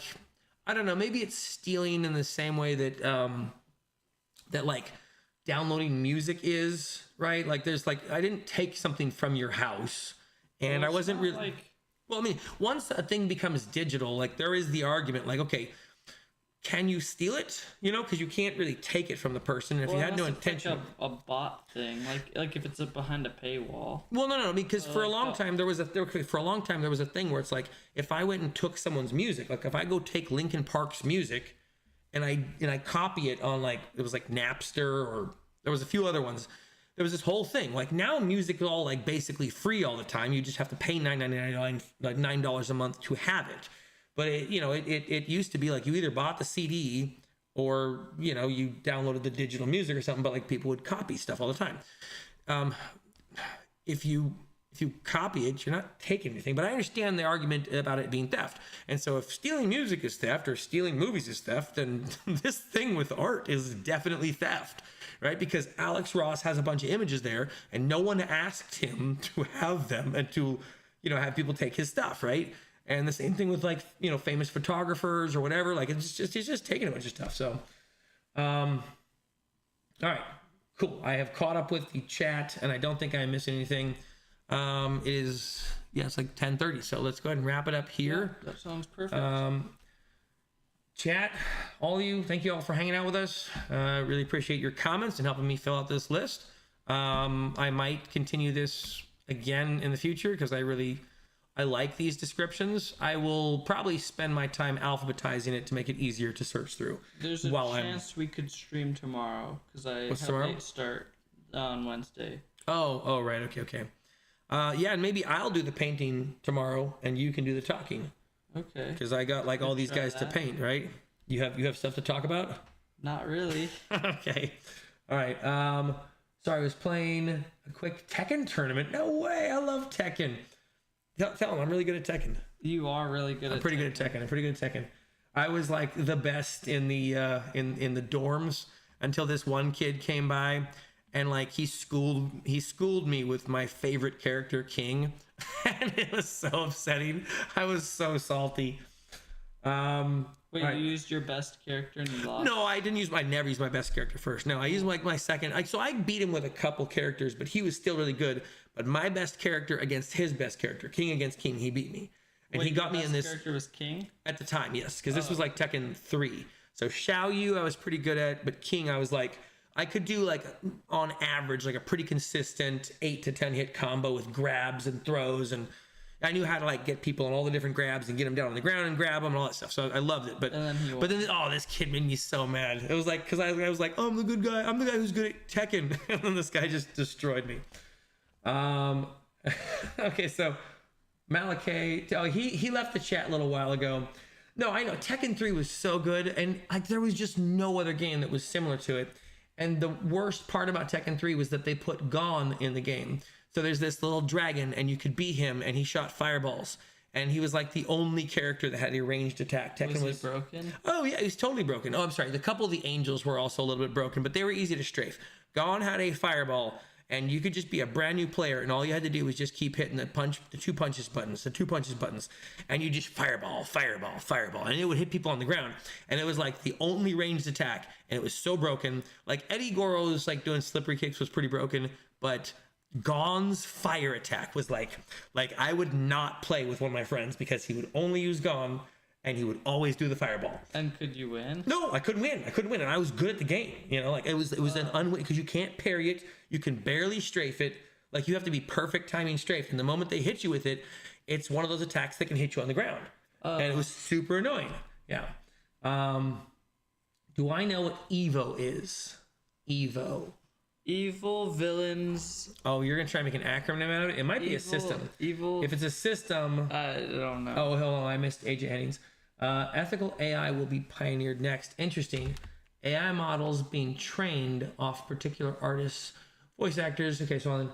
I don't know, maybe it's stealing in the same way that that like downloading music is, right? Like there's like, I didn't take something from your house, and I wasn't really well, I mean, once a thing becomes digital, like there is the argument like, okay, can you steal it? You know, because you can't really take it from the person. If you had no intention, a bot thing, like if it's behind a paywall. Well, no, because for a long time there was a thing where it's like, if I went and took someone's music, like if I go take Linkin Park's music, and I copy it on like, it was like Napster, or there was a few other ones. There was this whole thing. Like now music is all like basically free all the time. You just have to pay $9 a month to have it. But it used to be like you either bought the CD or, you know, you downloaded the digital music or something, but like people would copy stuff all the time. If you copy it, you're not taking anything. But I understand the argument about it being theft. And so if stealing music is theft or stealing movies is theft, then this thing with art is definitely theft, right? Because Alex Ross has a bunch of images there and no one asked him to have them and to, you know, have people take his stuff, right? And the same thing with like, you know, famous photographers or whatever. Like he's just taking a bunch of stuff. So, all right, cool. I have caught up with the chat and I don't think I'm missing anything. It's like 10:30. So let's go ahead and wrap it up here. Yeah, that sounds perfect. Chat, all of you, thank you all for hanging out with us. Really appreciate your comments and helping me fill out this list. I might continue this again in the future because I like these descriptions. I will probably spend my time alphabetizing it to make it easier to search through. There's a chance we could stream tomorrow because I have a late start on Wednesday. Oh, right. Okay. Yeah, and maybe I'll do the painting tomorrow and you can do the talking. Okay. Because I got like all these guys to paint, right? You have stuff to talk about? Not really. Okay. All right. Sorry, I was playing a quick Tekken tournament. No way. I love Tekken. Tell them I'm really good at Tekken. You are really good. I'm pretty good at Tekken. I was like the best in the in the dorms until this one kid came by and like he schooled me with my favorite character, King, and it was so upsetting. I was so salty. Wait, right. You used your best character and you lost? No, I never used my best character first. No, I used like my second. So I beat him with a couple characters, but he was still really good. But my best character against his best character, King against King, he beat me. And Wait, he got me in this. Character was King? At the time, yes. Because this was like Tekken 3. So Xiaoyu I was pretty good at, but King I was like, I could do like on average like a pretty consistent 8 to 10 hit combo with grabs and throws, and I knew how to like get people on all the different grabs and get them down on the ground and grab them and all that stuff. So I loved it. But then this kid made me so mad. It was like, because I was like, oh, I'm the good guy. I'm the guy who's good at Tekken. And then this guy just destroyed me. Okay, so Malachi, he left the chat a little while ago. No, I know Tekken 3 was so good, and like there was just no other game that was similar to it. And the worst part about Tekken 3 was that they put Gon in the game. So there's this little dragon, and you could beat him, and he shot fireballs. And he was like the only character that had a ranged attack. Tekken was he broken? Oh yeah, he was totally broken. Oh, I'm sorry. The couple of the angels were also a little bit broken, but they were easy to strafe. Gon had a fireball, and you could just be a brand new player, and all you had to do was just keep hitting the two punches buttons, and you just fireball, and it would hit people on the ground. And it was like the only ranged attack, and it was so broken. Like Eddie Goro's like doing slippery kicks was pretty broken, but Gon's fire attack was like I would not play with one of my friends because he would only use Gon and he would always do the fireball. And could you win? No, I couldn't win, and I was good at the game. You know, like it was an unwin because you can't parry it, you can barely strafe it. Like you have to be perfect timing strafe, and the moment they hit you with it, it's one of those attacks that can hit you on the ground, and it was super annoying. Yeah. Do I know what Evo is? Evil villains. Oh, you're gonna try and make an acronym out of it? It might be a system. Evil. If it's a system. I don't know. Oh, hold on. I missed AJ Hennings. Ethical AI will be pioneered next. Interesting. AI models being trained off particular artists, voice actors. Okay, so on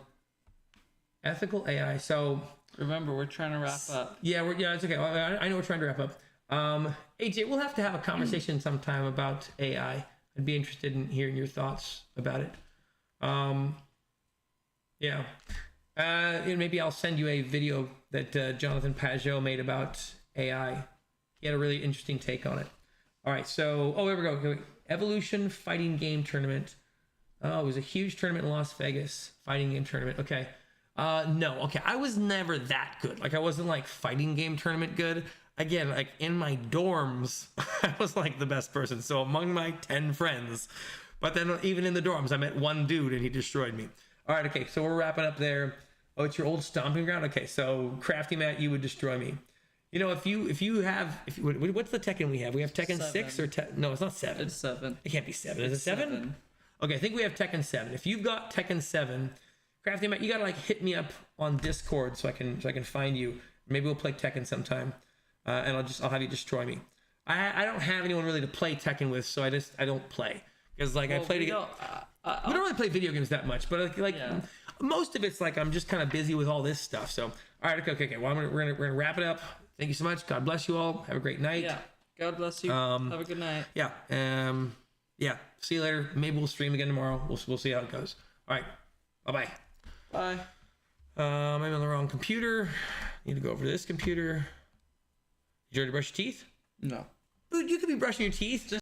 ethical AI. So remember, we're trying to wrap up. Yeah, it's okay. I know we're trying to wrap up. AJ, we'll have to have a conversation sometime about AI. I'd be interested in hearing your thoughts about it. Yeah. And maybe I'll send you a video that Jonathan Pajot made about AI. He had a really interesting take on it. All right, so there we go. Okay. Evolution Fighting Game Tournament. Oh, it was a huge tournament in Las Vegas. Fighting game tournament. Okay. No. Okay, I was never that good. Like I wasn't like fighting game tournament good. again, like in my dorms, I was like the best person. So among my 10 friends, but then even in the dorms, I met one dude and he destroyed me. All right, okay, so we're wrapping up there. Oh, it's your old stomping ground? Okay, so Crafty Matt, you would destroy me. You know, if you have, what's the Tekken we have? We have Tekken 6 or no, it's not 7. It's 7. It can't be 7. Is it 7? Okay, I think we have Tekken 7. If you've got Tekken 7, Crafty Matt, you gotta like hit me up on Discord so I can find you. Maybe we'll play Tekken sometime, and I'll have you destroy me. I don't have anyone really to play Tekken with, so I don't play because like I play. We don't really play video games that much, but like yeah. Most of it's like I'm just kind of busy with all this stuff. So all right, okay. Well, we're gonna wrap it up. Thank you so much. God bless you all. Have a great night. Yeah. God bless you. Have a good night. Yeah. Yeah. See you later. Maybe we'll stream again tomorrow. We'll see how it goes. All right. Bye-bye. Bye. I'm on the wrong computer. Need to go over to this computer. Did you already brush your teeth? No. Dude, you could be brushing your teeth.